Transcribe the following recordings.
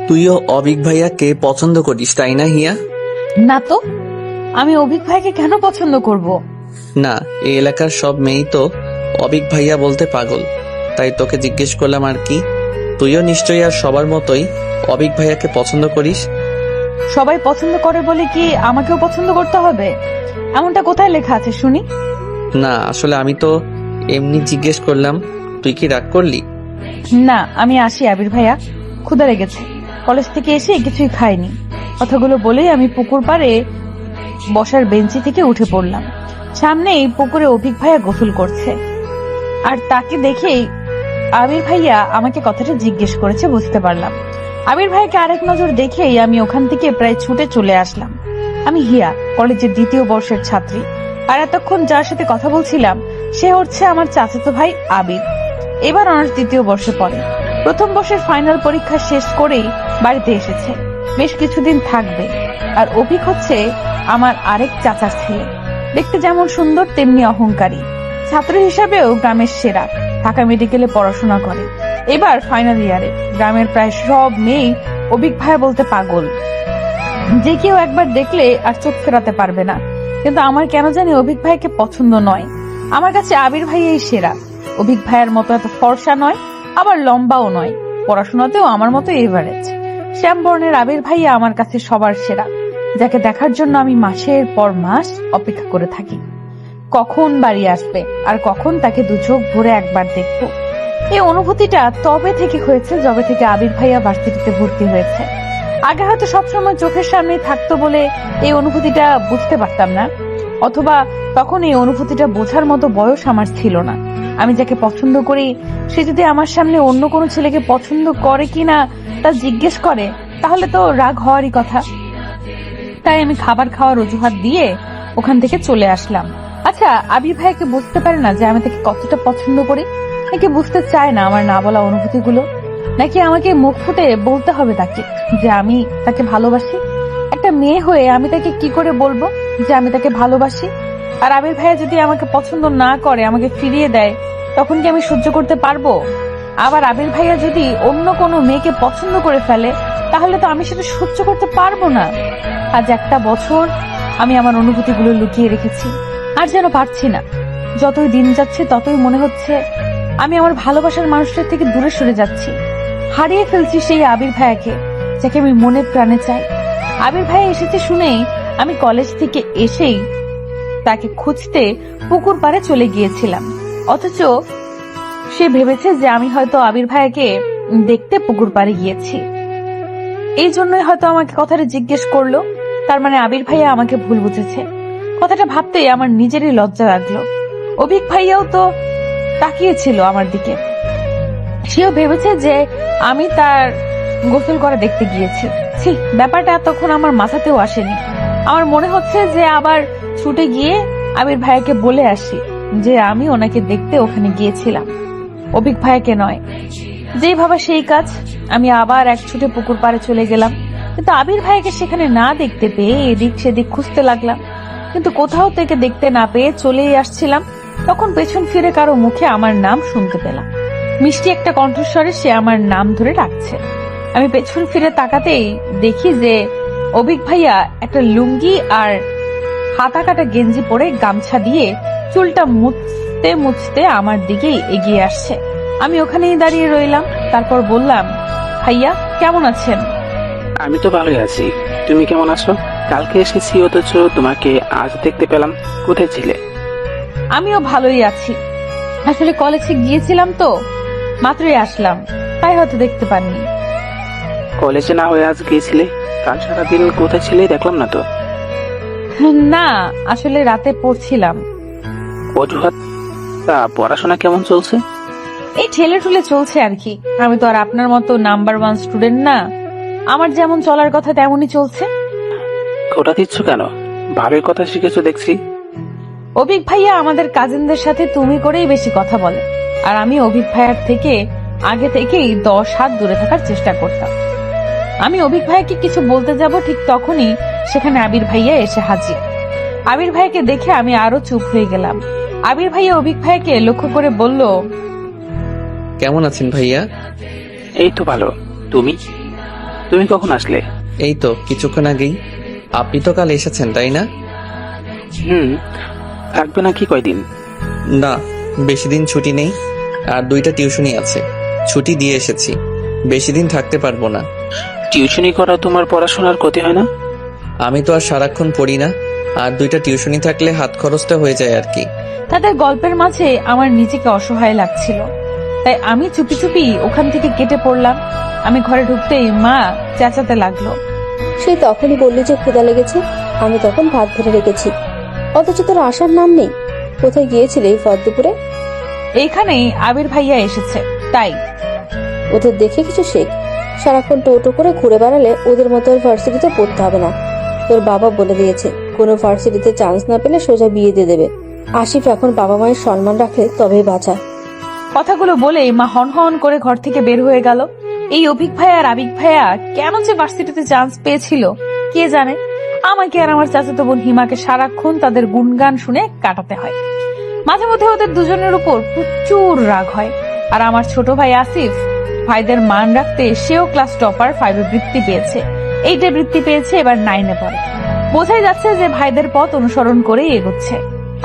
তুইও অবিক ভাইয়াকে পছন্দ করিস তাই না হিয়া? না তো, আমি অভিক ভাইকে কেন পছন্দ করব? না, এই এলাকার সব মেয়েই তো অবিক ভাইয়া বলতে পাগল, তাই তোকে জিজ্ঞেস করলাম আর কি। তুইও নিশ্চয়ই আর সবার মতোই অবিক ভাইয়াকে পছন্দ করিস। সবাই পছন্দ করে বলে কি আমাকেও পছন্দ করতে হবে? এমনটা কোথায় লেখা আছে শুনি? না, আসলে আমি তো এমনি জিজ্ঞেস করলাম। তুই কি রাগ করলি? না, আমি আসি আবির ভাইয়া, ক্ষুধা লেগেছে। কলেজ থেকে এসে কিছুই খাইনি। কথাগুলো বলেই আমি পুকুর পাড়ে বসার বেঞ্চি থেকে উঠে পড়লাম। সামনেই পুকুরে অভিক ভাইয়া গোসল করছে, আর তাকে দেখেই আবির ভাইয়া আমাকে কথাটা জিজ্ঞেস করেছে বুঝতে পারলাম। আবির ভাইকে আরেক নজর দেখেই আমি ওখান থেকে প্রায় ছুটে চলে আসলাম। আমি হিয়া, কলেজের 2য় বর্ষের ছাত্রী, আর এতক্ষণ যার সাথে কথা বলছিলাম সে হচ্ছে আমার চাচাতো ভাই আবির। এবার অনার্স 2য় বর্ষে পড়ে। প্রথম বর্ষের ফাইনাল পরীক্ষা শেষ করেই বাড়িতে এসেছে, বেশ কিছুদিন থাকবে। আর অভিক হচ্ছে আমার আরেক চাচার ছেলে, দেখতে যেমন সুন্দর তেমনি অহংকারী। ছাত্র হিসাবেও গ্রামের সেরা, ঢাকা মেডিকেলে পড়াশোনা করে, এবার ফাইনাল ইয়ারে। গ্রামের প্রায় সব মেয়ে অভিক ভাইয়া বলতে পাগল, যে কেউ একবার দেখলে আর চোখ ফেরাতে পারবে না। কিন্তু আমার কেন জানি অভিক ভাইকে পছন্দ নয়। আমার কাছে আবির ভাইয়াই সেরা। অভিক ভাইয়ের মতো এত ফর্সা নয়, আবার লম্বাও নয়, পড়াশোনাতেও আমার মতো এভারেজ। শ্যামবর্ণের আবির ভাইয়া আমার কাছে সবার সেরা, যাকে দেখার জন্য আমি মাসের পর মাস অপেক্ষা করে থাকি। কখন বাড়ি আসবে আর কখন তাকে দু চোখ ভরে একবার দেখবো। এই অনুভূতিটা তবে থেকে হয়েছে যবে থেকে আবির ভাইয়া ভার্সিটিতে ভর্তি হয়েছে। আগে হয়তো সবসময় চোখের সামনে থাকতো বলে এই অনুভূতিটা বুঝতে পারতাম না, অথবা তখন এই অনুভূতিটা বোঝার মতো বয়স আমার ছিল না। আমি যাকে পছন্দ করি সে যদি আমার সামনে অন্য কোনো ছেলেকে পছন্দ করে কিনা তা জিজ্ঞেস করে, তাহলে তো রাগ হওয়ারই কথা। তাই আমি খাবার খাওয়ার অজুহাত দিয়ে ওখান থেকে চলে আসলাম। আচ্ছা, আবির ভাইকে বুঝতে পারে না যে আমি তাকে কতটা পছন্দ করি? নাকি বুঝতে চায় না আমার না বলা অনুভূতিগুলো? নাকি আমাকে মুখ ফুটে বলতে হবে তাকে যে আমি তাকে ভালোবাসি? একটা মেয়ে হয়ে আমি তাকে কি করে বলবো যে আমি তাকে ভালোবাসি? আর আবির ভাইয়া যদি আমাকে পছন্দ না করে, আমাকে ফিরিয়ে দেয়, তখন কি আমি সহ্য করতে পারবো? আবার আবির ভাইয়া যদি অন্য কোনো মেয়েকে পছন্দ করে ফেলে, তাহলে তো আমি সেটা সহ্য করতে পারবো না। আজ একটা বছর আমি আমার অনুভূতিগুলো লুকিয়ে রেখেছি, আর যেন পারছি না। যতই দিন যাচ্ছে ততই মনে হচ্ছে আমি আমার ভালোবাসার মানুষটার থেকে দূরে সরে যাচ্ছি। হারিয়ে ফেলছি সেই আবির ভাইয়াকে, যাকে আমি মনে প্রাণে চাই। আবির ভাইয়া এসেছে শুনেই আমি কলেজ থেকে এসেই তাকে খুঁজতে পুকুর পাড়ে চলে গিয়েছিলাম, অথচ সে ভেবেছে যে আমি হয়তো আবির ভাইয়াকে দেখতে পুকুর পাড়ে গিয়েছি। এই জন্যই হয়তো আমাকে কথাটা জিজ্ঞেস করলো। তার মানে আবির ভাইয়া আমাকে ভুল বুঝেছে। কথাটা ভাবতেই আমার নিজেরই লজ্জা লাগলো। অভিক ভাইয়াও তো তাকিয়েছিল আমার দিকে, সেও ভেবেছে যে আমি তার গোসল করা দেখতে গিয়েছি। ছি, ব্যাপারটা এতক্ষণ আমার মাথাতেও আসেনি। আমার মনে হচ্ছে যে আবার ছুটে গিয়ে আবির ভাইয়াকে বলে আসি যে আমি ওনাকে দেখতে ওখানে গিয়েছিলাম, অভিক ভাইয়াকে নয়। যেই ভাবা সেই কাজ। আমি আবার এক ছুটে পুকুর পাড়ে চলে গেলাম, কিন্তু আবির ভাইয়াকে সেখানে না দেখতে পেয়ে এদিক সেদিক খুঁজতে লাগলাম, কিন্তু কোথাও থেকে দেখতে না পেয়ে চলেই আসছিলাম। তখন পেছন ফিরে কারো মুখে আমার নাম শুনতে পেলাম। মিষ্টি একটা কণ্ঠস্বরে সে আমার নাম ধরে ডাকছে। আমি পেছন ফিরে তাকাতেই দেখি যে অভিক ভাইয়া একটা লুঙ্গি আর হাতা কাটা গেঞ্জি পরে গামছা দিয়ে চুলটা মুছতে মুছতে আমার দিকে এগিয়ে আসছে। আমি ওখানেই দাঁড়িয়ে রইলাম। তারপর বললাম, ভাইয়া কেমন আছেন? আমি তো ভালোই আছি, তুমি কেমন আছো? কালকে এসেছি অথচ তোমাকে আজ দেখতে পেলাম, কোথায় ছিলে? আমিও ভালোই আছি। আসলে কলেজে গিয়েছিলাম তো, মাত্রই আসলাম, তাই হয়তো দেখতে পাননি। কলেজে না হয়ে আজ গিয়েছিলে? কাল সারাদিন কোথায় ছিলে দেখলাম না তো। না, আসলে রাতে পড়ছিলাম। অজুহাত? তা পড়াশোনা কেমন চলছে? এই ঠেলে ঠুলে চলছে আর কি। আমি তো আর আপনার মতো নাম্বার 1 স্টুডেন্ট না। আমার যেমন চলার কথা তেমনই চলছে। খোটা দিচ্ছ কেন? ভালোই কথা শিখেছো দেখছি। অভিক ভাইয়া আমাদের কাজিনদের সাথে তুমি করেই বেশি কথা বলে, আর আমি অভিক ভাইয়ার থেকে আগে থেকেই 10 হাত দূরে থাকার চেষ্টা করতাম। আমি অভিক ভাইয়াকে কিছু বলতে যাব, ঠিক তখনই সেখানে আবির ভাইয়া এসে হাজির। আবির ভাইয়াকে দেখে আমি আরো চুপ হয়ে গেলাম। আবির ভাইয়া অভিক ভাইয়াকে লক্ষ্য করে বলল, কেমন আছেন ভাইয়া? এই তো ভালো, তুমি? তুমি কখন আসলে? এই তো কিছুক্ষণ আগেই। আপনি তো কাল এসেছেন তাই না? থাকবে না কি কয়দিন? না, বেশি দিন ছুটি নেই, আর 2টা টিউশনি আছে, ছুটি দিয়ে এসেছি। বেশি দিন থাকতে পারবো না। টিউশনি করা তোমার পড়াশোনার ক্ষতি হয় না? আমি তো আর সারাক্ষণ পড়ি না, আর 2টা টিউশনি থাকলে হাত খরচটা হয়ে যায় আর কি। তাদের গল্পের মাঝে আমার নিজেকে অসহায় লাগছিল, তাই আমি চুপি চুপি ওখান থেকে কেটে পড়লাম। আমি ঘরে ঢুকতেই মা চেঁচাতে লাগলো। সেই তখনই বললি যে ক্ষুধা লেগেছে, আমি তখন ভাত ধরে রেখেছি, অথচ তোর আসার নাম নেই। কোথায় গিয়েছিলে এই ভর দুপুরে? এইখানেই আবির ভাইয়া এসেছে তাই। ওদের দেখে কিছু শেখ। সারাক্ষণ টোটো করে ঘুরে বেড়ালে ওদের মতো ভার্সিটিতে পড়তে হবে না। তোর বাবা বলে দিয়েছে কোনো ভার্সিটিতে চান্স না পেলে সোজা বিয়ে দিয়ে দেবে। আসিফ এখন বাবা মায়ের সম্মান রাখে তবেই বাঁচা। কথাগুলো বলে মা হন হন করে ঘর থেকে বের হয়ে গেল। এই অভিক ভাইয়া আর আবিক ভাইয়া কেন যে ভার্সিটিতে চান্স পেয়েছিল কে জানে। আমাকে আর আমার চাচাতো বোন হিমাকে সারাক্ষণ তাদের গুণগান শুনে কাটাতে হয়। মাঝে মধ্যে ওদের দুজনের উপর প্রচুর রাগ হয়। আর আমার ছোট ভাই আসিফ ভাইদের মান রাখতে সেও ক্লাস টপার 5-এ বৃত্তি পেয়েছে, 8-এ বৃত্তি পেয়েছে, এবার 9-এ পড়ে। বোঝাই যাচ্ছে যে ভাইদের পথ অনুসরণ করেই এগোচ্ছে।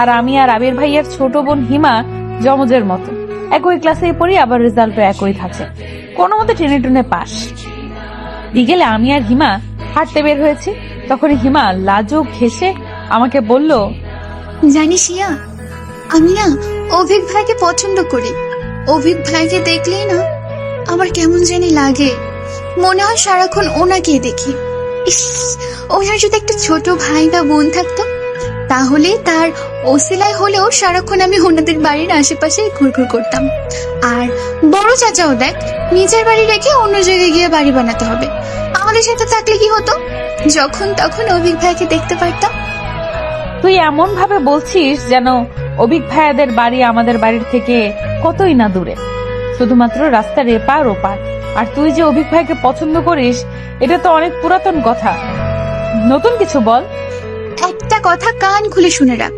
আর আমি আর আবির ভাইয়ের ছোট বোন হিমা জমজের মতো একই ক্লাসে পড়ি, আবার রেজাল্টও একই থাকে, কোনো মতে টেনে টুনে পাস। বিকেলে আমি আর হিমা হাঁটতে বের হয়েছি, তখন হিমা লাজুক ঘেসে আমাকে বলল, জানিস ইয়া, আমি না অভিক ভাইকে পছন্দ করি। অভিক ভাইকে দেখলেই না আমার কেমন জানি লাগে, মনে হয় সারাক্ষণ ওনাকেই দেখি। ইস, ওনার যদি একটা ছোট ভাই বা বোন থাকতো, তাহলে তার ওসিলায় হলেও সারাক্ষণ আমি ওনাদের বাড়ির আশেপাশে ঘুরঘুর করতাম। আর বড় চাচাও দেখ, নিজের বাড়ি রেখে অন্য জায়গায় গিয়ে বাড়ি বানাতে হবে। আমাদের সাথে থাকলে কি হতো, যখন তখন অভিক ভাইকে দেখতে পারতাম। তুই এমন ভাবে বলছিস যেন অভিক ভাইয়াদের বাড়ি আমাদের বাড়ির থেকে কতই না দূরে, শুধুমাত্র রাস্তার এপার ওপার। আর তুই যে অভিক ভাইকে পছন্দ করিস এটা তো অনেক পুরাতন কথা, নতুন কিছু বল। একটা কথা কান খুলে শুনে রাখ,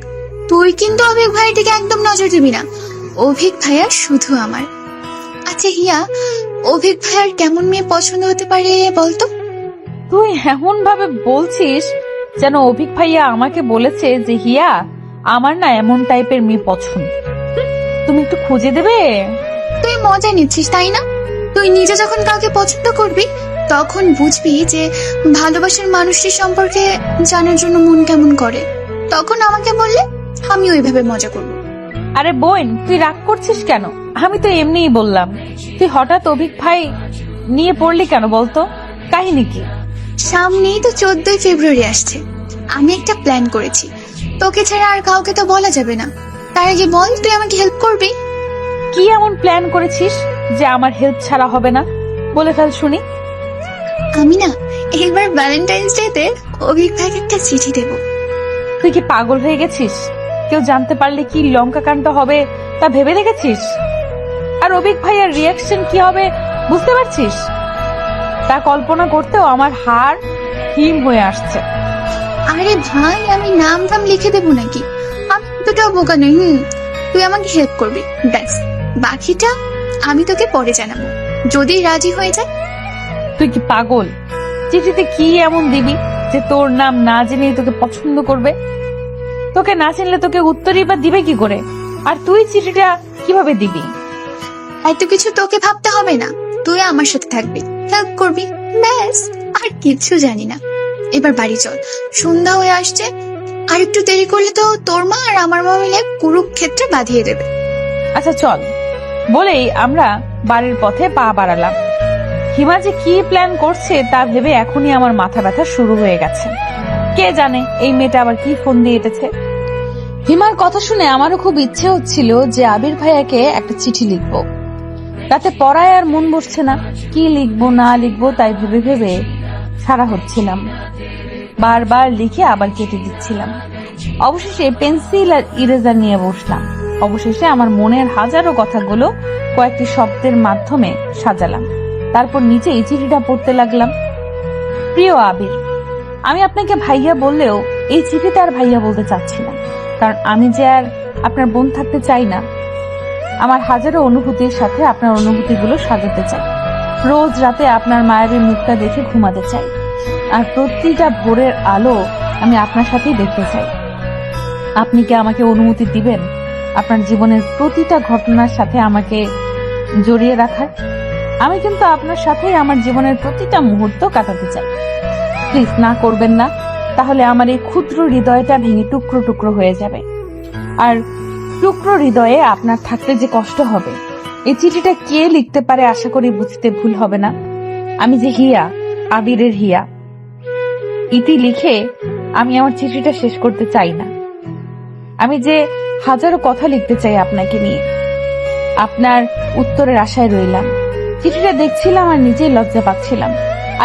তুই কিন্তু অভিক ভাইয়ের দিকে একদম নজর দিবি না। অভিক ভাইয়া শুধু আমার। আচ্ছা হিয়া, অভিক ভাইয়ার কেমন মেয়ে পছন্দ হতে পারে বলতো? তুই এমন ভাবে বলছিস যেন অভিক ভাইয়া আমাকে বলেছে যে হিয়া আমার না এমন টাইপের মেয়ে পছন্দ। তুমি একটু খুঁজে দেবে? তুই মজা নিচ্ছিস তাই না? তুই নিজে যখন কাউকে পছন্দ করবি তখন বুঝবি যে ভালোবাসার মানুষটি সম্পর্কে জানার জন্য মন কেমন করে। তখন আমাকে বললে আমি ওইভাবে মজা করব। আরে বোন, তুই রাগ করছিস কেন? আমি তো এমনিই বললাম। তুই হঠাৎ অভিক ভাই নিয়ে পড়লি কেন বলতো, কাহিনী কি? সামনেই তো 14ই ফেব্রুয়ারি আসছে। আমি একটা প্ল্যান করেছি, তোকে ছাড়া আর কাউকে তো বলা যাবে না। তার আগে বল, তুই আমাকে হেল্প করবি? কি এমন প্ল্যান করেছিস যে আমার হেল্প ছাড়া হবে না? বলে ফেল শুনি। আমি না এবার ভ্যালেন্টাইন্স ডেতে অভিক ভাইকে একটা চিঠি দেব। তুই কি পাগল হয়ে গেছিস? কেউ জানতে পারলে কি লঙ্কা কাণ্ড হবে তা ভেবে দেখেছিস? আর অভিক ভাইয়ের রিয়াকশন কি হবে বুঝতে পারছিস? তা কল্পনা করতেও আমার হাড় হিম হয়ে আসছে। আরে ভাই, আমি নাম ধাম লিখে দেবো নাকি? আমি দুটাও বোকা নই। তুই আমাকে হেল্প করবি, ব্যাস। বাকিটা আমি তোকে পরে জানাবো, যদি রাজি হয়ে যায়। তুই কি পাগল? চিঠিতে কি এমন দিবি যে তোর নাম না জেনেই তোকে পছন্দ করবে? তোকে না চিনলে তোকে উত্তরই বা দিবে কি করে? আর তুই চিঠিটা কিভাবে দিবি? এত কিছু তোকে ভাবতে হবে না, তুই আমার সাথে থাকবি, হেল্প করবি, ব্যাস। আর কিচ্ছু জানি না। এবার বাড়ি চল, সন্ধ্যা হয়ে আসছে। আর একটু দেরি করলে তো তোর মা আর আমার মা মিলে কুরুক্ষেত্রে বাঁধিয়ে দেবে। আচ্ছা চল, বলেই আমরা বাড়ির পথে পা বাড়ালাম। হিমা যে কি প্ল্যান করছে তা ভেবে এখনই আমার মাথা ব্যথা শুরু হয়ে গেছে। কে জানে এই মেয়েটা আবার কি ফোন দিয়ে এটেছে। হিমার কথা শুনে আমারও খুব ইচ্ছে হচ্ছিল যে আবির ভাইয়াকে একটা চিঠি লিখবো। রাতে পড়ায় আর মন বসছে না, কি লিখবো না লিখবো তাই ভেবে ভেবে সারা হচ্ছিলাম। বারবার লিখে আবার কেটে দিচ্ছিলাম। অবশেষে পেন্সিল আর ইরেজার নিয়ে বসলাম। অবশেষে আমার মনের হাজারো কথাগুলো কয়েকটি শব্দের মাধ্যমে সাজালাম। তারপর নিচে এই চিঠিটা পড়তে লাগলাম। প্রিয় আবির, আমি আপনাকে ভাইয়া বললেও এই চিঠিতে আর ভাইয়া বলতে চাচ্ছি না, কারণ আমি যে আর আপনার বোন থাকতে চাই না। আমার হাজারো অনুভূতির সাথে আপনার অনুভূতিগুলো সাজাতে চাই। রোজ রাতে আপনার মায়াবী মুখটা দেখে ঘুমাতে চাই, আর প্রতিটা ভোরের আলো আমি আপনার সাথেই দেখতে চাই। আপনি কি আমাকে অনুমতি দিবেন আপনার জীবনের প্রতিটা ঘটনার সাথে আমাকে জড়িয়ে রাখার? আমি কিন্তু আপনার সাথেই আমার জীবনের প্রতিটা মুহূর্ত কাটাতে চাই। প্লিজ না করবেন না, তাহলে আমার এই ক্ষুদ্র হৃদয়টা ভেঙে টুকরো টুকরো হয়ে যাবে। আর টুকরো হৃদয়ে আপনার থাকতে যে কষ্ট হবে, এই চিঠিটা কে লিখতে পারে আশা করি বুঝতে ভুল হবে না। আমি যে হিয়া, আবিরের হিয়া। ইতি লিখে আমি আমার চিঠিটা শেষ করতে চাই না। আমি যে হাজারো কথা লিখতে চাই আপনাকে নিয়ে। আপনার উত্তরের আশায় রইলাম। চিঠিটা দেখছিলাম আর নিজেই লজ্জা পাচ্ছিলাম।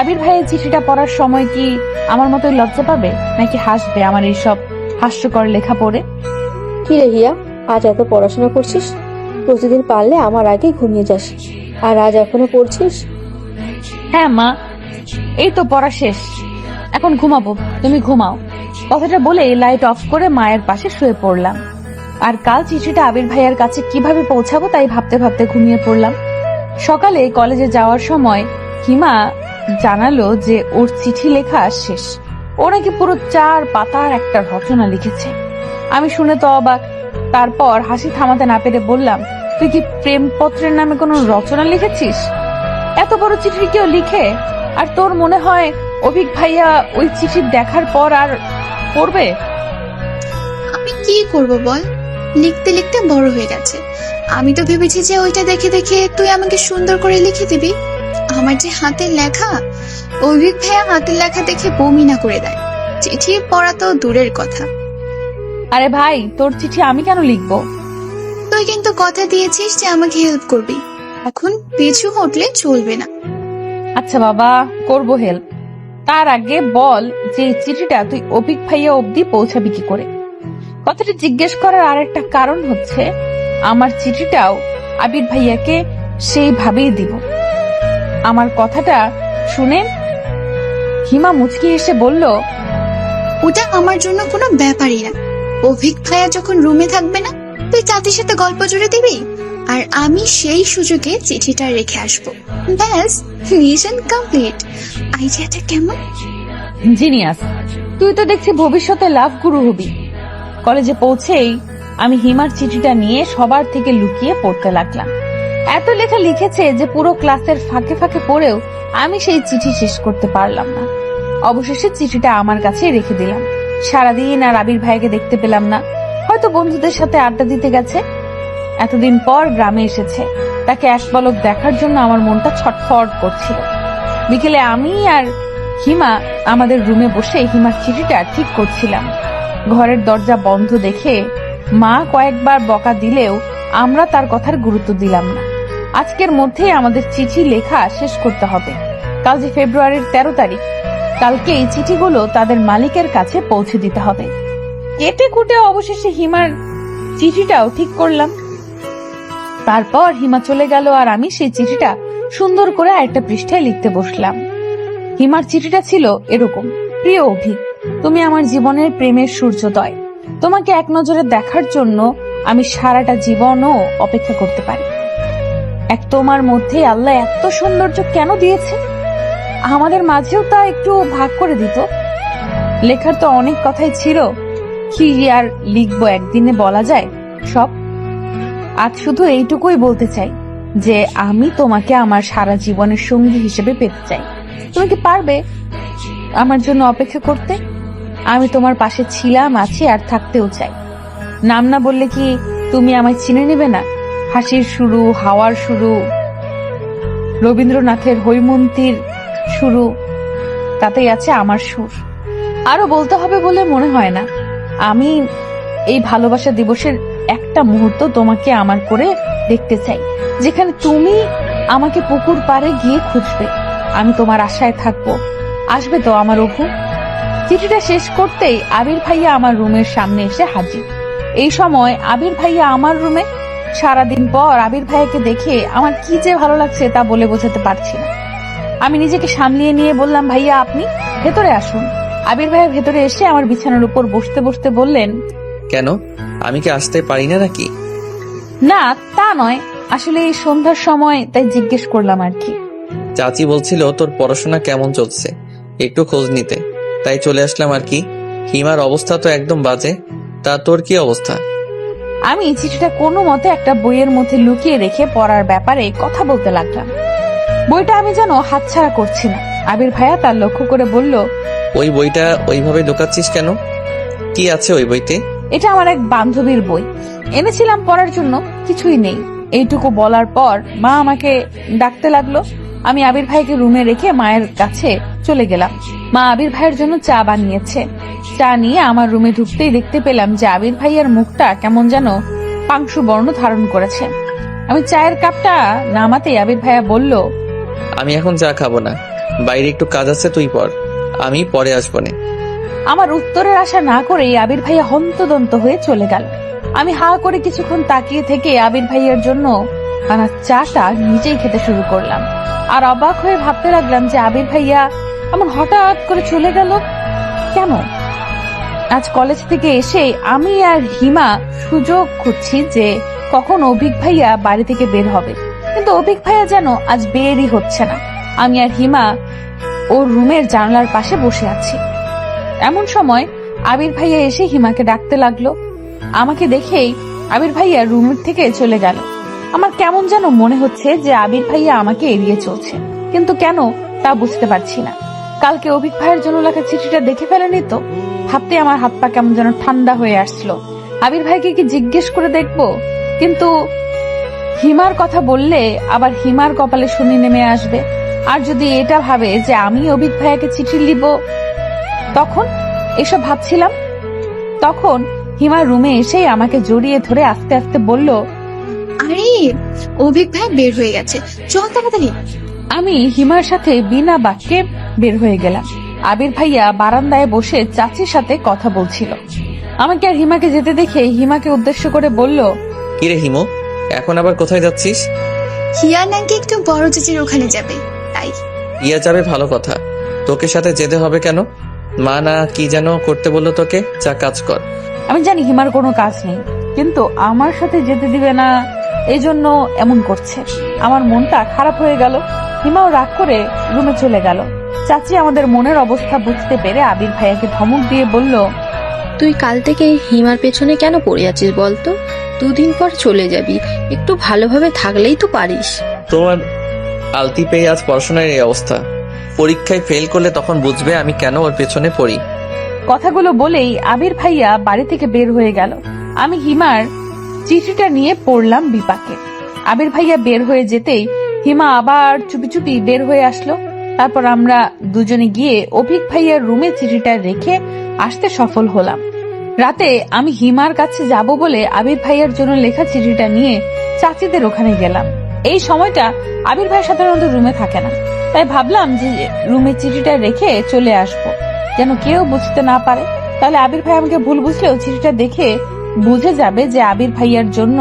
আবির ভাইয়ের চিঠিটা পড়ার সময় কি আমার মতোই লজ্জা পাবে, নাকি হাসবে আমার এইসব হাস্যকর লেখা পড়ে? কি রে হিয়া, আজ এত পড়াশোনা করছিস? প্রতিদিন পারলে আমার আগে ঘুমিয়ে যাস, আর আজ এখনো পড়ছিস? হ্যাঁ মা, এই তো পড়া শেষ, এখন ঘুমাবো, তুমি ঘুমাও। কথাটা বলে লাইট অফ করে মায়ের পাশে শুয়ে পড়লাম। আর কাল চিঠিটা আবির ভাইয়ার কাছে কিভাবে পৌঁছাবো তাই ভাবতে ভাবতে ঘুমিয়ে পড়লাম। সকালে কলেজে যাওয়ার সময় হিমা জানালো যে ওর চিঠি লেখা শেষ। ও নাকি পুরো 4 পাতার একটা রচনা লিখেছে। আমি শুনে তো অবাক। তারপর হাসি থামাতে না পেরে বললাম, তুই কি প্রেমপত্রের নামে কোনো রচনা লিখেছিস? এত বড় চিঠি কেউ লিখে? আর তোর মনে হয় অভিক ভাইয়া ওই চিঠি দেখার পর আর পড়বে? আমি কি করব বল, লিখতে লিখতে বড় হয়ে গেছে। আমি তো ভেবেছি যে ওইটা দেখে দেখে তুই আমাকে সুন্দর করে লিখে দিবি। আমার যে হাতের লেখা, অভিক ভাইয়া হাতের লেখা দেখে বমি না করে দেয়। চিঠি পড়া তো দূরের কথা। আরে ভাই, তোর চিঠি আমি কেন লিখবো? তুই কিন্তু কথা দিয়েছিস যে আমাকে হেল্প করবি, এখন পিছু হটলে চলবে না। আচ্ছা বাবা, করবো হেল্প। তার আগে বল যে এই চিঠিটা তুই অভিক ভাইয়া অব্দি পৌঁছাবি কি করে? কথাটা জিজ্ঞেস করার আরেকটা কারণ হচ্ছে, আমার চিঠিটাও আবির ভাইয়াকে সেইভাবেই দিব। আমার কথাটা শুনে হিমা মুচকি হেসে বলল, ওটা আমার জন্য কোনো ব্যাপারই না। অভিক ভাইয়া যখন রুমে থাকবে না, তুই তাদের সাথে গল্প জুড়ে দিবি, আর আমি সেই সুযোগে চিঠিটা রেখে আসবো। ব্যাস, মিশন কমপ্লিট। আইডিয়াটা কেমন? জিনিয়াস। তুই তো দেখছি ভবিষ্যতে লাভ গুরু হবি। কলেজে পৌঁছেই আমি হিমার চিঠিটা নিয়ে সবার থেকে লুকিয়ে পড়তে লাগলাম। এত লেখা লিখেছে যে পুরো ক্লাসের ফাঁকে ফাঁকে পড়েও আমি সেই চিঠি শেষ করতে পারলাম না। অবশেষে চিঠিটা আমার কাছে রেখে দিলাম। সারাদিন আর আবির ভাইকে দেখতে পেলাম না, হয়তো বন্ধুদের সাথে আড্ডা দিতে গেছে। এতদিন পর গ্রামে এসেছে, তাকে এক পলক দেখার জন্য আমার মনটা ছটফট করছিল। বিকেলে আমি আর হিমা আমাদের রুমে বসে হিমার চিঠিটা ঠিক করছিলাম। ঘরের দরজা বন্ধ দেখে মা কয়েকবার বকা দিলেও আমরা তার কথার গুরুত্ব দিলাম না। আজকের মধ্যেই আমাদের চিঠি লেখা শেষ করতে হবে। কাল যে ফেব্রুয়ারির 13 তারিখ, কালকে এই চিঠিগুলো তাদের মালিকের কাছে পৌঁছে দিতে হবে। কেটে কুটে অবশেষে হিমার চিঠিটাও ঠিক করলাম। তারপর হিমা চলে গেল আর আমি সেই চিঠিটা সুন্দর করে আরেকটা পৃষ্ঠায় লিখতে বসলাম। হিমার চিঠিটা ছিল এরকম: প্রিয় অভিক, তুমি আমার জীবনের প্রেমের সূর্যোদয়। তোমাকে এক নজরে দেখার জন্য আমি সারাটা জীবনও অপেক্ষা করতে পারি। এক তোমার মধ্যে আল্লাহ এত সৌন্দর্য কেন দিয়েছে? আমাদের মাঝেও তা একটু ভাগ করে দিত। লেখার তো অনেক কথাই ছিল, কি আর লিখবো, একদিনে বলা যায় সব। আজ শুধু এইটুকুই বলতে চাই যে আমি তোমাকে আমার সারা জীবনের সঙ্গী হিসেবে পেতে চাই। তুমি কি পারবে আমার জন্য অপেক্ষা করতে? আমি তোমার পাশে ছিলাম, আছি, আর থাকতেও চাই। নাম না বললে কি তুমি আমায় চিনে নেবে না? হাসির শুরু, হাওয়ার শুরু, রবীন্দ্রনাথের হৈমন্তীর শুরু, তাতেই আছে আমার সুর। আরো বলতে হবে বলে মনে হয় না। আমি এই ভালোবাসা দিবসের একটা মুহূর্ত তোমাকে আমার করে দেখতে চাই, যেখানে তুমি আমাকে পুকুর পাড়ে গিয়ে খুঁজবে। আমি তোমার আশায় থাকবো। আসবে তো আমার অভু? চিঠিটা শেষ করতেই আবির ভাইয়া আমার রুমের সামনে এসে হাজির। এই সময় আবির ভাইয়া আমার রুমে। সারাদিন পর আবির ভাইয়াকে দেখে আমার কি যে ভালো লাগছে তা বলে বোঝাতে পারছি না। আমি নিজেকে সামলিয়ে নিয়ে বললাম, ভাইয়া আপনি ভেতরে আসুন। আবির ভাইয়া ভেতরে এসে আমার বিছানার উপর বসতে বসতে বললেন, কেন, আমি কি আসতে পারি না নাকি? না তা নয়, আসলে এই সন্ধ্যার সময় তাই জিজ্ঞেস করলাম আর কি। চাচি বলছিল তোর পড়াশোনা কেমন চলছে, একটু খোঁজ নিতে, তাই চলে আসলাম আর কি। হিমার অবস্থা তো একদম বাজে, তা তোর কি অবস্থা? আমি চিঠিটা কোনো মতে একটা বইয়ের মধ্যে লুকিয়ে রেখে পড়ার ব্যাপারে কথা বলতে লাগলাম। বইটা আমি যেন হাতছাড়া করছি না। আবির ভাইয়া তার লক্ষ্য করে বলল, ওই বইটা ওইভাবে ঢোকাচ্ছিস কেন? কি আছে ওই বইতে? এটা আমার এক বান্ধবীর বই, এনেছিলাম পড়ার জন্য, কিছুই নেই। এইটুকু বলার পর মা আমাকে ডাকতে লাগলো। আমি আবির ভাইকে রুমে রেখে মায়ের কাছে চলে গেলাম। মা আবির ভাইয়ের জন্য চা বানিয়েছে। চা নিয়ে আমার রুমে ঢুকতেই দেখতে পেলাম যে আবির ভাইয়ের মুখটা কেমন যেন পাংশু বর্ণ ধারণ করেছে। আমি চায়ের কাপটা নামাতেই আবির ভাইয়া বলল, আমি এখন চা খাবো না, বাইরে একটু কাজ আছে, তুই পড়, আমি পরে আসবো না। আমার উত্তরের আশা না করেই আবির ভাইয়া হন্তদন্ত হয়ে চলে গেল। আমি হা করে কিছুক্ষণ তাকিয়ে থেকে আবির ভাইয়ের জন্য আনা চাটা নিজেই খেতে শুরু করলাম। আর অবাক হয়ে ভাবতে লাগলাম যে আবির ভাইয়া এমন হঠাৎ করে চলে গেল কেন। আজ কলেজ থেকে এসে আমি আর হিমা সুযোগ খুঁজছি যে কখন অভিক ভাইয়া বাড়ি থেকে বের হবে, কিন্তু অভিক ভাইয়া যেন আজ বেরই হচ্ছে না। আমি আর হিমা ওর রুমের জানলার পাশে বসে আছি। এমন সময় আবির ভাইয়া এসে হিমাকে ডাকতে লাগলো। আমাকে দেখেই আবির ভাইয়া রুমের থেকে চলে গেল। আমার কেমন যেন মনে হচ্ছে যে আবির ভাইয়া আমাকে এড়িয়ে চলছে, কিন্তু কেন তা বুঝতে পারছি না। কালকে অভিক ভাইয়ের জন্য লেখা চিঠিটা দেখে ফেলেনি তো? ভাবতে আমার হাত পা কেমন যেন ঠান্ডা হয়ে আসলো। আবির ভাইকে কি জিজ্ঞেস করে দেখবো, কিন্তু হিমার কথা বললে আবার হিমার কপালে শনি নেমে আসবে। আর যদি এটা ভাবে যে আমি অভিক ভাইয়াকে চিঠি লিখব, তখন এসব ভাবছিলাম। তখন হিমা রুমে এসেই আমাকে জড়িয়ে ধরে আস্তে আস্তে বলল, আরে অভিক ভাই বের হয়ে গেছে, চল তাড়াতাড়ি। আমি হিমার সাথে বিনা বাক্যে বের হয়ে গেলাম। আবির ভাইয়া বারান্দায় বসে চাচির সাথে কথা বলছিল। আমাকে আর হিমাকে যেতে দেখে হিমাকে উদ্দেশ্য করে বলল, কিরে হিমু, এখন আবার কোথায় যাচ্ছিস? হিয়া নাকি একটু বড় চাচির ওখানে যাবে, তাই। ইয়া যাবে, ভালো কথা। তোকে সাথে যেতে হবে কেন? মা না কি যেন করতে বললো তোকে, যা কাজ কর। আমি জানি হিমার কোনো কাজ নেই, কিন্তু আমার সাথে যেতে দিবে না, এই জন্য এমন করছে। আমার মনটা খারাপ হয়ে গেল। হিমাও রাগ করে রুমে চলে গেল। চাচি আমাদের মনের অবস্থা বুঝতে পেরে আবির ভাইয়াকে ধমক দিয়ে বলল, তুই কাল থেকে হিমার পেছনে কেন পড়ে আছিস বলতো? দুদিন পর চলে যাবি, একটু ভালোভাবে থাকলেই তো পারিস। তোমার আলতি পেয়ে আজ পড়াশোনার এই অবস্থা। পরীক্ষায় ফেল করলে তখন বুঝবে আমি কেন ওর পেছনে পড়ি। কথাগুলো বলেই আবির ভাইয়া বাড়ি থেকে বের হয়ে গেল। আমি হিমার চিঠিটা নিয়ে পড়লাম বিপাকে। আবির ভাইয়া বের হয়ে যেতেই হিমা আবার চুপি চুপি বের হয়ে আসলো। তারপর আমরা দুজনে গিয়ে অভিক ভাইয়ার রুমে চিঠিটা রেখে আসতে সফল হলাম। রাতে আমি হিমার কাছে যাব বলে আবির ভাইয়ার জন্য লেখা চিঠিটা নিয়ে চাচিদের ওখানে গেলাম। এই সময়টা আবির ভাই সাধারণত রুমে থাকে না, তাই ভাবলাম যে রুমে চিঠিটা রেখে চলে আসব, যেন কেউ বুঝতে না পারে। তাহলে আবির ভাই আমাকে ভুল বুঝলেও চিঠিটা দেখে বুঝে যাবে যে আবির ভাইয়ার জন্য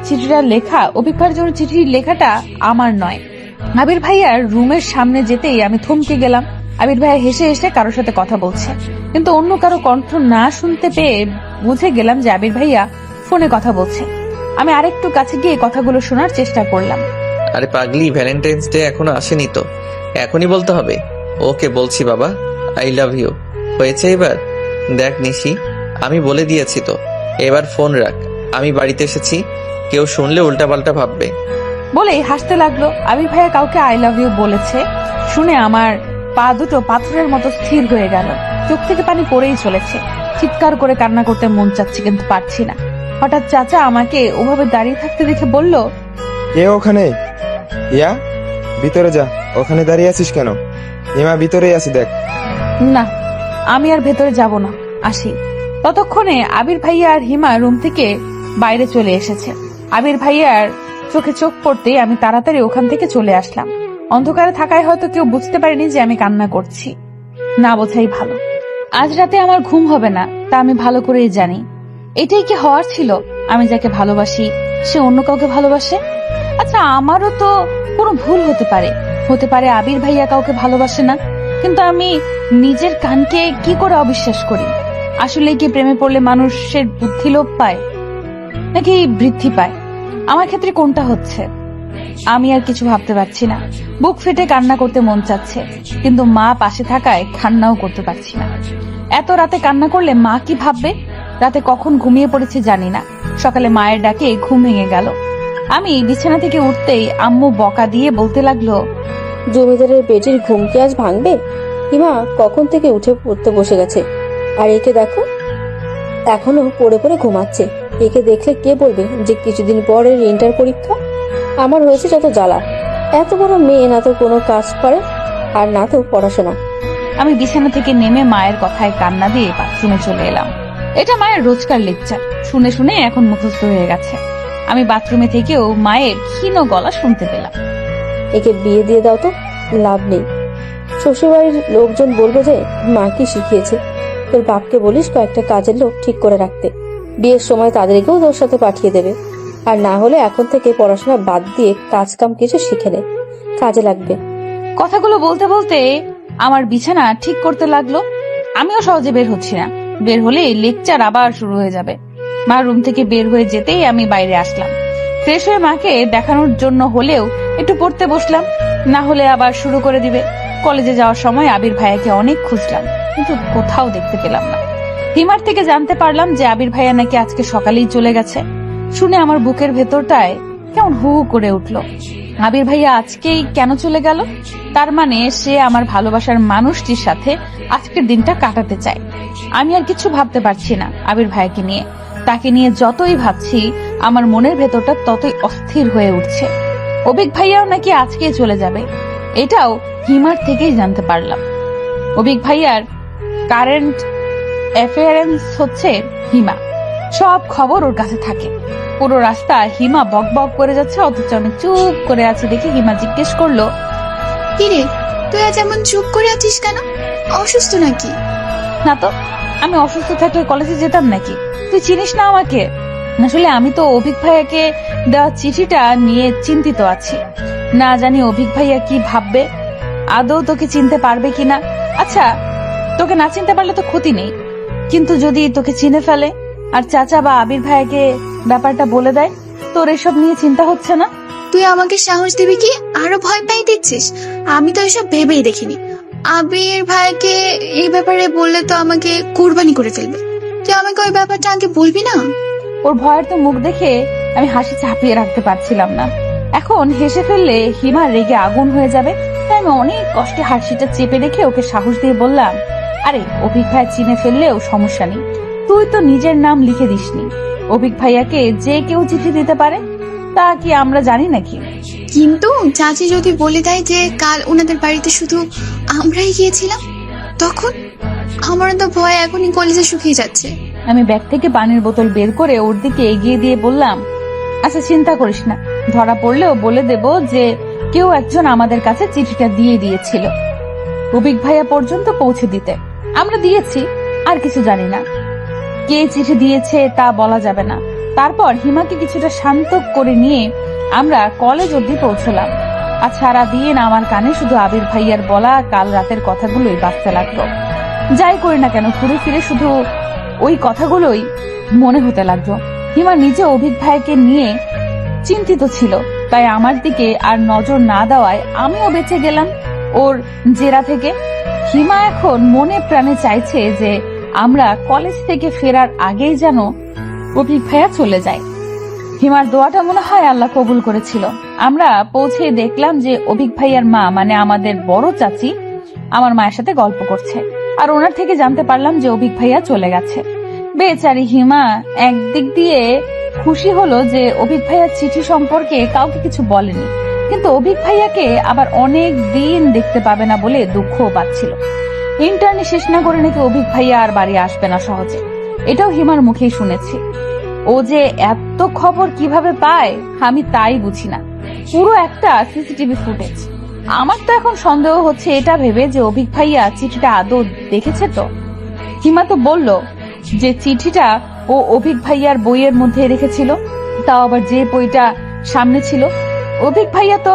চিঠিটা লেখা, অভিক ভাইয়ের জন্য চিঠির লেখাটা আমার নয়। আবির ভাইয়ার রুমের সামনে যেতেই আমি থমকে গেলাম। আবির ভাইয়া হেসে হেসে কারোর সাথে কথা বলছে, কিন্তু অন্য কারো কণ্ঠ না শুনতে পেয়ে বুঝে গেলাম যে আবির ভাইয়া ফোনে কথা বলছে। আমি আরেকটু কাছে গিয়ে কথাগুলো শোনার চেষ্টা করলাম। আরে পাগলি, ভ্যালেন্টাইন্স ডে এখনো আসেনি তো, এখনই বলতে হবে? ওকে বলছি বাবা, আই লাভ ইউ। হয়েছে এবার? দেখ নিশি, আমি বলে দিয়েছি তো, এবার ফোন রাখ, আমি বাড়িতে এসেছি, কেউ শুনলে উল্টাপাল্টা ভাববে। বলেই হাসতে লাগলো। আবির ভাইয়া কাউকে আই লাভ ইউ বলেছে শুনে আমার পা দুটো পাথরের মতো স্থির হয়ে গেল। চোখ থেকে পানি পড়েই চলেছে। চিৎকার করে কান্না করতে মন চাচ্ছে, কিন্তু পারছি না। হঠাৎ চাচা আমাকে ওভাবে দাঁড়িয়ে থাকতে দেখে বলল, কে ওখানে? ইয়া, ভিতরে যা। ওখানে দাঁড়িয়ে আছিস কেন? হিমা ভিতরেই আছে, দেখ। না, আমি আর ভেতরে যাব না, আসি। ততক্ষণে আবির ভাইয়া আর হিমা রুম থেকে বাইরে চলে এসেছে। আবির ভাইয়ার চোখে চোখ পড়তেই আমি তাড়াতাড়ি ওখান থেকে চলে আসলাম। অন্ধকারে থাকায় হয়তো কেউ বুঝতে পারেনি যে আমি কান্না করছি। না বোঝাই ভালো। আজ রাতে আমার ঘুম হবে না, তা আমি ভালো করেই জানি। এটাই কি হওয়ার ছিল? আমি যাকে ভালোবাসি সে অন্য কাউকে ভালোবাসে। আচ্ছা, আমারও তো কোনো ভুল হতে পারে, হতে পারে আবির ভাইয়া কাউকে ভালোবাসে না, কিন্তু আমি নিজের কানকে কি করে অবিশ্বাস করি? আসলে কি প্রেমে পড়লে মানুষের বুদ্ধি লোপ পায় নাকি বৃদ্ধি পায়? আমার ক্ষেত্রে কোনটা হচ্ছে? আমি আর কিছু ভাবতে পারছি না। বুক ফেটে কান্না করতে মন চাচ্ছে, কিন্তু মা পাশে থাকায় কান্নাও করতে পারছি না। এত রাতে কান্না করলে মা কি ভাববে? রাতে কখন ঘুমিয়ে পড়েছি জানি না। সকালে মায়ের ডাকে ঘুম ভেঙে গেল। আমি বিছানা থেকে উঠতেই আম্মু বকা দিয়ে বলতে লাগলো, জমিদারের বেটির ঘুম কি আজ ভাঙবে? হিমা কখন থেকে উঠে পড়তে বসে গেছে, আর একে দেখো এখনো পড়ে পড়ে ঘুমাচ্ছে। একে দেখলে কে বলবে যে কিছুদিন পরে ইন্টার পরীক্ষা? আমার হয়েছে যত জ্বালা। এত বড় মেয়ে, না তো কোনো কাজ করে আর না তো পড়াশোনা। আমি বিছানা থেকে নেমে মায়ের কথায় কান্না দিয়ে বাথরুমে চলে এলাম। এটা মায়ের রোজকার লেকচার, শুনে শুনে এখন মুখস্থ হয়ে গেছে। আমি বাথরুমে থেকেও মায়ের ক্ষীণ গলা শুনতে পেলাম। একে বিয়ে দিয়ে দাও তো, লাভ নেই। শ্বশুরবাড়ির লোকজন বলবে যে মা কি শিখিয়েছে। তোর বাপকে বলিস কয়েকটা কাজের লোক ঠিক করে রাখতে, বিয়ের সময় তাদেরকেও তোর সাথে পাঠিয়ে দেবে। আর না হলে এখন থেকে পড়াশোনা বাদ দিয়ে কাজ কাম কিছু শিখে নে, কাজে লাগবে। কথাগুলো বলতে বলতে আমার বিছানা ঠিক করতে লাগলো। আমিও সহজে বের হচ্ছি না। বের হলে লেকচার আবার শুরু হয়ে যাবে। মা রুম থেকে বের হয়ে যেতেই আমি বাইরে আসলাম। ফ্রেশ হয়ে মাকে দেখানোর জন্য হলেও একটু পড়তে বসলাম, না হলে আবার শুরু করে দিবে। কলেজে যাওয়ার সময় আবির ভাইয়াকে অনেক খুঁজলাম, কিন্তু কোথাও দেখতে পেলাম না। হিমার থেকে জানতে পারলাম যে আবির ভাইয়া নাকি আজকে সকালেই চলে গেছে। শুনে আমার বুকের ভেতরটায় কেমন হু হু করে উঠলো। আবির ভাইয়া আজকেই কেন চলে গেল? তার মানে সে আমার ভালোবাসার মানুষটির সাথে আজকের দিনটা কাটাতে চায়। আমি আর কিছু ভাবতে পারছি না আবির ভাইয়াকে নিয়ে। তাকে নিয়ে যতই ভাবছি আমার মনের ভেতরটা ততই অস্থির হয়ে উঠছে। অভিক ভাইয়াও নাকি আজকেই চলে যাবে, এটাও হিমার থেকেই জানতে পারলাম। অভিক ভাইয়ার কারেন্ট অ্যাফেয়ারেন্স হচ্ছে হিমা, সব খবর ওর কাছে থাকে। পুরো রাস্তা হিমা বক বক করে যাচ্ছে, অথচ আমি চুপ করে আছি দেখে হিমা জিজ্ঞেস করলো, কিরে, তুই আজ এমন চুপ করে আছিস কেন? অসুস্থ নাকি? না তো, আমি অসুস্থ থাকলে কলেজে যেতাম নাকি? তুই চিনিস না আমাকে? আসলে আমি তো অভিক ভাইয়াকে দেওয়া চিঠিটা নিয়ে চিন্তিত আছি। না জানি অভিক ভাইয়া কি ভাববে, আদৌ তোকে চিনতে পারবে কিনা। আচ্ছা, তোকে না চিনতে পারলে তো ক্ষতি নেই, কিন্তু যদি তোকে চিনে ফেলে আর চাচা বা আবির ভাইয়াকে ব্যাপারটা বলে দেয়, তোর এসব নিয়ে চিন্তা হচ্ছে না? তুই আমাকে সাহস দিবি কি আরো ভয় পাই দিচ্ছিস? আমি তো এসব ভেবেই দেখিনি। আবির ভাইকে এই ব্যাপারে বললে তো আমাকে কুরবানি করে ফেলবে। তুই আমাকে ওই ব্যাপারটা আগে বলবি না? ওর ভয়ের তো মুখ দেখে আমি হাসি চাপিয়ে রাখতে পারছিলাম না। এখন হেসে ফেললে হিমা রেগে আগুন হয়ে যাবে, তাই আমি অনেক কষ্টে হাসিটা চেপে রেখে ওকে সাহস দিয়ে বললাম, আরে অভিক ভাই চিনে ফেললেও সমস্যা নেই, তুই তো নিজের নাম লিখে দিসনি। অভিক ভাইয়াকে যে কেউ চিঠি দিতে পারে, তা কি আমরা জানি নাকি? কিন্তু চাচি যদি বলে দেয় যে কাল ওনাদের বাড়িতে শুধু আমরাই গিয়েছিলাম, তখন আমার তো ভয় এখনই কলেজে শুকিয়ে যাচ্ছে। আমি ব্যাগ থেকে পানির বোতল বের করে ওর দিকে এগিয়ে দিয়ে বললাম, আচ্ছা চিন্তা করিস না, ধরা পড়লেও বলে দেব যে কেউ একজন আমাদের কাছে চিঠিটা দিয়ে দিয়েছিল, অভিক ভাইয়া পর্যন্ত পৌঁছে দিতে। আমরা দিয়েছি, আর কিছু জানি না। কে চিঠি দিয়েছে তা বলা যাবে না। তারপর হিমাকে কিছুটা শান্ত করে নিয়ে আমরা কলেজ অব্দি পৌঁছলাম। আর সারাদিন আমার কানে শুধু আবির ভাইয়ার বলা কাল রাতের কথাগুলোই বাজতে লাগলো। যাই করি না কেন ঘুরে ফিরে শুধু ওই কথাগুলোই মনে হতে লাগলো। হিমা নিজে অভিক ভাইকে নিয়ে চিন্তিত ছিল, তাই আমার দিকে আর নজর না দেওয়ায় আমিও বেঁচে গেলাম ওর জেরা থেকে। হিমা এখন মনে প্রাণে চাইছে যে আমরা কলেজ থেকে ফেরার আগেই যেন অভিক ভাইয়া চলে যায়। হিমার দোয়াটা মনে হয় আল্লাহ কবুল করেছিল। আমরা পৌঁছে দেখলাম যে অভিক ভাইয়ার মা মানে আমাদের বড় চাচি আমার মায়ের সাথে গল্প করছে, আর ওনার থেকে জানতে পারলাম যে অভিক ভাইয়া চলে গেছে। বেচারি হিমা একদিক দিয়ে খুশি হলো যে অভিক ভাইয়ার চিঠি সম্পর্কে কাউকে কিছু বলেনি, কিন্তু অভিক ভাইয়াকে আবার অনেক দিন দেখতে পাবে না বলে দুঃখও পাচ্ছিল। ইন্টার্নি শেষ না করে নাকি অভিক ভাইয়া আর বাড়ি আসবে না সহজে, এটাও হিমার মুখেই শুনেছি। ও যে এত খবর কিভাবে পায় আমি তাই বুঝি না। পুরো একটা সিসিটিভি ফুটেজ। আমার তো এখন সন্দেহ হচ্ছে এটা ভেবে যে অভিক ভাইয়া চিঠিটা আদৌ দেখেছে। তো হিমা তো বলল যে চিঠিটা ও অভিক ভাইয়ার বইয়ের মধ্যে রেখেছিল, তাও আবার যে বইটা সামনে ছিল। অভিক ভাইয়া তো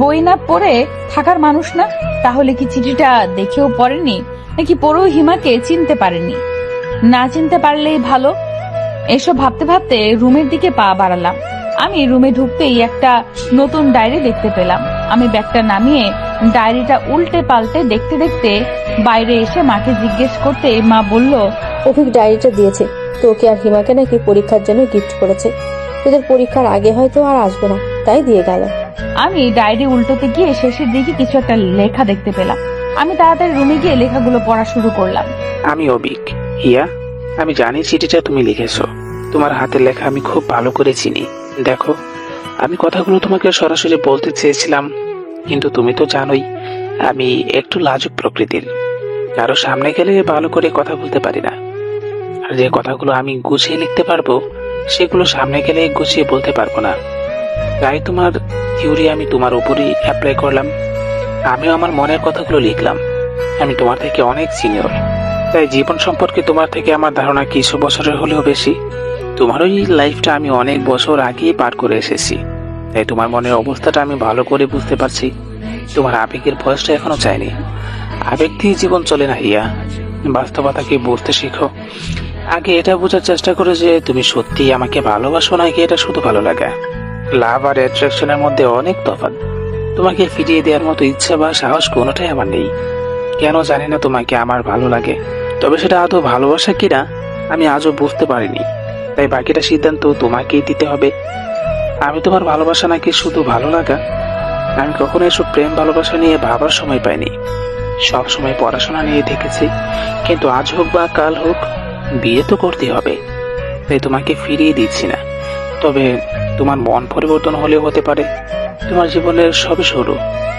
বই না পড়ে থাকার মানুষ না, তাহলে কি চিঠিটা দেখেও পড়েনি, নাকি পড়েও হিমাকে চিনতে পারেনি? না চিনতে পারলেই ভালো। এসব ভাবতে ভাবতে রুমের দিকে পা বাড়ালাম। আমি রুমে ঢুকতেই একটা নতুন ডায়েরি দেখতে পেলাম। আমি ব্যাগটা নামিয়ে ডায়েরিটা উল্টে পাল্টে দেখতে দেখতে বাইরে এসে মাকে জিজ্ঞেস করতে মা বলল, অভিক ডায়েরিটা দিয়েছে তোকে আর হিমাকে নাকি পরীক্ষার জন্য গিফট করেছে। তোদের পরীক্ষার আগে হয়তো আর আসবে না, তাই দিয়ে গেল। আমি ডায়েরি উল্টোতে গিয়ে শেষের দিকে কিছু একটা লেখা দেখতে পেলাম। আমি তাড়াতাড়ি রুমে গিয়ে লেখাগুলো পড়া শুরু করলাম। আমি অবিক। হিয়া, আমি জানি চিঠিটা তুমি লিখেছো। তোমার হাতের লেখা আমি খুব ভালো করে চিনি। দেখো, আমি কথাগুলো তোমাকে সরাসরি বলতে চেয়েছিলাম, কিন্তু তুমি তো জানোই আমি একটু লাজুক প্রকৃতির। কারো সামনে গেলে ভালো করে কথা বলতে পারি না। আর যে কথাগুলো আমি গুছিয়ে লিখতে পারবো সেগুলো সামনে গেলে গুছিয়ে বলতে পারবো না। তাই তোমার থিওরি আমি তোমার উপরই অ্যাপ্লাই করলাম। আমিও আমার মনের কথাগুলো লিখলাম। আমি তোমার থেকে অনেক সিনিয়র, তাই জীবন সম্পর্কে তোমার থেকে আমার ধারণা কিছু বছরের হলেও বেশি। তোমার ওই লাইফটা আমি অনেক বছর আগেই পার করে এসেছি, তাই তোমার মনের অবস্থাটা আমি ভালো করে বুঝতে পারছি। তোমার আবেগের বয়সটা এখনো চাইনি। আবেগ দিয়ে জীবন চলে না হিয়া, বাস্তবতাকে বুঝতে শিখো। আগে এটা বোঝার চেষ্টা করো যে তুমি সত্যিই আমাকে ভালোবাসো নাকি এটা শুধু ভালো লাগা। লাভ আর অ্যাট্রাকশনের মধ্যে অনেক তফাৎ। তোমাকে ফিরিয়ে দেওয়ার মতো ইচ্ছা বা সাহস কোনোটাই আমার নেই। কেন জানি না তোমাকে আমার ভালো লাগে, তবে সেটা আদৌ ভালোবাসা কিনা আমি আজও বুঝতে পারিনি। তাই বাকিটা সিদ্ধান্ত তোমাকেই দিতে হবে। আমি তোমার ভালোবাসা নাকি শুধু ভালো লাগা, আমি কখনো এসব প্রেম ভালোবাসা নিয়ে ভাবার সময় পাইনি। সব সময় পড়াশোনা নিয়ে দেখেছি, কিন্তু আজ হোক বা কাল হোক বিয়ে তো করতে হবে। তাই তোমাকে ফিরিয়ে দিচ্ছি না, তবে তোমার মন পরিবর্তন হলেও হতে পারে। তোমার জীবনের সবে শুরু,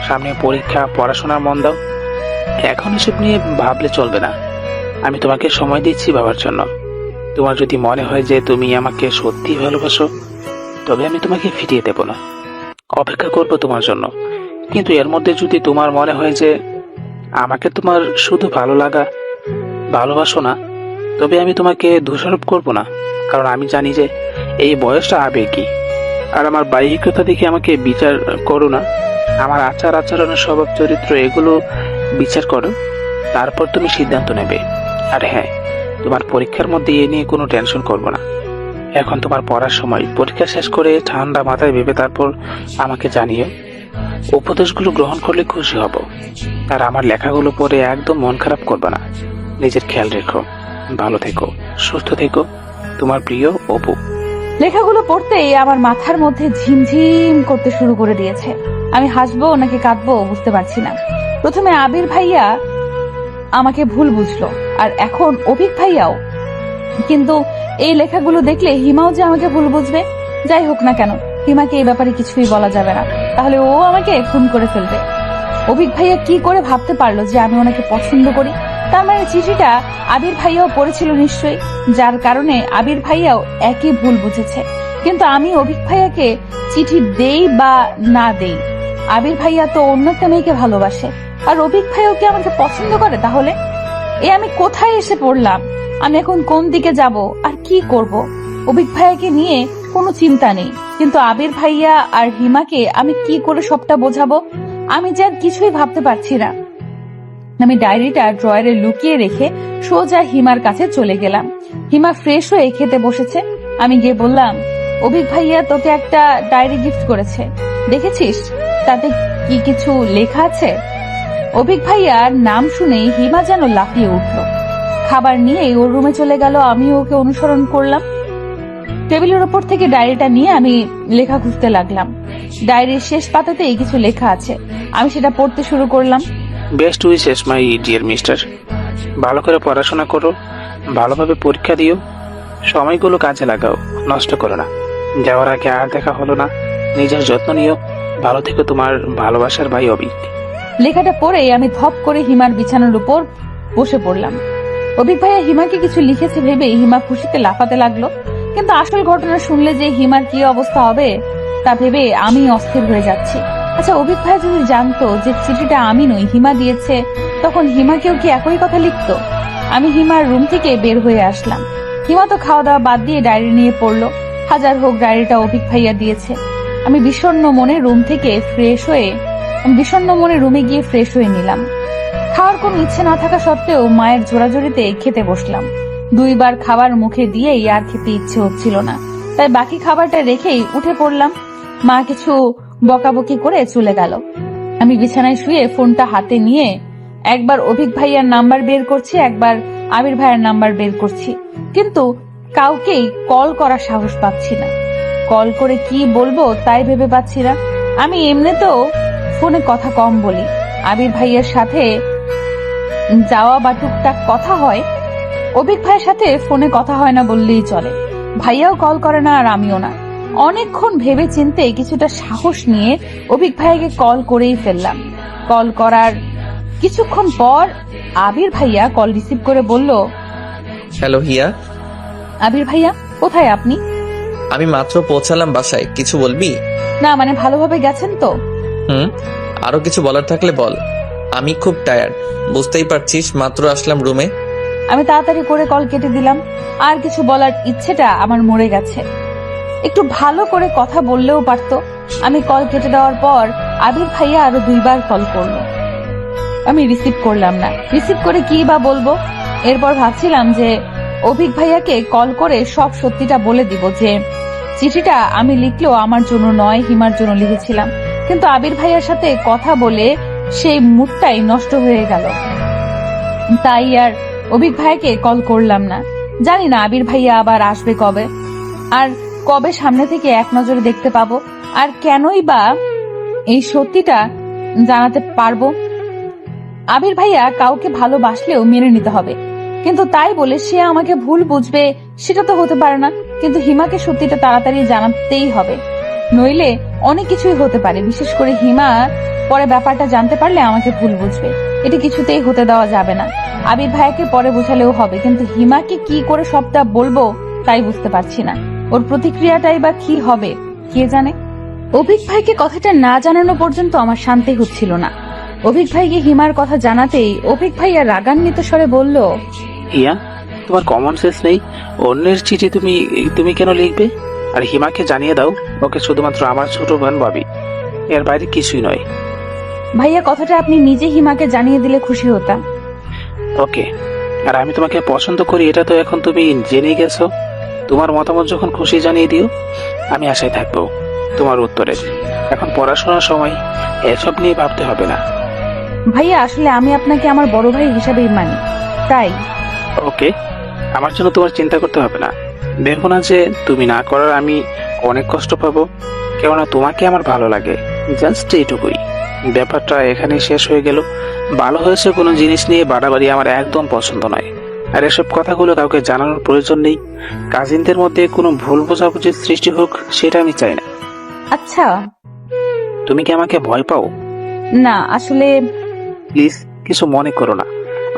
সামনে পরীক্ষা, পড়াশোনার মন দাও। এখন এসব নিয়ে ভাবলে চলবে না। আমি তোমাকে সময় দিচ্ছি ভাবার জন্য। তোমার যদি মনে হয় যে তুমি আমাকে সত্যি ভালোবাসো, তবে আমি তোমাকে ফিরিয়ে দেব না, অপেক্ষা করব তোমার জন্য। কিন্তু এর মধ্যে যদি তোমার মনে হয় যে আমাকে তোমার শুধু ভালো লাগা, ভালোবাসো না, তবে আমি তোমাকে দোষারোপ করব না। কারণ আমি জানি যে এই বয়সটা আবেগী। আর আমার বাহ্যিকতা দেখে আমাকে বিচার করো না। আমার আচার আচরণের স্বভাব চরিত্র এগুলো বিচার করো, তারপর তুমি সিদ্ধান্ত নেবে। আর হ্যাঁ, তোমার পরীক্ষার মধ্যে এ নিয়ে কোনো টেনশন করবো না। এখন তোমার পড়ার সময়। পরীক্ষা শেষ করে ঠান্ডা মাথায় ভেবে তারপর আমাকে জানিও। উপদেশগুলো গ্রহণ করলে খুশি হব। আর আমার লেখাগুলো পড়ে একদম মন খারাপ করবে না। নিজের খেয়াল রেখো, ভালো থেকো, সুস্থ থেকো। তোমার প্রিয় অপু। লেখাগুলো পড়তেই আমার মাথার মধ্যে ঝিমঝিম করতে শুরু করে দিয়েছে। আমি হাসবো নাকি কাঁদবো বুঝতে পারছি না। প্রথমে আবির ভাইয়া আমাকে ভুল বুঝলো, আর এখন অভিক ভাইয়াও। কিন্তু এই লেখাগুলো দেখলে হিমাও যে আমাকে ভুল বুঝবে। যাই হোক না কেন, হিমাকে এই ব্যাপারে কিছুই বলা যাবে না, তাহলে ও আমাকে খুন করে ফেলবে। অভিক ভাইয়া কি করে ভাবতে পারলো যে আমি ওনাকে পছন্দ করি? তার মানে চিঠিটা আবির ভাইয়াও পড়েছিল নিশ্চয়ই, যার কারণে আবির ভাইয়াও একই ভুল বুঝেছে। কিন্তু আমি অভিক ভাইয়াকে চিঠি দেই বা না দেই, আবির ভাইয়া তো অন্য একটা মেয়েকে ভালোবাসে, আর অভিক ভাইয়াও কি আমাকে পছন্দ করে? তাহলে আমি কোথায় এসে পড়লাম? আমি এখন কোন দিকে যাব আর কি করব? অভিক ভাইয়াকে নিয়ে কোনো চিন্তা নেই, কিন্তু আবির ভাইয়া আর হিমাকে আমি কি করে সবটা বোঝাবো? আমি যে আর কিছুই ভাবতে পারছি না। আমি ডায়েরিটা ড্রয়ারে লুকিয়ে রেখে সোজা হিমার কাছে চলে গেলাম। হিমা ফ্রেশ হয়ে খেতে বসেছে। আমি গিয়ে বললাম, অভিক ভাইয়া তোকে একটা ডায়েরি গিফট করেছে, দেখেছিস তাতে কি কিছু লেখা আছে? অভিক ভাইয়ার নাম শুনেই হিমা যেন লাফিয়ে উঠল। খাবার নিয়ে ওর রুমে চলে গেল। আমি ওকে অনুসরণ করলাম। টেবিলের ওপর থেকে ডায়েরিটা নিয়ে আমি লেখা খুঁজতে লাগলাম। ডায়েরির শেষ পাতাতেই কিছু লেখা আছে। আমি সেটা পড়তে শুরু করলাম। Best wishes my dear mister. ভালো করে পড়াশোনা করো, ভালোভাবে পরীক্ষা দিও, সময়গুলো কাজে লাগাও, নষ্ট করো না। যাওয়ার আগে আর দেখা হলো না। নিজের যত্ন নিও। ভালো থেকো, তোমার ভালোবাসার ভাই অভিক। লেখাটা পড়েই আমি ধপ করে হিমার বিছানার উপর বসে পড়লাম। অভিক ভাইয়া হিমাকে কিছু লিখেছে ভেবে হিমা খুশিতে লাফাতে লাগলো। কিন্তু আসল ঘটনা শুনলে যে হিমার কি অবস্থা হবে তা ভেবে আমি অস্থির হয়ে যাচ্ছি। আচ্ছা, অভিক ভাইয়া যদি জানতো যে চিঠিটা আমি নই হিমা দিয়েছে, তখন হিমাকেও কি একই কথা লিখতো? আমি হিমার রুম থেকে বের হয়ে আসলাম। হিমা তো খাওয়া দাওয়া বাদ দিয়ে ডায়েরি নিয়ে পড়লো। হাজার হোক, ডায়েরিটা অভিক ভাইয়া দিয়েছে। আমি বিষণ্ণ মনে রুমে গিয়ে ফ্রেশ হয়ে নিলাম। খাওয়ার কোনো ইচ্ছে না থাকা সত্ত্বেও মায়ের জোরাজোরিতে খেতে বসলাম। 2 বার খাবার মুখে দিয়েই আর খেতে ইচ্ছে হচ্ছিল না। তাই বাকি খাবারটা রেখেই উঠে পড়লাম। মা কিছু বকাবকি করে চলে গেল। আমি বিছানায় শুয়ে ফোনটা হাতে নিয়ে একবার অভিক ভাইয়ার নাম্বার বের করছি, একবার আবির ভাইয়ার নাম্বার বের করছি, কিন্তু কাউকেই কল করার সাহস পাচ্ছি না। কল করে কি বলবো তাই ভেবে পাচ্ছি না। আমি এমনিতেও ফোনে কথা কম বলি, আবির ভাইয়ের সাথে যাওয়া বা টুকটাক কথা হয়, অভিক ভাইয়ের সাথে ফোনে কথা হয় না বললেই চলে। ভাইয়াও কল করে না আর আমিও না। অনেকক্ষণ ভেবে চিন্তে কিছুটা সাহস নিয়ে অভিক ভাইয়াকে কল করেই ফেললাম। কল করার কিছুক্ষণ পর আবির ভাইয়া কল রিসিভ করে বলল, হ্যালো হিয়া, আবির ভাইয়া কোথায় আপনি? আমি মাত্র পৌঁছালাম বাসায়, কিছু বলবি? না মানে ভালোভাবে গেছেন তো? আরো কিছু বলার থাকলে বল। আমি খুব টায়ার্ড, বুঝতেই পারছিস, মাত্র আসলাম রুমে। আমি তাড়াতাড়ি করে কল কেটে দিলাম। আর কিছু বলার ইচ্ছেটা আমার মরে গেছে। একটু ভালো করে কথা বললেও পারতো। আমি কল কেটে দেওয়ার পর আবির ভাইয়া আরো 2 বার কল করলো। আমি রিসিভ করলাম না। রিসিভ করে কি বা বলবো। এরপর ভাবছিলাম যে অভিক ভাইয়াকে কল করে সব সত্যিটা বলে দিব, যে চিঠিটা আমি লিখলেও আমার জন্য নয়, হিমার জন্য লিখেছিলাম। কিন্তু আবির ভাইয়ার সাথে কথা বলে সেই মুডটাই নষ্ট হয়ে গেল। তাই আর অভিক ভাইয়াকে কল করলাম না। জানি না আবির ভাইয়া আবার আসবে কবে, আর কবে সামনে থেকে এক নজরে দেখতে পাবো, আর কেনই বা এই সত্যিটা জানাতে পারবো। আবির ভাইয়া কাউকে ভালোবাসলেও মেনে নিতে হবে, কিন্তু তাই বলে সে আমাকে ভুল বুঝবে সেটা তো হতে পারে না। কিন্তু হিমাকে সত্যিটা তাড়াতাড়ি জানাতেই হবে, নইলে অনেক কিছুই হতে পারে। বিশেষ করে হিমা পরে ব্যাপারটা জানতে পারলে আমাকে ভুল বুঝবে। এটা কিছুতেই হতে দেওয়া যাবে না। আবির ভাইয়াকে পরে বোঝালেও হবে, কিন্তু হিমাকে কি করে সবটা বলবো তাই বুঝতে পারছি না। ওর প্রতিক্রিয়াটাই বা কি হবে কে জানে। অভিক ভাইকে কথাটা না জানানো পর্যন্ত আমার শান্তি হচ্ছিল না। অভিক ভাইকে হিমার কথা জানাতেই অভিক ভাইয়া রাগান্বিত স্বরে বলল, হিয়া, তোমার কমন সেন্স নেই? অন্যের চিঠি তুমি কেন লিখবে? আর হিমাকে জানিয়ে দাও, ওকে শুধুমাত্র আমার ছোট বোন ভাবি, এর বাইরে কিছুই নয়। ভাইয়া কথাটা আপনি নিজে হিমাকে জানিয়ে দিলে খুশি হতাম। ওকে, আর আমি তোমাকে পছন্দ করি এটা তো এখন তুমি জেনে গেছো। তোমার মতামত যখন খুশি জানিয়ে দিও, আমি আশায় থাকবো তোমার উত্তরের। এখন পড়াশোনার সময়, এসব নিয়ে ভাবতে হবে না। ভাইয়া আসলে আমি আপনাকে আমার বড় ভাই হিসাবেই মানি, তাই। ওকে, আমার জন্য তোমার চিন্তা করতে হবে না। দেখো না যে তুমি না করার আমি অনেক কষ্ট পাবো, কেননা তোমাকে আমার ভালো লাগে, জাস্ট এইটুকুই। ব্যাপারটা এখানে শেষ হয়ে গেল। ভালো হয়েছে কোনো জিনিস নিয়ে বাড়াবাড়ি আমার একদম পছন্দ নয়, আর এসব কথাগুলো কাউকে জানানোর প্রয়োজন নেই। কাজিনদের মধ্যে কোনো ভুল বোঝাবুঝির সৃষ্টি হোক সেটা আমি চাই না। আচ্ছা। তুমি কি আমাকে ভয় পাও? না আসলে। প্লিজ কিছু মনে করো না,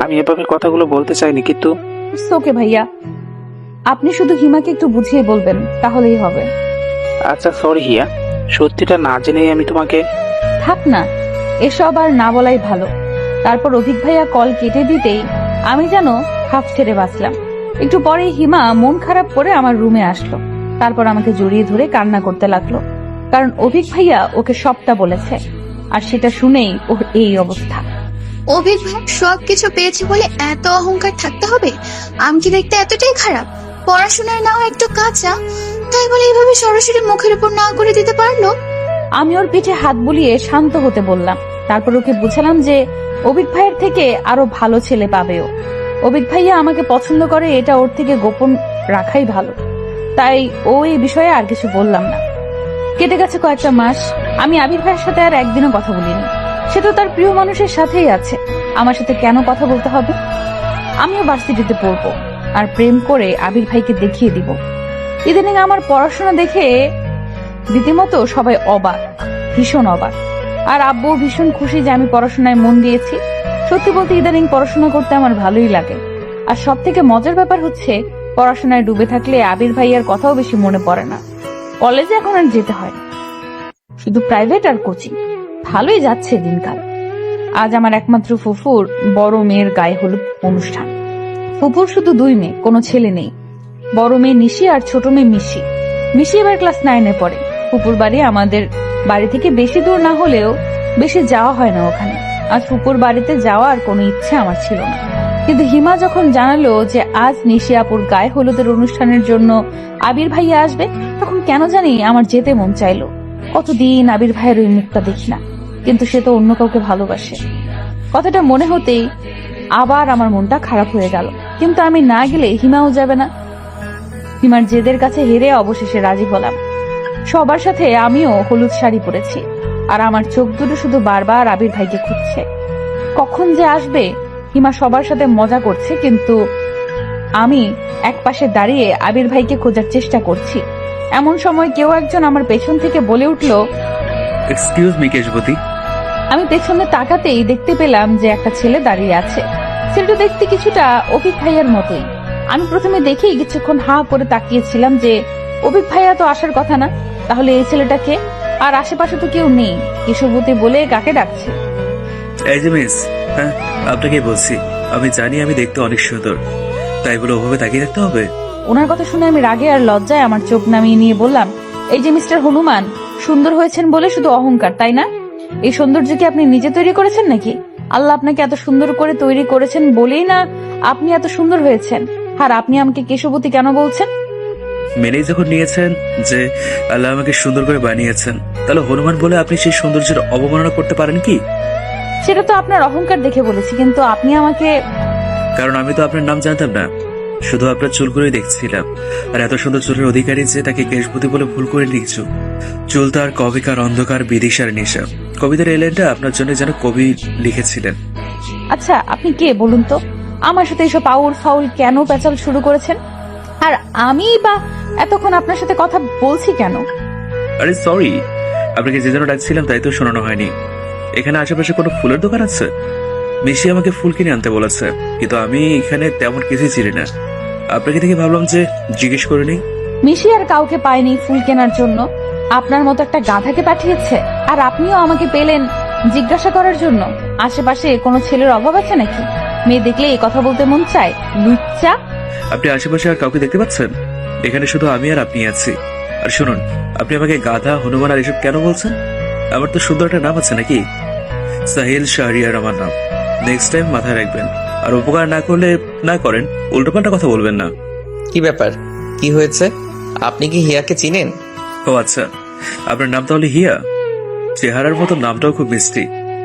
আমি এভাবে কথাগুলো বলতে চাইনি, কিন্তু ওকে ভাইয়া, আপনি শুধু হিমাকে একটু বুঝিয়ে বলবেন তাহলেই হবে। আচ্ছা সরি হিয়া, সত্যিটা না জেনেই আমি তোমাকে। থাক না, এসব আর না বলাই ভালো। তারপর অভিক ভাইয়া কল কেটে দিতেই আমি যেন হাফ ছেড়ে বাঁচলাম। একটু পরে হিমা মন খারাপ করে আমার রুমে আসলো। তারপর আমাকে জড়িয়ে ধরে কান্না করতে লাগলো, কারণ অভিক ভাইয়া ওকে সবটা বলেছে, আর সেটা শুনেই ওর এই অবস্থা। অভিক ভাই সবকিছু পেয়েছে বলে এত অহংকার থাকতে হবে? আমি কি দেখতে এতটাই খারাপ? পড়াশোনায় নাও একটু কাঁচা, তাই বলে এইভাবে সরাসরি মুখের উপর না করে দিতে পারলো? আমি ওর পিঠে হাত বুলিয়ে শান্ত হতে বললাম। তারপর ওকে বুঝালাম যে অভিক ভাইয়ের থেকে আরো ভালো ছেলে পাবে ও। অভিক ভাইয়া আমাকে পছন্দ করে, এটা ওর থেকে গোপন রাখাই ভালো। তাই ও এই বিষয়ে আর কিছু বললাম না। কেটে গেছে কয়েকটা মাস। আমি আবির ভাইয়ের সাথে আর একদিনও কথা বলিনি। সে তো তার প্রিয় মানুষের সাথেই আছে, আমার সাথে কেন কথা বলতে হবে? আমিও ভার্সিটিতে পড়বো, আর প্রেম করে আবির ভাইকে দেখিয়ে দিব। ইদানিং আমার পড়াশোনা দেখে রীতিমতো সবাই অবাক, ভীষণ অবাক। আর আব্বু ভীষণ খুশি যে আমি পড়াশোনায় মন দিয়েছি। সত্যি বলতে ইদানিং পড়াশোনা করতে আমার ভালোই লাগে। আর সব থেকে মজার ব্যাপার হচ্ছে, পড়াশোনায় ডুবে থাকলে আবির ভাইয়ার কথাও বেশি মনে পড়ে না। কলেজে এখন আর যেতে হয় না, শুধু প্রাইভেট আর কোচিং। ভালোই যাচ্ছে দিনকাল। আজ আমার একমাত্র ফুফুর বড় মেয়ের গায়ে হলুদ অনুষ্ঠান। ফুফুর শুধু 2 মেয়ে, কোনো ছেলে নেই। বড় মেয়ে নিশি আর ছোট মেয়ে মিশি। মিশি এবার ক্লাস 9-এ পড়ে। ফুপুর বাড়ি আমাদের বাড়ি থেকে বেশি দূর না হলেও বেশি যাওয়া হয় না ওখানে। আজ ফুপুর বাড়িতে যাওয়ার কোনো ইচ্ছে আমার ছিল না, কিন্তু হিমা যখন জানালো যে আজ নিশি আপুর গায়ে হলুদের অনুষ্ঠানের জন্য আবির ভাইয়া আসবে, তখন কেন জানি আমার যেতে মন চাইলো। কতদিন আবির ভাইয়ের ওই মুখটা দেখি না, কিন্তু সে তো অন্য কাউকে ভালোবাসে। কথাটা মনে হতেই আবার আমার মনটা খারাপ হয়ে গেল। কিন্তু আমি না গেলে হিমাও যাবে না। হিমার জেদের কাছে হেরে অবশেষে রাজি হলাম। সবার সাথে আমিও হলুদ শাড়ি পরেছি, আর আমার চোখ দুটো শুধু বারবার আবির ভাইকে খুঁজছে। কখন যে আসবে। হিমা সবার সাথে মজা করছে, কিন্তু আমি একপাশে দাঁড়িয়ে আবির ভাইকে খোঁজার চেষ্টা করছি। এমন সময় কেউ একজন আমার পেছন থেকে বলে উঠল, এক্সকিউজ মি কেশবতী। আমি পেছনে তাকাতেই দেখতে পেলাম যে একটা ছেলে দাঁড়িয়ে আছে। ছেলেটা দেখতে কিছুটা অভিক ভাইয়ার মতোই। আমি প্রথমে দেখেই কিছুক্ষণ হাঁ করে তাকিয়েছিলাম যে অভিক ভাইয়া তো আসার কথা না, তাহলে এই ছেলেটাকে? আর আশেপাশে তো কেউ নেই। কেশবতী বলে কাকে ডাকছে? এই যে মিস, হ্যাঁ আপনাকে বলছি, আমি জানি আমি দেখতে অনেক সুন্দর, তাই বলে ওভাবে তাকিয়ে রাখতে হবে? ওনার কথা শুনে আমি রাগে আর লজ্জায় আমার চোখ নামিয়ে নিয়ে বললাম, এই যে মিস্টার হনুমান, সুন্দর হয়েছেন বলে শুধু অহংকার, তাই না? এই সৌন্দর্য কি আপনি নিজে তৈরি করেছেন নাকি? আল্লাহ আপনাকে এত সুন্দর করে তৈরি করেছেন বলেই না আপনি এত সুন্দর হয়েছেন। আর আপনি আমাকে কেশবতী কেন বলছেন? মেনেই যখন নিয়েছেন যে আল্লাহ আমাকে সুন্দর করে বানিয়েছেন, তাহলে হনুমান বলে আপনি সেই সৌন্দর্যের অবমাননা করতে পারেন কি? সেটা তো আপনার অহংকার দেখে বলেছি, কিন্তু আপনি আমাকে... কারণ আমি তো আপনার নাম জানতাম না, শুধু আপনার চুলগুলোই দেখছিলাম। আর এত সুন্দর চুলের অধিকারী যে, তাকে কেশবতী বলে ভুল করে লিখছো। চুল তার কবিকার অন্ধকার বিদিশার নেশা। কবিতার এই লাইনটা আপনার জন্য যেন কবি লিখেছিলেন। আচ্ছা, আপনি কে বলুন তো? আমার সাথে এসব আউল ফাউল কেন পেঁচাল শুরু করেছেন? আর আমি বা এতক্ষণ আপনার সাথে কথা বলছি কেন? আরে সরি, আপনাকে যে জন্য ডাকছিলাম তাই তো শোনানো হয়নি। এখানে আশেপাশে কোনো ফুলের দোকান আছে? মিশি আমাকে ফুল কিনে আনতে বলেছে, কিন্তু আমি এখানে তেমন কিছুই চিনি না। আপনাকে দেখে ভাবলাম যে জিজ্ঞেস করে নিই। মিশি আর কাউকে পায়নি ফুল কেনার জন্য, আপনার মতো একটা গাধাকে পাঠিয়েছে। আর আপনিও আমাকে পেলেন জিজ্ঞাসা করার জন্য। আশেপাশে কোনো ছেলের অভাব আছে নাকি? মেয়ে দেখলে এই কথা বলতে মন চায়? লুচ্চা! আপনি আশেপাশে আর কাউকে দেখতে পাচ্ছেন? এখানে শুধু আমি আর আপনি আছি। আর শুনুন, আপনি আমাকে গাধা, হনুমান আর এসব কেন বলছেন? আমার তো সুন্দর একটা নাম আছে নাকি? সাহিল শাহরিয়ার আমার নাম। নেক্সট টাইম মাথায় রাখবেন। আর উপকার না করলে না করেন, উল্টোপাল্টা কথা বলবেন না। কি ব্যাপার? কি হয়েছে? আপনি কি হিয়াকে চিনেন? ও আচ্ছা, আপনার নাম তাহলে হিয়া? চেহারার মতো নামটাও খুব মিষ্টি।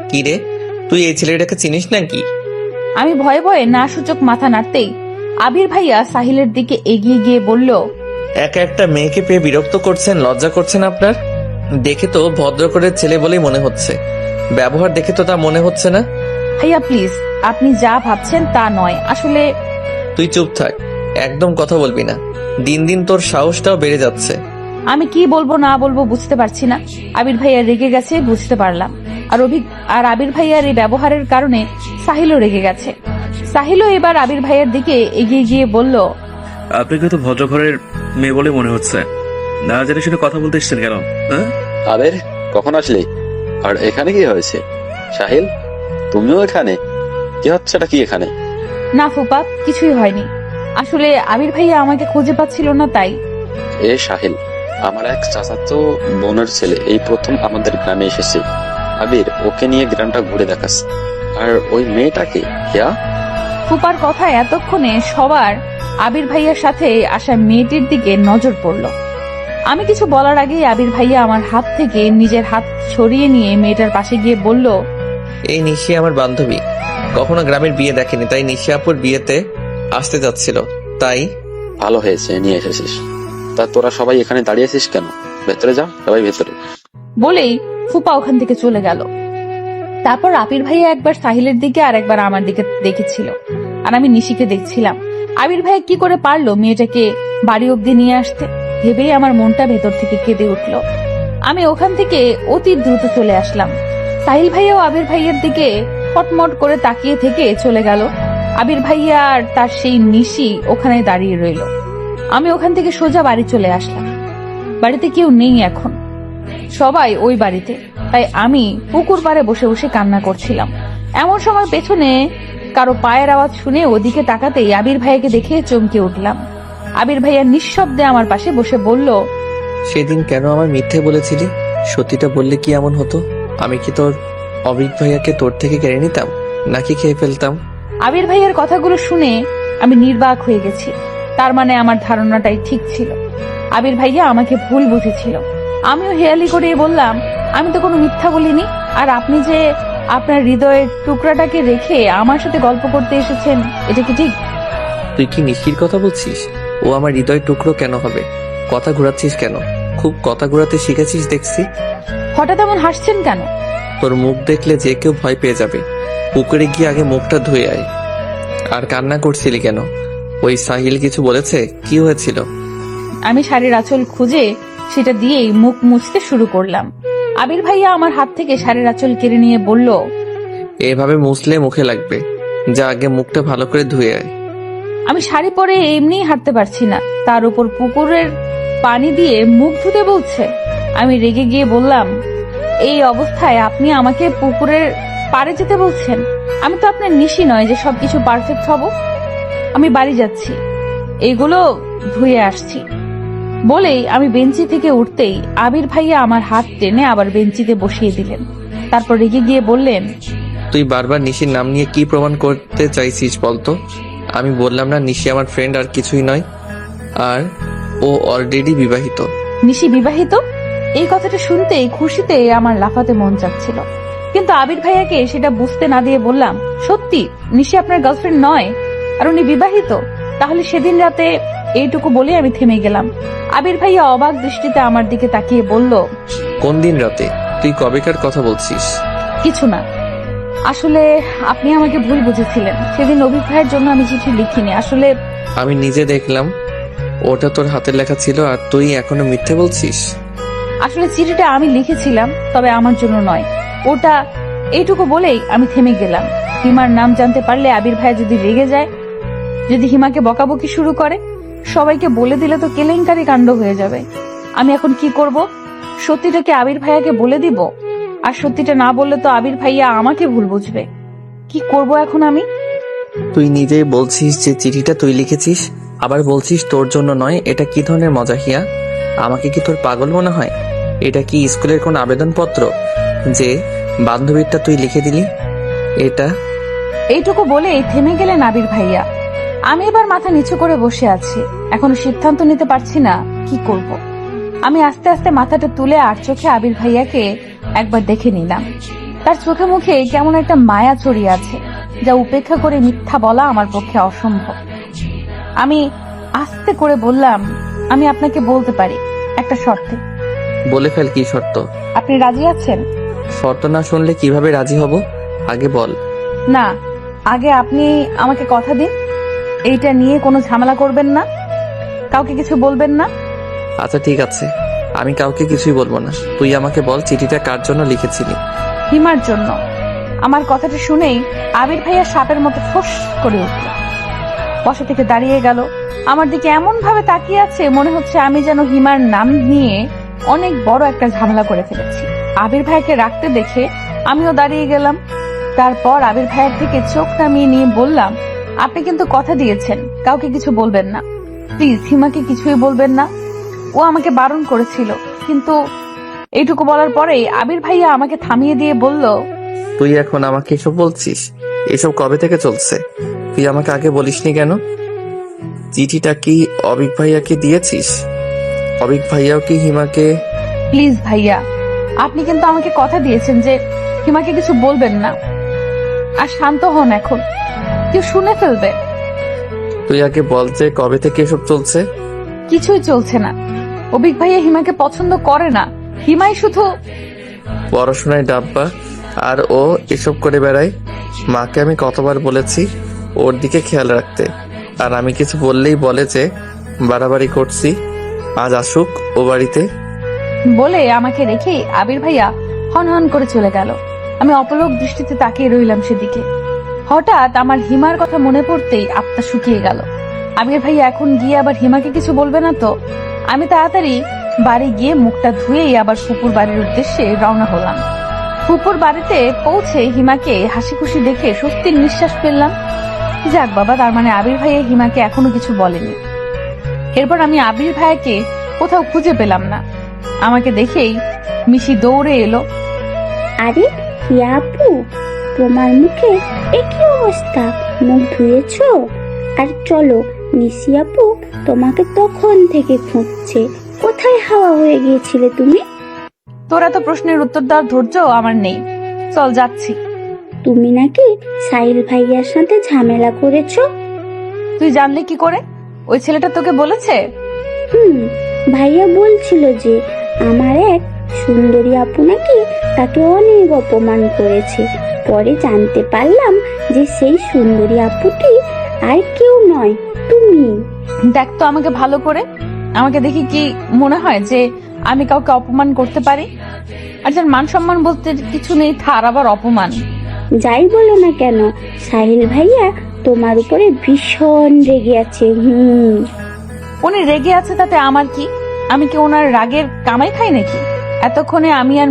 কি রে, তুই এই ছেলেটাকে চিনিস নাকি? আমি ভয়ে ভয়ে না সূচক মাথা নাড়তেই আবির ভাইয়া সাহিলের দিকে এগিয়ে গিয়ে বলল, একা একটা মেয়েকে পেয়ে বিরক্ত করছেন, লজ্জা করছেন আপনার? দেখে তো ভদ্র করে ছেলে বলেই মনে হচ্ছে, ব্যবহার দেখে তো তা মনে হচ্ছে না। ভাইয়া প্লিজ, আপনি যা ভাবছেন তা নয় আসলে। তুই চুপ থাক, একদম কথা বলবি না। দিন দিন তোর সাহসটাও বেড়ে যাচ্ছে। আমি কি বলবো না বলবো বুঝতে পারছি না। আবির ভাইয়া রেগে গেছে বুঝতে পারলাম। আর আবির ভাইয়ার এই ব্যবহারের কারণে সাহিলও রেগে গেছে। সাহিলও এবার আবির ভাইয়ার দিকে এগিয়ে গিয়ে বলল, আপনাকে তো ভদ্র ঘরের মেয়ে বলে মনে হচ্ছে। না জেনে শুনে কথা বলতে এসছেন কেন? হ্যাঁ, আবির, কখন আসলি? আর এখানে কি হয়েছে? সাহিল, তুমিও এখানে? কি হচ্ছে এটা? কি এখানে? না ফুপা, কিছুই হয়নি। আসলে আবির ভাইয়া আমাকে খুঁজে পাচ্ছিল না, তাই। এ সাহিল, আমার এক চাচাতো বোনের ছেলে এই প্রথম আমাদের গ্রামে এসেছে। আবির, ওকে নিয়ে গ্রামটা ঘুরে দেখাস। আর ওই মেয়েটাকে হিয়া? ফুপার কথা এতক্ষণে সবার আবির ভাইয়ার সাথে আসা মেয়েটির দিকে নজর পড়ল। আমি কিছু বলার আগেই আবির ভাইয়া আমার হাত থেকে নিজের হাত ছড়িয়ে নিয়ে মেয়েটার পাশে গিয়ে বলল, এই নিশি আমার বান্ধবী, কখনো গ্রামের বিয়ে দেখেনি, তাই নিশি আপুর বিয়েতে আসতে যাচ্ছিল, তাই। ভালো হয়েছে নিয়ে এসেছিস। তা তোরা সবাই এখানে দাঁড়িয়েছিস কেন? ভেতরে যা, সবাই ভেতরে। বলেই ফুপা ওখান থেকে চলে গেল। তারপর আবির ভাইয়া একবার সাহিলের দিকে আর একবার আমার দিকে দেখেছিল, আর আমি নিশিকে দেখছিলাম। আবির ভাইয়া কি করে পারলো মেয়েটাকে বাড়ি অব্দি নিয়ে আসতে, ভেবেই আমার মনটা ভেতর থেকে কেঁদে উঠল। আমি ওখান থেকে অতি দ্রুত চলে আসলাম। সাহিল ভাইয়াও আবির ভাইয়ের দিকে কটমট করে তাকিয়ে থেকে চলে গেল। আবির ভাইয়া আর তার সেই নিশি ওখানে দাঁড়িয়ে রইল। আমি ওখান থেকে সোজা বাড়ি চলে আসলাম। বাড়িতে কেউ নেই এখন, সবাই ওই বাড়িতে। তাই আমি পুকুর পাড়ে বসে বসে কান্না করছিলাম। এমন সময় পেছনে কারো পায়ের আওয়াজ শুনে ওদিকে তাকাতেই আবির ভাইয়াকে দেখে চমকে উঠলাম। আবির ভাইয়া নিঃশব্দে আমার পাশে বসে বলল, সেদিন কেন আমার মিথ্যে বলেছিলি? সত্যিটা বললে কি এমন হতো? আমি কি তোর অভিক ভাইয়াকে তোর থেকে কেড়ে নিতাম, নাকি খেয়ে ফেলতাম? আবির ভাইয়ের কথাগুলো শুনে আমি নির্বাক হয়ে গেছি। তার মানে আমার ধারণাটাই ঠিক ছিল, আবির ভাইয়া আমাকে ভুল বুঝেছিল। আমিও হেয়ালি করে বললাম, আমি তো কোনো মিথ্যা বলিনি। আর আপনি যে আপনার হৃদয়ের টুকরাটাকে রেখে আমার সাথে গল্প করতে এসেছেন, এটা কি ঠিক? তুই কি নিশির কথা বলছিস? ও আমার হৃদয় টুকরো কেন হবে? কথা ঘোরাচ্ছিস কেন? খুব কথা ঘোরাতে শিখেছিস দেখছি। হঠাৎ এমন হাসছেন কেন? তোর মুখ দেখলে যে কেউ ভয় পেয়ে যাবে। পুকুরে গিয়ে আগে মুখটা ধুয়ে আয়। আর কান্না করছিলি কেন? ওই সাহিল কিছু বলেছে? কি হয়েছিল? আমি শাড়ির আঁচল খুঁজে সেটা দিয়েই মুখ মুছতে শুরু করলাম। আবির ভাইয়া আমার হাত থেকে শাড়ির আঁচল কেড়ে নিয়ে বলল, এভাবে মুছলে মুখে লাগবে, যা আগে মুখটা ভালো করে ধুয়ে আয়। আমি শাড়ি পরে এমনিই হাঁটতে পারছি না, তার উপর পুকুরের পানি দিয়ে মুখ ধুতে বলছে। আমি রেগে গিয়ে বললাম, এই অবস্থায় আপনি আমাকে পুকুরের পাড়ে যেতে বলছেন? আমি তো আপনার নিশি নয় যে সবকিছু পারফেক্ট হব। আমি বাড়ি যাচ্ছি, এগুলো ধুয়ে আসছি। বলেই আমি বেঞ্চি থেকে উঠতেই আবির ভাইয়া আমার হাত টেনে আবার বেঞ্চিতে বসিয়ে দিলেন। তারপর রেগে গিয়ে বললেন, তুই বারবার নিশির নাম নিয়ে কি প্রমাণ করতে চাইছিস বলতো? আমি বললাম না নিশি আমার ফ্রেন্ড আর কিছুই নয়? আর ও অলরেডি বিবাহিত। নিশি বিবাহিত? এই কথাটা শুনতেই খুশিতে আমার লাফাতে মন চাচ্ছিল, কিন্তু আবির ভাইয়াকে সেটা বুঝতে না দিয়ে বললাম, সত্যি নিশি আপনার গার্লফ্রেন্ড নয় আর উনি বিবাহিত? তাহলে সেদিন রাতে এইটুকু বলে আমি থেমে গেলাম। আবির ভাইয়া অবাক দৃষ্টিতে আমার দিকে তাকিয়ে বলল, কোন দিন রাতে? তুই কবেকার কথা বলছিস? কিছু না, আসলে আপনি আমাকে ভুল বুঝেছিলেন। সেদিন অভিক ভাইয়ের জন্য আমি চিঠি লিখিনি। আসলে আমি নিজে দেখলাম ওটা তোর হাতের লেখা ছিল, আর তুই এখনো মিথ্যে বলছিস। আসলে চিঠিটা আমি লিখেছিলাম, তবে আমার জন্য নয়। ওটা এইটুকু বলেই আমি থেমে গেলাম। হিমার নাম জানতে পারলে আবির ভাই যদি রেগে যায়, যদি হিমাকে বকাবকি শুরু করে, সবাইকে বলে দিলে তো কেলেঙ্কারি কাণ্ড হয়ে যাবে। আমি এখন কি করব? সত্যিটাকে আবির ভাইয়াকে বলে দিব? আর সত্যিটা না বললে তো আবির ভাইয়া আমাকে ভুল বুঝবে। কি করব এখন আমি? তুই নিজেই বলছিস যে চিঠিটা তুই লিখেছিস, আবার বলছিস তোর জন্য নয়। এটা কি ধরনের মজা হিয়া? আমাকে কি তোর পাগল মনে হয়? এটা কি স্কুলের কোন আবেদনপত্র যে বান্ধবীরটা তুই লিখে দিলি? এটা এইটুকু বলেই থেমে গেলেন আবির ভাইয়া। আমি এবার মাথা নিচু করে বসে আছি, এখনো সিদ্ধান্ত নিতে পারছি না কি করব। আমি আস্তে আস্তে মাথাটা তুলে আর চোখে আবির ভাইয়াকে একবার দেখে নিলাম। তার চোখে মুখে কেমন একটা মায়া ছড়িয়ে আছে, যা উপেক্ষা করে মিথ্যা বলা আমার পক্ষে অসম্ভব। আমি আস্তে করে বললাম, আমি আপনাকে বলতে পারি, একটা শর্তে। বলে ফেল, কি শর্ত? আপনি রাজি আছেন? শর্ত না শুনলে কিভাবে রাজি হব? আগে বল। না, আগে আপনি আমাকে কথা দিন, এইটা নিয়ে কোনো ঝামেলা করবেন না, কাউকে কিছু বলবেন না। আচ্ছা ঠিক আছে, আমি কাউকে কিছুই বলবো না। তুই আমাকে বল চিঠিটা কার জন্য লিখেছিলি? হিমার জন্য। আমার কথাটা শুনেই আবির ভাইয়া সাপের মতো ফোঁস করে উঠল, বসা থেকে দাঁড়িয়ে গেল। আমার দিকে এমন ভাবে তাকিয়ে আছে, মনে হচ্ছে আমি যেন হিমার নাম নিয়ে অনেক বড় একটা ঝামেলা করে ফেলেছি। আবির ভাইয়াকে রাখতে দেখে আমিও দাঁড়িয়ে গেলাম। তারপর আবির ভাইয়ের থেকে চোখ নামিয়ে নিয়ে বললাম, আপনি কিন্তু কথা দিয়েছেন কাউকে কিছু বলবেন না। প্লিজ হিমাকে কিছুই বলবেন না, ও আমাকে বারণ করেছিল। কিন্তু এইটুকু বলার পরেই আবির ভাইয়া আমাকে থামিয়ে দিয়ে বলল, তুই এখন আমাকে এসব বলছিস? এসব কবে থেকে চলছে? তুই আমাকে আগে বলিসনি কেন? চিঠিটা কি অবিক ভাইয়াকে দিয়েছিস? অবিক ভাইয়াও কি হিমাকে? প্লিজ ভাইয়া, আপনি কিন্তু আমাকে কথা দিয়েছেন যে হিমাকে কিছু বলবেন না। আর শান্ত হন, এখন কেউ শুনে ফেলবে। তুই আগে বল যে কবে থেকে এসব চলছে? কিছুই চলছে না। অবিক ভাইয়া হিমাকে পছন্দ করে না, হিমাই শুধু পড়াশোনায় ডাব্বা, আর ও এসব করে বেড়ায়। মাকে আমি কতবার বলেছি ওর দিকে খেয়াল রাখতে, আর আমি কিছু বললেই বলে যে বাড়াবাড়ি করছি। আজ আসুক ও বাড়িতে। বলে আমাকে রেখে আবির ভাইয়া হন হন করে চলে গেল। আমি অপলক দৃষ্টিতে তাকিয়ে রইলাম সেদিকে। হঠাৎ আমার হিমার কথা মনে পড়তেই আত্মা শুকিয়ে গেল। আবির ভাইয়া এখন গিয়ে আবার হিমাকে কিছু বলবে না তো? আমি তাড়াতাড়ি বাড়ি গিয়ে মুখটা ধুয়েই আবার ফুপুর বাড়ির উদ্দেশ্যে রওনা হলাম। ফুপুর বাড়িতে পৌঁছে হিমাকে হাসি খুশি দেখে স্বস্তির নিঃশ্বাস ফেললাম। যাক বাবা, তার মানে আবির ভাইয়া হিমাকে এখনো কিছু বলেনি। এরপর আমি আবির ভাইয়াকে কোথাও খুঁজে পেলাম না। আমাকে দেখেই মিশি দৌড়ে এলো। আরে হিয়া আপু, তোমার মুখে একই অবস্থা, মুখ ধুয়েছো? আর চলো, নিশি আপু তোমাকে তখন থেকে খুঁজছে। কোথায় হাওয়া হয়ে গিয়েছিলে তুমি? তোর এত প্রশ্নের উত্তর দেওয়ার ধৈর্য আমার নেই, চল যাচ্ছি। তুমি নাকি সাহিল ভাইয়ার সাথে ঝামেলা করেছো? তুই জানলি কি করে? ওই ছেলেটা তোকে বলেছে? ভাইয়া বলছিল যে আমার এক সুন্দরী আপু নাকি তাকে অনেক অপমান করেছে। পরে জানতে পারলাম যে সেই সুন্দরী আপুটি আর কেউ নয়, তুমি। দেখ তো আমাকে ভালো করে, আমাকে দেখি কি মনে হয় যে আমি কাউকে অপমান করতে পারি? আর যার মান সম্মান বলতে কিছু নেই, তার আবার অপমান। যাই বলো না কেন, সাহিল ভাইয়া তোমার উপরে ভীষণ রেগে আছে। উনি রেগে আছে তাতে আমার কি? আমি কি ওনার রাগের কামাই খাই নাকি? এতক্ষণে আমি আর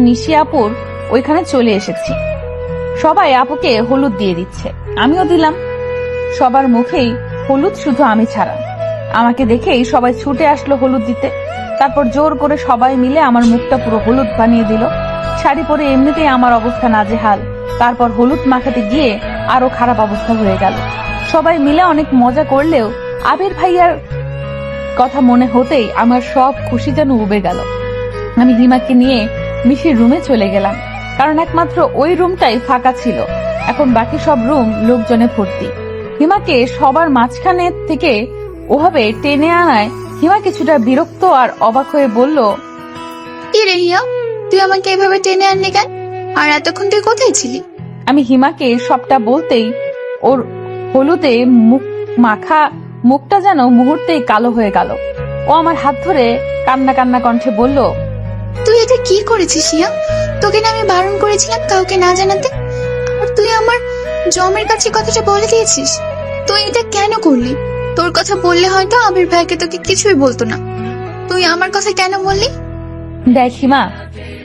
নিশি আপুর ওইখানে চলে এসেছি। সবাই আপুকে হলুদ দিয়ে দিচ্ছে, আমিও দিলাম। সবার মুখেই হলুদ, শুধু আমি ছাড়া। আমাকে দেখেই সবাই ছুটে আসলো হলুদ দিতে। তারপর জোর করে সবাই মিলে আমার মুখটা পুরো হলুদ বানিয়ে দিল। শাড়ি পরে এমনিতেই আমার অবস্থা নাজেহাল, তারপর হলুদ মাখাতে গিয়ে আরো খারাপ অবস্থা হয়ে গেল। সবাই মিলে অনেক মজা করলেও আবির ভাইয়ার কথা মনে হতেই আমার সব খুশি যেন উবে গেল। আমি হিমাকে নিয়ে মিশির রুমে চলে গেলাম, কারণ একমাত্র ওই রুমটাই ফাঁকা ছিল। এখন বাকি সব রুম লোকজনে ভর্তি। হিমাকে সবার মাঝখানে থেকে ওভাবে টেনে আনায় হিমা কিছুটা বিরক্ত আর অবাক হয়ে বলল, কি রে হিয়া, তুই আমাকে এভাবে টেনে আনলি কেন? আর এতক্ষণ তুই কোথায় ছিলি? আমি হিমাকে সবটা বলতেই ওর হলুদে মুখ মাখা মুখটা যেন মুহূর্তেই কালো হয়ে গেল। ও আমার হাত ধরে কান্না কান্না কণ্ঠে বলল, তুই এটা কি করেছিস হিয়া? তোকে না আমি বারণ করেছিলাম কাউকে না জানাতে, আর তুই আমার জমের কাছে কথাটা বলে দিয়েছিস। তুই এটা কেন করলি? তোর কথা বললে হয়তো আবির ভাইকে তোকে কিছুই বলতো না, তুই আমার কথা কেন বললি? দেখ হিমা,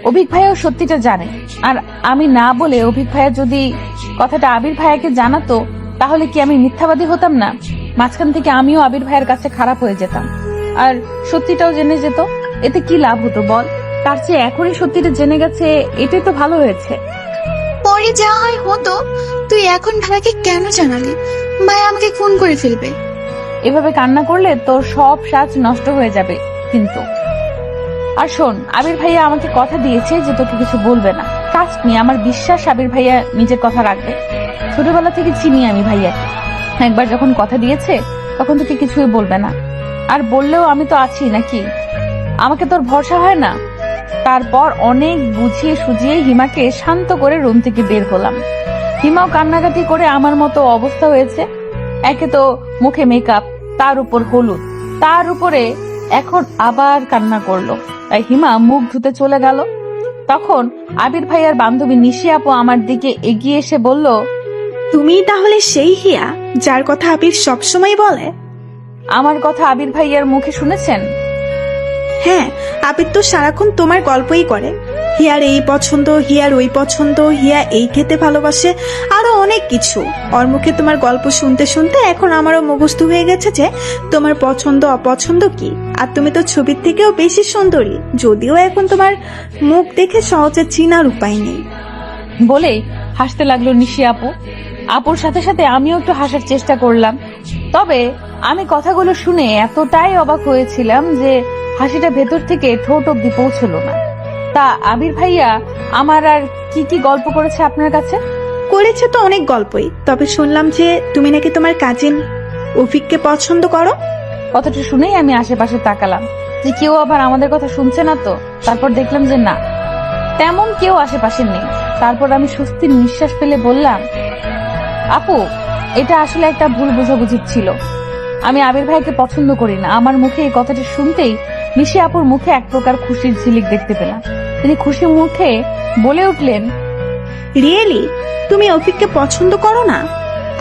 অভিক ভাইয়াও সত্যিটা জানে, আর আমি না বলে অভিক ভাইয়া যদি কথাটা আবির ভাইয়াকে জানাতো তাহলে কি আমি মিথ্যাবাদী হতাম না? মাঝখান থেকে আমিও আবির ভাইয়ের কাছে খারাপ হয়ে যেতাম, আর সত্যিটাও জেনে যেত। এতে কি লাভ হতো বল? তার চেয়ে এখনই সত্যিটা জেনে গেছে, এটাই তো ভালো হয়েছে। পরে যা হয় হতো, তুই এখন ভাইয়াকে কেন জানালি? ভাই আমাকে খুন করে ফেলবে। এভাবে কান্না করলে তোর সব সাজ নষ্ট হয়ে যাবে কিন্তু। আর শোন, আবির ভাইয়া আমাকে কথা দিয়েছে যে তোকে কিছু বলবে না। ট্রাস্ট মি, আমার বিশ্বাস আবির ভাইয়া নিজের কথা রাখবে। ছোটবেলা থেকে চিনি আমি ভাইয়াকে, একবার যখন কথা দিয়েছে তখন তোকে কিছুই বলবে না। আর বললেও আমি তো আছি নাকি? আমাকে তোর ভরসা হয় না? তারপর অনেক বুঝিয়ে সুজিয়ে হিমাকে শান্ত করে রুম থেকে বের হলাম। হিমাও কান্নাকাটি করে আমার মতো অবস্থা হয়েছে। একে তো মুখে মেকআপ, তার উপর হলুদ, তার উপরে এখন আবার কান্না করলো। তাই হিমা মুখ ধুতে চলে গেল। তখন আবির ভাইয়ার বান্ধবী নিশি আপু আমার দিকে এগিয়ে এসে বলল, তুমি তাহলে সেই হিয়া যার কথা আবির সবসময় বলে? আমার কথা আবির ভাইয়ার মুখে শুনেছেন? হ্যাঁ, আবির তো সারাক্ষণ তোমার গল্পই করে। হিয়ার এই পছন্দ, হিয়ার ওই পছন্দ, হিয়া এই খেতে ভালোবাসে, আরো অনেক কিছু। ওর মুখে তোমার গল্প শুনতে শুনতে এখন আমারও মুখস্থ হয়ে গেছে যে তোমার পছন্দ অপছন্দ কি। আর তুমি তো ছবির থেকেও বেশি সুন্দরী, যদিও এখন তোমার মুখ দেখে সহজে চিনার উপায় নেই। বলেই হাসতে লাগলো নিশি আপু। আপুর সাথে সাথে আমিও একটু হাসার চেষ্টা করলাম। তবে আমি কথাগুলো শুনে এতটাই অবাক হয়েছিলাম যে হাসিটা ভেতর থেকে ঠোঁট অব্দি পৌঁছলো না। তা আবির ভাইয়া আমার আর কি কি গল্প করেছে আপনার কাছে? করেছে তো অনেক গল্পই, তবে শুনলাম যে তুমি নাকি তোমার কাজিন অভিককে পছন্দ করো। কথাটা শুনেই আমি আশেপাশে তাকালাম যে কেউ আবার আমাদের কথা শুনছে না তো। তারপর দেখলাম যে না, তেমন কেউ আশেপাশে নেই। তারপর আমি স্বস্তির নিঃশ্বাস ফেলে বললাম, আপু, এটা আসলে একটা ভুল বোঝাবুঝি ছিল। আমি আবির ভাইকে পছন্দ করি না। আমার মুখে এই কথাটা শুনতেই নিশি আপুর মুখে এক প্রকার খুশির ঝিলিক দেখতে পেলাম। তিনি খুশি মুখে বলে উঠলেন, রিয়েলি তুমি অভিককে পছন্দ করো না?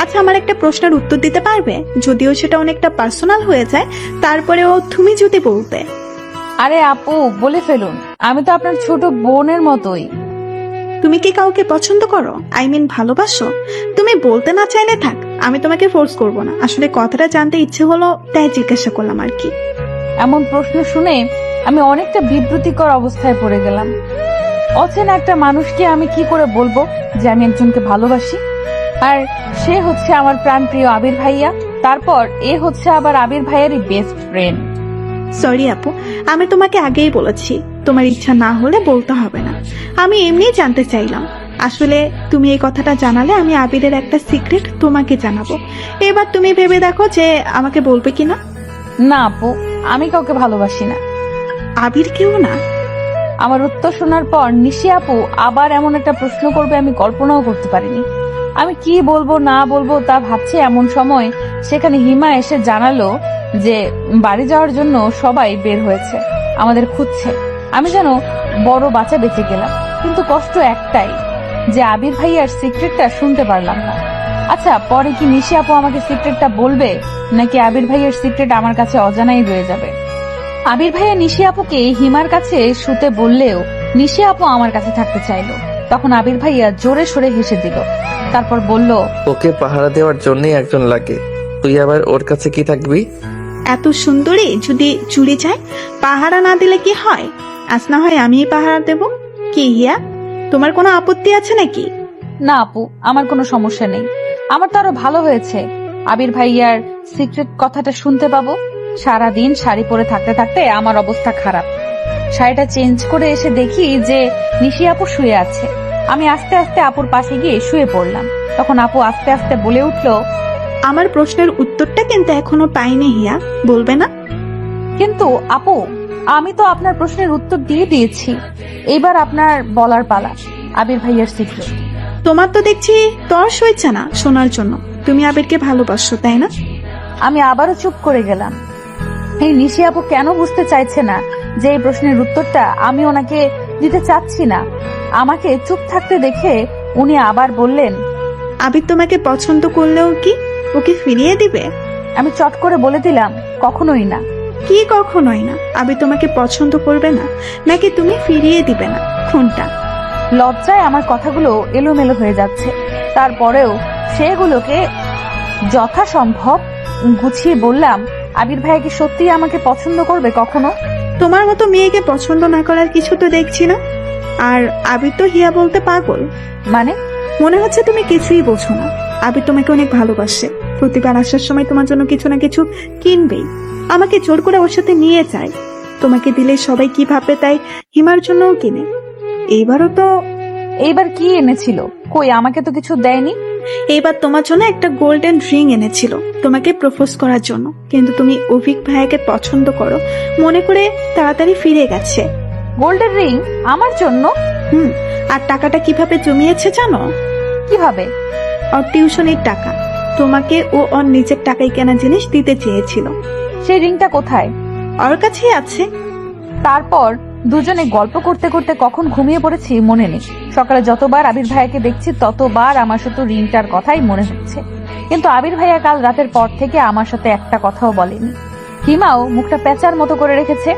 আচ্ছা, আমার একটা প্রশ্নের উত্তর দিতে পারবে? যদিও সেটা অনেকটা পার্সোনাল হয়ে যায়, তারপরেও তুমি যদি বলতে। আরে আপু, বলে ফেলুন, আমি তো আপনার ছোট বোনের মতোই। তুমি কি কাউকে পছন্দ করো? আই মিন ভালোবাসো? তুমি বলতে না চাইলে থাক, আমি তোমাকে ফোর্স করব না। আসলে কথাটা জানতে ইচ্ছে হলো তাই জিজ্ঞাসা করলাম আর কি। এমন প্রশ্ন শুনে আমি অনেকটা বিব্রতিকর অবস্থায় পড়ে গেলাম। অচেনা একটা মানুষকে আমি কি করে বলবো যে আমি একজনকে ভালোবাসি? আর সে হচ্ছে আমার প্রাণপ্রিয় আবির ভাইয়া, তারপর এ হচ্ছে আবার আবির ভাইয়ারই বেস্ট ফ্রেন্ড। সরি আপু, আমি তোমাকে আগেই বলেছি তোমার ইচ্ছা না হলে বলতে হবে না। আমি এমনিই জানতে চাইলাম। আসলে তুমি এই কথাটা জানালে আমি আবিরের একটা সিক্রেট তোমাকে জানাবো। এবার তুমি ভেবে দেখো যে আমাকে বলবে কিনা। না আপু, আমি কাউকে ভালোবাসি না। আবির কেউ না? আমার উত্তর শোনার পর নিশি আপু আবার এমন একটা প্রশ্ন করবে আমি কল্পনাও করতে পারিনি। আমি কি বলবো না বলবো তা ভাবছি এমন সময় সেখানে হিমা এসে জানালো যে বাড়ি যাওয়ার জন্য সবাই বের হয়েছে, আমাদের খুঁজছে। আমি যেন বড় বাচ্চা বেঁচে গেলাম, কিন্তু কষ্ট একটাই যে আবির ভাইয়ার সিক্রেটটা শুনতে পারলাম না। আচ্ছা, পরে কি নিশি আপু আমাকে সিক্রেটটা বলবে, নাকি আবির ভাইয়ার সিক্রেট আমার কাছে অজানাই রয়ে যাবে? আবির ভাইয়া নিশি আপুকে হিমার কাছে শুতে বললেও নিশি আপু আমার কাছে থাকতে চাইলো। তখন আবির ভাইয়া জোরে সোরে হেসে দিল, তারপর বলল, ওকে পাহারা দেওয়ার জন্যই একজন লাগে, তুই আবার ওর কাছে কি থাকবি? এত সুন্দরী যদি চুরি যায়, পাহারা না দিলে কি হয়? আজ না হয় আমিই পাহারা দেব। কি হিয়া, তোমার কোনো আপত্তি আছে নাকি? না আপু, আমার কোনো সমস্যা নেই। আমার তো আরো ভালো হয়েছে আবির ভাইয়ার সিক্রেট কথাটা শুনতে পাবো। সারাদিন শাড়ি পরে থাকতে থাকতে আমার অবস্থা খারাপ। শাড়িটা চেঞ্জ করে এসে দেখি যে নিশি আপু শুয়ে আছে। আমি আস্তে আস্তে আপুর পাশে গিয়ে শুয়ে পড়লাম। তখন আপু আস্তে আস্তে বলে উঠলো, আমার প্রশ্নের উত্তরটা কিন্তু এখনো পাইনি হিয়া, বলবে না? কিন্তু আপু, আমি তো আপনার প্রশ্নের উত্তর দিয়ে দিয়েছি, এবার আপনার বলার পালা। আবির ভাইয়ার সিক্রেট। তোমার তো দেখছি তর্স হয়েছে না শোনার জন্য। তুমি আবিরকে ভালোবাসো, তাই না? আমি আবারও চুপ করে গেলাম। এই নিশি আপু কেন বুঝতে চাইছে না যে এই প্রশ্নের উত্তরটা আমি ওনাকে দিতে চাচ্ছি না? আমাকে চুপ থাকতে দেখে উনি আবার বললেন, আবির তোমাকে পছন্দ করলেও কি ওকে ফিরিয়ে দিবে? আমি চট করে বলে দিলাম, কখনোই না। কি কখনোই না? আবির তোমাকে পছন্দ করবে না, নাকি তুমি ফিরিয়ে দিবে না? কোনটা? লজ্জায় আমার কথাগুলো এলোমেলো হয়ে যাচ্ছে। তারপরেও সেগুলোকে যথাসম্ভব গুছিয়ে বললাম, আবির ভাইয়া কি সত্যি আমাকে পছন্দ করবে কখনো? তোমার মতো মেয়েকে পছন্দ না করার কিছু তো দেখছি না। আর আবির তো হিয়া বলতে পাগল। মানে? মনে হচ্ছে তুমি কিছুই বোঝো না। আবির তোমাকে অনেক ভালোবাসে, প্রতিবার আসার সময় তোমার জন্য কিছু না কিছু কিনবেই। আমাকে জোর করে ওর সাথে নিয়ে যায়। তোমাকে দিলে সবাই কি ভাববে তাই হিমার জন্যও কিনে। এইবারও তো। এইবার কি এনেছিল? কই, আমাকে তো কিছু দেয়নি। এইবার তোমার জন্য একটা গোল্ডেন রিং এনেছিল, তোমাকে প্রপোজ করার জন্য। কিন্তু তুমি অভিক ভাইয়াকে পছন্দ করো মনে করে তাড়াতাড়ি ফিরে গেছে। গোল্ডেন রিং আমার জন্য? আর টাকাটা কিভাবে জমিয়েছে জানো? কিভাবে? ওর টিউশনের টাকা। তোমাকে ও ওর নিজের টাকায় কেনা জিনিস দিতে চেয়েছিল। সেই রিংটা কোথায়? ওর কাছেই আছে। তারপর দুজনে গল্প করতে করতে কখন ঘুমিয়ে পড়েছি মনে নেই। সকালে যতবার আবির ভাইয়াকে দেখছি ততবার আমার শুধু রিংটার কথাই মনে হচ্ছে। কিন্তু আবির ভাইয়া কাল রাতের পর থেকে আমার সাথে একটা কথাও বলেনি। হিমাও মুখটা পেঁচার মতো করে রেখেছে।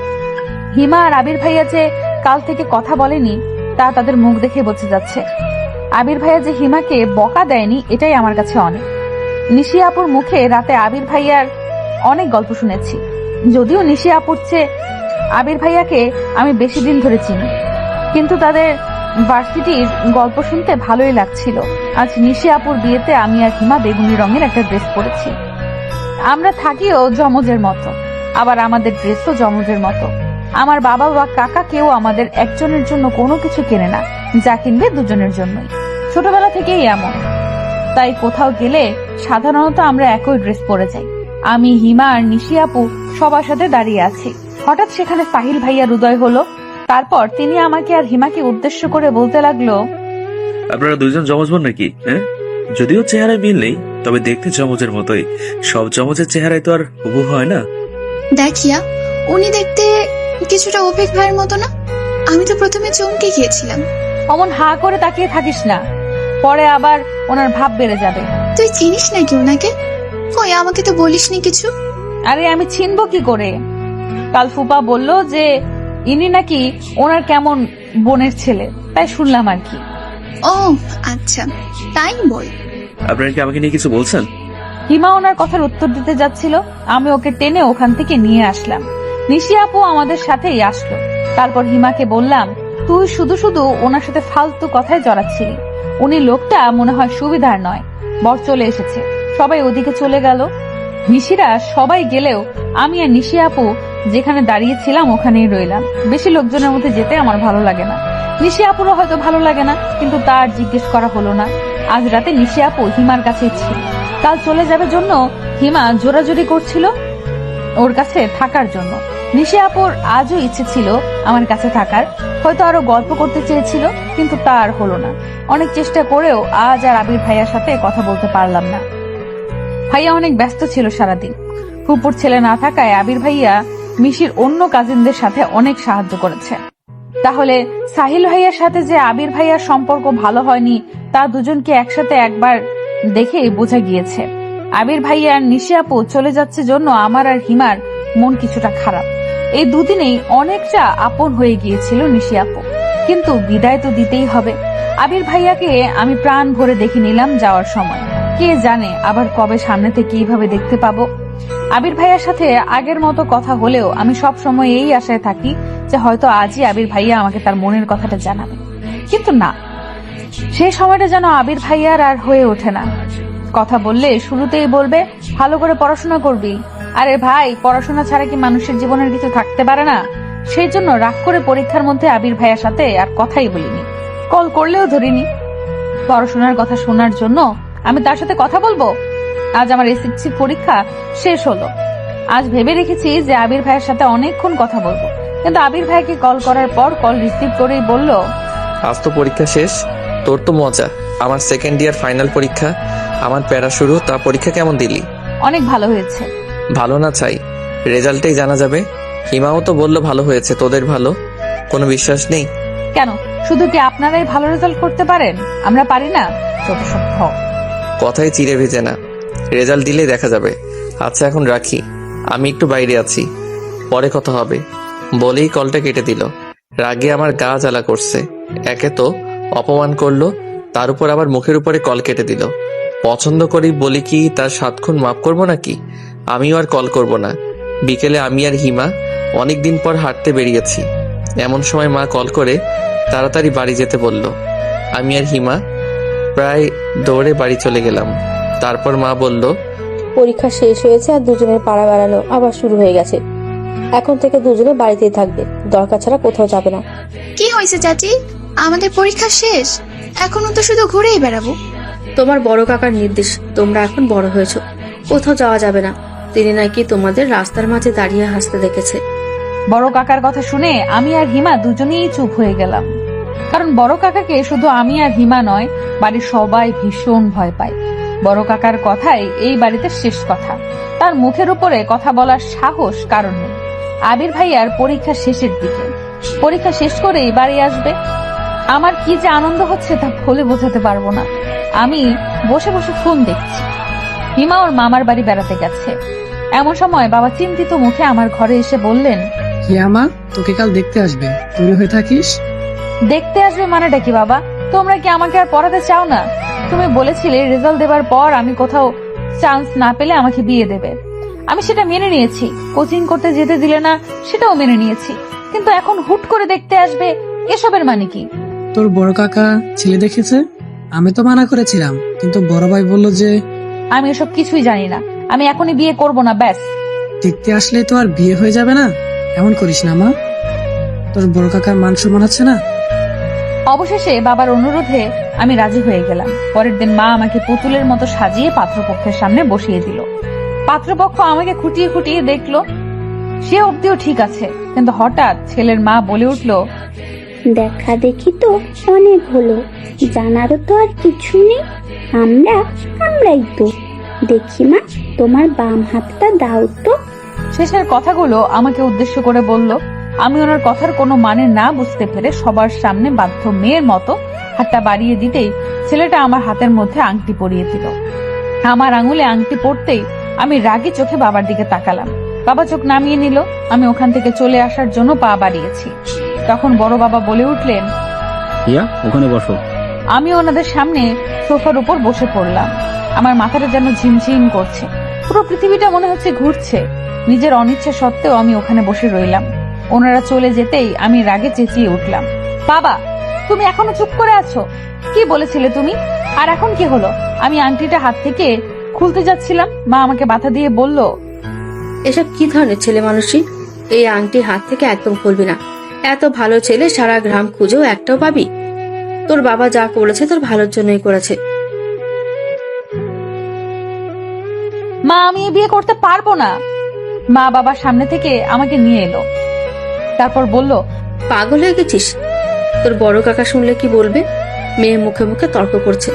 হিমা আর আবির ভাইয়া যে কাল থেকে কথা বলেনি তা তাদের মুখ দেখে বোঝা যাচ্ছে। আবির ভাইয়া যে হিমাকে বকা দেয়নি এটাই আমার কাছে অনেক। নিশি আপুর মুখে রাতে আবির ভাইয়ার অনেক গল্প শুনেছি, যদিও নিশি আপুর চেয়ে আবির ভাইয়াকে আমি বেশি দিন ধরে চিনি, কিন্তু তাদের ভার্সিটির গল্প শুনতে ভালোই লাগছিল। আজ নিশি আপুর বিয়েতে আমি আর হিমা বেগুনি রঙের একটা ড্রেস পরেছি। আমরা থাকিও জমজের মতো, আবার আমাদের ড্রেসও জমজের মতো। আমার বাবা বা কাকা কেউ আমাদের একজনের জন্য কোনো কিছু কেনে না, যা কিনবে দুজনের জন্যই। ছোটবেলা থেকেই এমন, তাই কোথাও গেলে সাধারণত আমরা একই ড্রেস পরে যাই। আমি, হিমা আর নিশি আপু সবার সাথে দাঁড়িয়ে আছি। হঠাৎ সেখানে সাহিল ভাইয়ার উদয় হলো। তারপর তিনি আমাকে আর হিমাকে উদ্দেশ্য করে বলতে লাগলো, আপনারা দুইজন জমজ বোন নাকি? হ্যাঁ, যদিও চেহারায় মিল নেই, তবে দেখতে জমজের মতোই। সব জমজের চেহারায় তো আর হুবহু হয় না। দেখিয়া, উনি দেখতে কিছুটা অভিক ভাইয়ের মতো না? আমি তো প্রথমে চমকে গিয়েছিলাম। অমন হা করে তাকিয়ে থাকিস না, পরে আবার ওনার ভাব বেড়ে যাবে। তুই চিনিস নাকি ওনাকে? কই, আমাকে তো বলিসনি কিছু। আরে আমি চিনবো কি করে? কাল ফুপা বলল যে ইনি নাকি ওনার কেমন বোনের ছেলে, তাই শুনলাম আর কি। ও আচ্ছা, তাই বল। আপনারা কি আমাকে নিয়ে কিছু বলছেন? হিমা ওনার কথার উত্তর দিতে যাচ্ছিল, আমি ওকে টেনে ওখান থেকে নিয়ে আসলাম। নিশি আপু আমাদের সাথেই আসলো। তারপর হিমাকে বললাম, তুই শুধু শুধু ওনার সাথে ফালতু কথায় জড়াচ্ছিলি। উনি লোকটা মনে হয় সুবিধার নয়, বর চলে এসেছে, সবাই ওদিকে চলে গেল। নিশিরা সবাই গেলেও আমি আর নিশি আপু যেখানে দাঁড়িয়েছিলাম ওখানেই রইলাম। বেশি লোকজনের মধ্যে যেতে আমার ভালো লাগে না। নিশি আপুরও হয়তো ভালো লাগে না, কিন্তু তার জিজ্ঞেস করা হলো না। আজ রাতে নিশি আপু হিমার কাছেই ছিল। কাল চলে যাবে জন্য হিমা জোরাজোরি করছিল ওর কাছে থাকার জন্য। নিশি আপুর আজও ইচ্ছে ছিল আমার কাছে থাকার, হয়তো আরো গল্প করতে চেয়েছিল, কিন্তু তা আর হলো না। অনেক চেষ্টা করেও আজ আর আবির ভাইয়ার সাথে কথা বলতে পারলাম না। ভাইয়া অনেক ব্যস্ত ছিল সারাদিন। ফুপুর ছেলে না থাকায় আবির ভাইয়া মিশির অন্য কাজিনদের সাথে অনেক সাহায্য করেছে। তাহলে সাহিল ভাইয়ার সাথে যে আবির ভাইয়ার সম্পর্ক ভালো হয়নি তা দুজনকে একসাথে একবার দেখেই বোঝা গিয়েছে। আবির ভাইয়া আর নিশি আপু চলে যাচ্ছে জন্য আমার আর হিমার মন কিছুটা খারাপ। এই দুদিনেই অনেকটা আপন হয়ে গিয়েছিল নিশি আপু, কিন্তু বিদায় তো দিতেই হবে। আবির ভাইয়াকে আমি প্রাণ ভরে দেখে নিলাম যাওয়ার সময়। কে জানে আবার কবে সামনে থেকে কিভাবে দেখতে পাবো। আবির ভাইয়ার সাথে আগের মতো কথা হলেও আমি সব সময় এই আশায় থাকি যে হয়তো আজই আবির ভাইয়া আমাকে তার মনের কথাটা জানাবে, কিন্তু না, সেই সময়টা যেন আবির ভাইয়ার আর হয়ে ওঠে না। কথা বললে শুরুতেই বলবে ভালো করে পড়াশোনা করবি। আরে ভাই, পড়াশোনা ছাড়া কি মানুষের জীবনের কিছু থাকতে পারে না? সেই জন্য রাগ করে পরীক্ষার মধ্যে আবির ভাইয়ার সাথে আর কথাই বলিনি, কল করলেও ধরিনি। পড়াশোনার কথা শোনার জন্য আমি তার সাথে কথা বলবো? আজ আমার এসএসসি পরীক্ষা শেষ হলো। আজ ভেবে রেখেছি যে আবির ভাইয়ের সাথে অনেকক্ষণ কথা বলবো, কিন্তু আবির ভাইকে কল করার পর কল রিসিভ করেই বলল, আজ তো পরীক্ষা শেষ, তোর তো মজা। আমার সেকেন্ড ইয়ার ফাইনাল পরীক্ষা, আমার প্যারা শুরু। তা পরীক্ষা কেমন দিলি? অনেক ভালো হয়েছে। ভালো না চাই, রেজাল্টেই জানা যাবে। হিমাও তো বললো ভালো হয়েছে, তোদের ভালো কোনো বিশ্বাস নেই? কেন, শুধু কি আপনারাই ভালো রেজাল্ট করতে পারেন, আমরা পারি না? যত সব কথাই চিড়ে ভেজে না, রেজাল্ট দিলেই দেখা যাবে। আচ্ছা এখন রাখি, আমি একটু বাইরে আছি, পরে কথা হবে বলেই কলটা কেটে দিল। রাগে আমার গা জ্বালা করছে। একে তো অপমান করলো, তার উপর আবার মুখের উপরে কল কেটে দিল। পছন্দ করি বলি কি তার 7 খুন মাফ করবো নাকি? আমিও আর কল করব না। বিকেলে আমি আর হিমা অনেকদিন পর হাঁটতে বেরিয়েছি। এমন সময় মা কল করে তাড়াতাড়ি বাড়ি যেতে বলল। আমি আর হিমা প্রায় দৌড়ে বাড়ি চলে গেলাম। তারপর মা বলল, পরীক্ষা শেষ হয়েছে আর দুজনের পাড়া বেড়ানো আবার শুরু হয়ে গেছে। এখন থেকে দুজনে বাড়িতেই থাকবে, দরকার ছাড়া কোথাও যাবে না। কি হয়েছে চাচি? আমাদের পরীক্ষা শেষ, এখনো তো শুধু ঘুরেই বেড়াবো। তোমার বড় কাকার নির্দেশ, তোমরা এখন বড় হয়েছো, কোথাও যাওয়া যাবে না। তিনি নাকি তোমাদের রাস্তার মাঝে দাঁড়িয়ে হাসতে দেখেছে। বড় কাকার কথা শুনে আমি আর হিমা দুজনেই চুপ হয়ে গেলাম। কারণ বড় কাকাকে শুধু আমি আর হিমা নয়, বাড়ির সবাই ভীষণ ভয় পায়। বড় কাকার কথাই এই বাড়িতে শেষ কথা। তার মুখের উপরে কথা বলার সাহস কারণ নেই। আবির ভাইয়ার পরীক্ষা শেষের দিকে, পরীক্ষা শেষ করেই বাড়ি আসবে। আমার কি যে আনন্দ হচ্ছে তা বলে বোঝাতে পারবো না। আমি বসে বসে ফোন দেখছি। হিমা ওর মামার বাড়ি বেড়াতে গেছে। এমন সময় বাবা চিন্তিত মুখে আমার ঘরে এসে বললেন, হিয়া মা, তোকে কাল দেখতে আসবে, তৈরি হয়ে থাকিস। দেখতে আসবে মানেটা কি বাবা? তোমরা কি আমাকে আর পড়াতে চাও না? তুমি বলেছিলে রেজাল্ট দেবার পর আমি কোথাও চান্স না পেলে আমাকে বিয়ে দেবে। আমি সেটা মেনে নিয়েছি। কোচিং করতে যেতে দিলে না, সেটাও মেনে নিয়েছি। কিন্তু এখন হুট করে দেখতে আসবে, এসবের মানে কি? তোর বড় কাকা ছেলে দেখেছে, আমি তো মানা করেছিলাম, কিন্তু বড় ভাই বলল যে আমি এসব কিছুই জানি না, আমি এখনই বিয়ে করব না, ব্যাস। দেখতে আসলে তো আর বিয়ে হয়ে যাবে না, এমন করিস না মা, তোর বড় কাকার মান সম্মান আছে না। অবশেষে বাবার অনুরোধে আমি রাজি হয়ে গেলাম। পরের দিন মা আমাকে পুতুলের মতো সাজিয়ে পাত্রপক্ষের সামনে বসিয়ে দিল। পাত্রপক্ষ আমাকে খুঁটিয়ে খুঁটিয়ে দেখলো, সে অব্দিও ঠিক আছে, কিন্তু হঠাৎ ছেলের মা বলে উঠল, দেখা দেখি তো অনেক হলো, জানারও তো আর কিছু নেই, আমরাই তো। দেখি মা, তোমার বাম হাতটা দাও তো। শেষের কথাগুলো আমাকে উদ্দেশ্য করে বলল। আমি ওনার কথার কোনো মানে না বুঝতে পেরে সবার সামনে বাধ্য মেয়ের মতো হাতটা বাড়িয়ে দিতেই ছেলেটা আমার হাতের মধ্যে আংটি পরিয়ে দিল। আমার আঙুলে আংটি পড়তেই আমি রাগী চোখে বাবার দিকে তাকালাম। বাবা চোখ নামিয়ে নিল। আমি ওখান থেকে চলে আসার জন্য পা বাড়িয়েছি। তখন বড় বাবা বলে উঠলেন, ওখানে বসো। আমি ওনাদের সামনে সোফার উপর বসে পড়লাম। আমার মাথাটা যেন ঝিমঝিম করছে, পুরো পৃথিবীটা মনে হচ্ছে ঘুরছে। নিজের অনিচ্ছা সত্ত্বেও আমি ওখানে বসে রইলাম। ওনারা চলে যেতেই আমি রাগে চেঁচিয়ে উঠলাম, বাবা তুমি এখনো চুপ করে আছো? কি বলেছিলে তুমি? আর এখন কি হলো? আমি আংটিটা হাত থেকে খুলতে যাচ্ছিলাম, মা আমাকে বাধা দিয়ে বলল, এসব কি ধরনের ছেলে মানুষই? এই আংটি হাত থেকে একদম খুলবি না। এত ভালো ছেলে সারা গ্রাম খুঁজেও একটাও পাবি? তোর বাবা যা করেছে তোর ভালোর জন্যই করেছে। মা আমি এই বিয়ে করতে পারবো না। মা বাবার সামনে থেকে আমাকে নিয়ে এলো, তারপর বলল, পাগল হয়ে গেছিস? তোর বড় কাকা শুনলে কি বলবে? মেয়ে মুখে মুখে তর্ক করছে।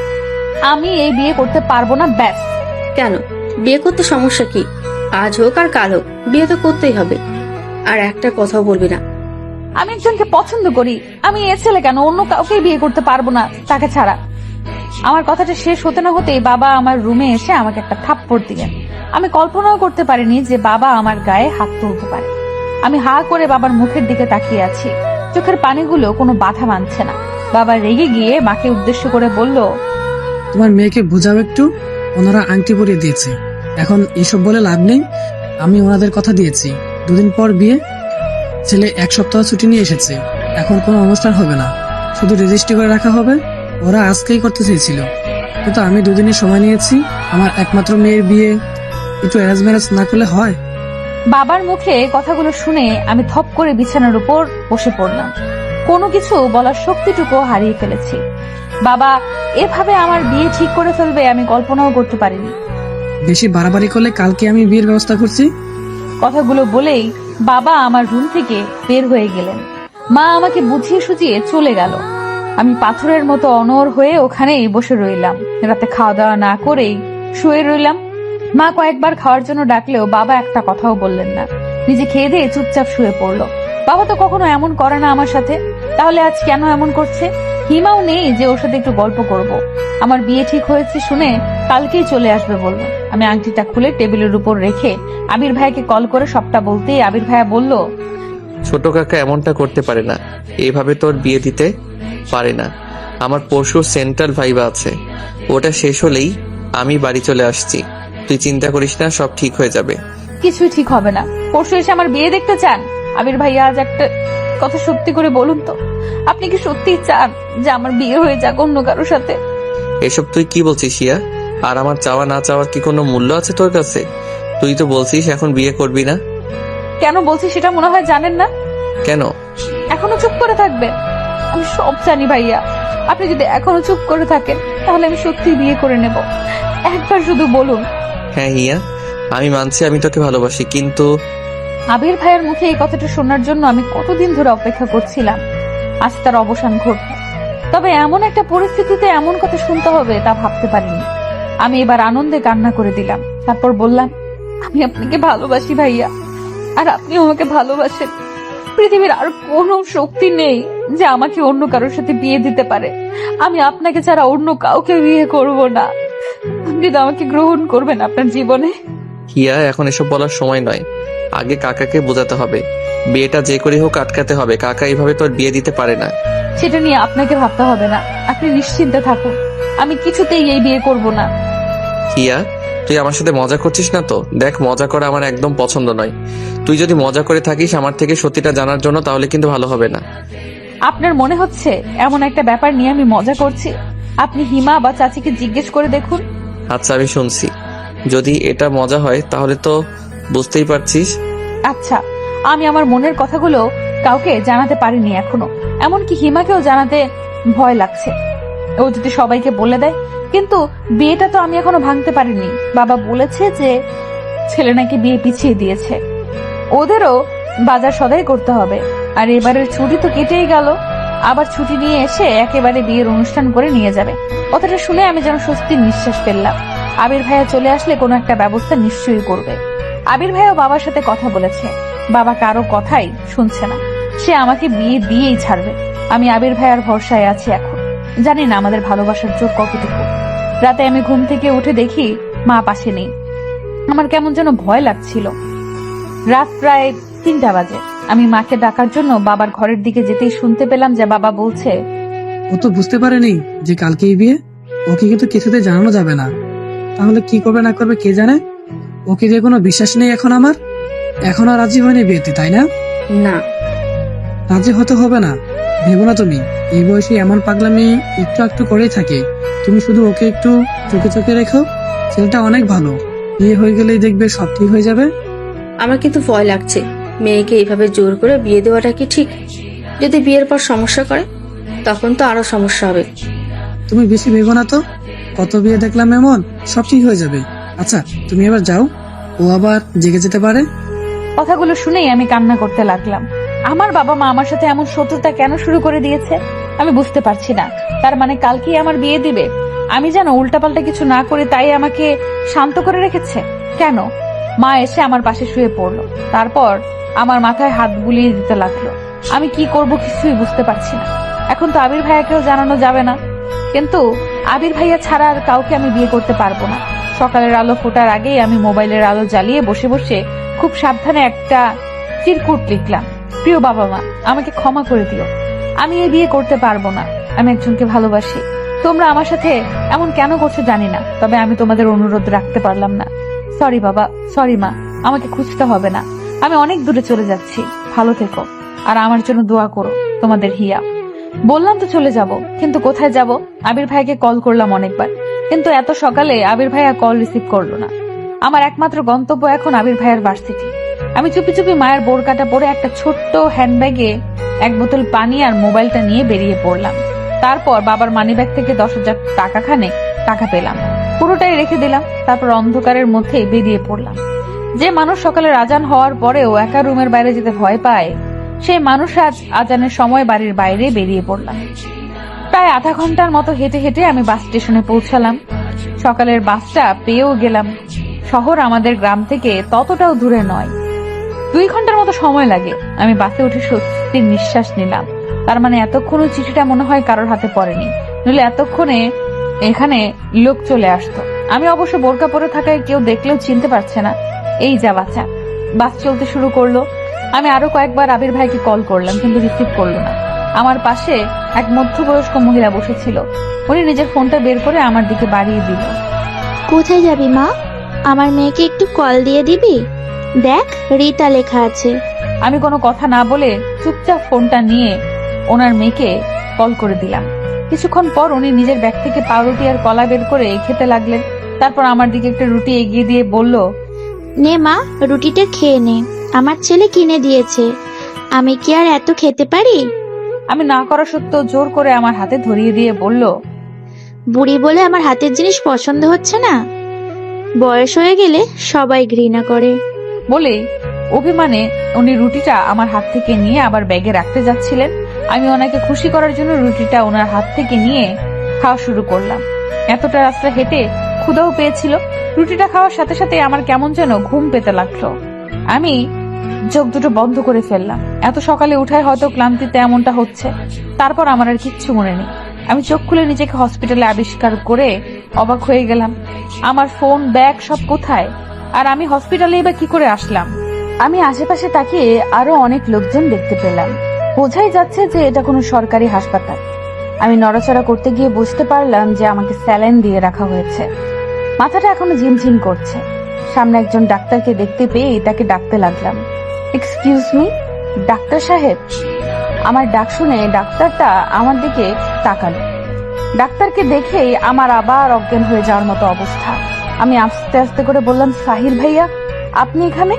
আমি এই বিয়ে করতে পারবো না, ব্যাস। কেন? বিয়ে করতে সমস্যা কি? আজ হোক আর কাল হোক বিয়ে তো করতেই হবে। আর একটা কথাও বলবি না। আমি একজনকে পছন্দ করি, আমি এ ছেলে কেন অন্য কাউকে বিয়ে করতে পারবো না তাকে ছাড়া। আমার কথাটা শেষ হতে না হতেই বাবা আমার রুমে এসে আমাকে একটা থাপ্পড় দিলেন। আমি কল্পনাও করতে পারিনি যে বাবা আমার গায়ে হাত তুলতে পারে। আমি হা করে বাবার মুখের দিকে তাকিয়ে আছি, চোখের পানিগুলো কোনো বাধা মানছে না। বাবা রেগে গিয়ে মাকে উদ্দেশ্য করে বলল, তোমার মেয়েকে বোঝাও একটু, ওনারা আংটি পরিয়ে দিয়েছে, এখন এসব বলে লাভ নেই। আমি ওনাদের কথা দিয়েছি 2 দিন পর বিয়ে। ছেলে 1 সপ্তাহ ছুটি নিয়ে এসেছে, এখন কোনো অনুষ্ঠান হবে না, শুধু রেজিস্ট্রি করে রাখা হবে। ওরা আজকেই করতে চেয়েছিল, কিন্তু আমি 2 দিনের সময় নিয়েছি। আমার একমাত্র মেয়ের বিয়ে একটু অ্যারেঞ্জ ম্যারেজ না করলে হয়? বাবার মুখে কথাগুলো শুনে আমি থপ করে বিছানার উপর বসে পড়লাম। কোনো কিছু বলার শক্তিটুকু হারিয়ে ফেলেছি। বাবা এভাবে আমার বিয়ে ঠিক করে ফেলবে আমি কল্পনাও করতে পারিনি। বেশি বাড়াবাড়ি করলে কালকে আমি বিয়ের ব্যবস্থা করছি। কথাগুলো বলেই বাবা আমার রুম থেকে বের হয়ে গেলেন। মা আমাকে বুঝিয়ে সুঝিয়ে চলে গেল। আমি পাথরের মতো অনড় হয়ে ওখানেই বসে রইলাম। রাতে খাওয়া দাওয়া না করেই শুয়ে রইলাম। মা কয়েকবার খাওয়ার জন্য ডাকলেও বাবা একটা কথাও বললেন না, নিজে খেয়ে দিয়ে চুপচাপ শুয়ে পড়লো। বাবা তো কখনো এমন করে না আমার সাথে, তাহলে আজ কেন এমন করছে? হিমাও নেই যে ওর সাথে একটু গল্প করব। আমার বিয়ে ঠিক হয়েছে শুনে কালকেই চলে আসবে বললো। আমি আংটিটা খুলে টেবিলের উপর রেখে আবির ভাইকে কল করে সবটা বলতেই আবির ভাইয়া বলল, ছোট কাকা এমনটা করতে পারে না, এভাবে তোর বিয়ে দিতে পারে না। আমার পরশু সেন্ট্রাল ভাইবা আছে, ওটা শেষ হলেই আমি বাড়ি চলে আসছি। তুই চিন্তা করিস না, সব ঠিক হয়ে যাবে। কিছুই ঠিক হবে না। পরশু এসে আমার বিয়ে দেখতে চান? আবির ভাইয়া আজ একটা কথা সত্যি করে বলুন তো, আপনি কি সত্যি চান যে আমার বিয়ে হয়ে যাক অন্য কারোর সাথে? এসব তুই কি বলছিস শিয়া? আর আমার চাওয়া না চাওয়ার কি কোনো মূল্য আছে তোর কাছে? তুই তো বলছিস এখন বিয়ে করবি না। কেন বলছি সেটা মনে হয় জানেন না। কেন? এখনো চুপ করে থাকবেন? আমি সব জানি ভাইয়া, আপনি যদি এখনো চুপ করে থাকেন তাহলে আমি সত্যি বিয়ে করে নেব। একবার শুধু বলুন। হ্যাঁ হিয়া, আমি মানছি আমি তোকে ভালোবাসি, কিন্তু আবির ভাইয়ের মুখে এই কথাটা শোনার জন্য আমি কতদিন ধরে অপেক্ষা করছিলাম। আজ তার অবসান ঘটল, তবে এমন একটা পরিস্থিতিতে এমন কথা শুনতে হবে তা ভাবতে পারিনি। আমি এবার আনন্দে কান্না করে দিলাম, তারপর বললাম, আমি আপনাকে ভালোবাসি ভাইয়া, আর আপনিও আমাকে ভালোবাসেন। পৃথিবীর আর কোনো শক্তি নেই যে আমাকে অন্য কারোর সাথে বিয়ে দিতে পারে। আমি আপনাকে ছাড়া অন্য কাউকে বিয়ে করব না। আপনি তো আমাকে গ্রহণ করবেন আপনার জীবনে। হিয়া, এখন এসব বলার সময় নয়, আগে কাকাকে বোঝাতে হবে। বিয়েটা যে করে হোক আটকাতে হবে। কাকা এইভাবে তোর বিয়ে দিতে পারে না। সেটা নিয়ে আপনাকে ভাবতে হবে না, আপনি নিশ্চিন্তে থাকুন। আমি কিছুতেই এই বিয়ে করব না। হিয়া, তুই আমার সাথে মজা করছিস না তো? দেখ, মজা করা আমার একদম পছন্দ নয়। তুই যদি মজা করে থাকিস আমার থেকে সত্যিটা জানার জন্য, তাহলে কিন্তু ভালো হবে না। আপনার মনে হচ্ছে এমন একটা ব্যাপার নিয়ে আমি মজা করছি? আপনি হিমা বা চাচিকে জিজ্ঞেস করে দেখুন। আচ্ছা, আমি শুনছি। যদি এটা মজা হয় তাহলে তো বুঝতেই পারছিস। আচ্ছা, আমি আমার মনের কথাগুলো কাউকে জানাতে পারিনি এখনো, এমনকি হিমাকেও জানাতে ভয় লাগছে। ও যদি সবাইকে বলে দেয়, কিন্তু বিয়েটা তো আমি এখনো ভাঙতে পারিনি। বাবা বলেছে যে ছেলে নাকি বিয়ে পিছিয়ে দিয়েছে, ওদেরও বাজার সদাই করতে হবে। আর এবারের ছুটি তো কেটেই গেল, আবার ছুটি নিয়ে এসে একেবারে বিয়ের অনুষ্ঠান করে নিয়ে যাবে। কথাটা শুনে আমি যেন স্বস্তির নিঃশ্বাস ফেললাম। আবির ভাইয়া চলে আসলে কোনো একটা ব্যবস্থা নিশ্চয়ই করবে। আবির ভাইয়াও বাবার সাথে কথা বলেছে, বাবা কারো কথাই শুনছে না, সে আমাকে বিয়ে দিয়েই ছাড়বে। আমি আবির ভাইয়ার ভরসায় আছি। এখন জানি না আমাদের ভালোবাসার জোর কতটুকু। রাতে আমি ঘুম থেকে উঠে দেখি মা পাশে নেই। আমার কেমন যেন ভয় লাগছিল। রাত প্রায় 3টা বাজে। আমি মাকে ডাকার জন্য বাবার ঘরের দিকে যেতেই শুনতে পেলাম যে বাবা বলছে, ও তো বুঝতে পারেনি যে কালকেই বিয়ে, ওকে কিন্তু কিছুতে জানানো যাবে না। তাহলে কি করবে না করবে কে জানে। ওকে যে কোনো বিশ্বাস নেই এখন আমার। এখনো রাজি হয়নি বিয়েতে, তাই না? না, রাজি হতে হবে না। ভেবো না তুমি, এই বয়সে এমন পাগলামি একটু একটু করেই থাকে। তুমি শুধু ওকে একটু চোখে চোখে রেখো, ছেলেটা অনেক ভালো। বিয়ে হয়ে গেলেই দেখবে সব ঠিক হয়ে যাবে। আমার কিন্তু ভয় লাগছে, মেয়েকে এইভাবে জোর করে বিয়ে দেওয়াটা কি ঠিক? যদি বিয়ের পর সমস্যা করে তখন তো আরো সমস্যা হবে। তুমি বেশি ভেবো না তো, কত বিয়ে দেখলাম এমন, সব ঠিক হয়ে যাবে। আচ্ছা তুমি এবার যাও, ও আবার জেগে যেতে পারে। কথাগুলো শুনেই আমি কান্না করতে লাগলাম। আমার বাবা মা আমার সাথে এমন শত্রুতা কেন শুরু করে দিয়েছে আমি বুঝতে পারছি না। তার মানে কালকেই আমার বিয়ে দিবে? আমি যেন উল্টাপাল্টা কিছু না করে তাই আমাকে শান্ত করে রেখেছে কেন? মা এসে আমার পাশে শুয়ে পড়লো, তারপর আমার মাথায় হাত বুলিয়ে দিতে লাগলো। আমি কি করব কিছুই বুঝতে পারছি না। এখন তো আবির ভাইয়াকেও জানানো যাবে না, কিন্তু আবির ভাইয়া ছাড়া আর কাউকে আমি বিয়ে করতে পারবো না। সকালের আলো ফোটার আগেই আমি মোবাইলের আলো জ্বালিয়ে বসে বসে খুব সাবধানে একটা চিরকুট লিখলাম, প্রিয় বাবা মা, আমাকে ক্ষমা করে দিও, আমি এই বিয়ে করতে পারবো না। আমি একজনকে ভালোবাসি। তোমরা আমার সাথে এমন কেন করছো জানি না, তবে আমি তোমাদের অনুরোধ রাখতে পারলাম না। সরি বাবা, সরি মা, আমাকে খুঁজতে হবে না। আমি অনেক দূরে চলে যাচ্ছি, ভালো থেকো আর আমার জন্য দোয়া করো। তোমাদের হিয়া। বললাম তো চলে যাব, কিন্তু কোথায় যাব? আবির ভাইকে কল করলাম অনেকবার, কিন্তু এত সকালে আবির ভাইয়া কল রিসিভ করলো না। আমার একমাত্র গন্তব্য এখন আবির ভাইয়ার ভার্সিটি। আমি চুপি চুপি মায়ের বোরকাটা পরে একটা ছোট্ট হ্যান্ডব্যাগে 1 বোতল পানি আর মোবাইলটা নিয়ে বেরিয়ে পড়লাম। তারপর বাবার মানিব্যাগ থেকে 10,000 টাকা খানে টাকা পেলাম, পুরোটাই রেখে দিলাম। তারপর অন্ধকারের মধ্যে বেরিয়ে পড়লাম। যে মানুষ সকালের আজান হওয়ার পরেও একা রুমের বাইরে যেতে ভয় পায়, সেই মানুষ আজ আজানের সময় বাড়ির বাইরে বেরিয়ে পড়লাম। প্রায় আধা ঘন্টার মতো হেঁটে হেঁটে আমি বাস স্টেশনে পৌঁছালাম। সকালের বাসটা পেয়েও গেলাম। শহর আমাদের গ্রাম থেকে ততটাও দূরে নয়, 2 ঘন্টার মতো সময় লাগে। আমি বাসে উঠে স্বস্তির নিঃশ্বাস নিলাম। তার মানে এতক্ষণও চিঠিটা মনে হয় কারোর হাতে পড়েনি, নইলে এতক্ষণে এখানে লোক চলে আসতো। আমি অবশ্য বোরকা পরে থাকায় কেউ দেখলেও চিনতে পারছে না। এই যা বাঁচা। বাস চলতে শুরু করলো। আমি আরো কয়েকবার আবির ভাইকে কল করলাম, কিন্তু রিসিভ করলো না। আমার পাশে এক মধ্যবয়স্ক মহিলা বসেছিল। উনি নিজের ফোনটা বের করে আমার দিকে বাড়িয়ে দিল। কোথায় যাবি মা? আমার মেয়েকে একটু কল দিয়ে দিবি? দেখ রিতা লেখা আছে। আমি কোনো কথা না বলে চুপচাপ ফোনটা নিয়ে ওনার মেয়েকে কল করে দিলাম। কিছুক্ষণ পর উনি নিজের ব্যাগ থেকে পাউরুটি আর কলা বের করে খেতে লাগলেন। তারপর আমার দিকে একটা রুটি এগিয়ে দিয়ে বলল, নে মা, রুটিটা খেয়ে নে, আমার ছেলে কিনে দিয়েছে। আমি কি আর এত খেতে পারি? আমি না করা সত্ত্বেও জোর করে আমার হাতে ধরিয়ে দিয়ে বলল, বুড়ি বলে আমার হাতের জিনিস পছন্দ হচ্ছে না? বয়স হয়ে গেলে সবাই ঘৃণা করে। বলে অভিমানে উনি রুটিটা আমার হাত থেকে নিয়ে আবার ব্যাগে রাখতে যাচ্ছিলেন। আমি ওনাকে খুশি করার জন্য রুটিটা ওনার হাত থেকে নিয়ে খাওয়া শুরু করলাম। এতটা রাস্তা হেঁটে ক্ষুধাও পেয়েছিল। রুটিটা খাওয়ার সাথে সাথে আমার কেমন যেন ঘুম পেতে লাগলো। আমি চোখ দুটো বন্ধ করে ফেললাম। এত সকালে উঠায় হয়তো ক্লান্তিতে এমনটা হচ্ছে। তারপর আমার আর কিচ্ছু মনে নেই। আমি চোখ খুলে নিজেকে হসপিটালে আবিষ্কার করে অবাক হয়ে গেলাম। আমার ফোন, ব্যাগ সব কোথায়? আর আমি হসপিটালেই বা কি করে আসলাম? আমি আশেপাশে তাকিয়ে আরো অনেক লোকজন দেখতে পেলাম। বোঝাই যাচ্ছে যে এটা কোনো সরকারি হাসপাতাল। আমি নড়াচড়া করতে গিয়ে বুঝতে পারলাম যে আমাকে স্যালাইন দিয়ে রাখা হয়েছে। মাথাটা এখনো ঝিমঝিম করছে। সামনে একজন ডাক্তারকে দেখতে পেয়ে তাকে ডাকতে লাগলাম, এক্সকিউজ মি ডাক্তার সাহেব। আমার ডাক শুনে ডাক্তারটা আমার দিকে তাকালো। ডাক্তারকে দেখেই আমার আবার অজ্ঞান হয়ে যাওয়ার মতো অবস্থা। আমি আস্তে আস্তে করে বললাম, সাহিল ভাইয়া আপনি এখানে?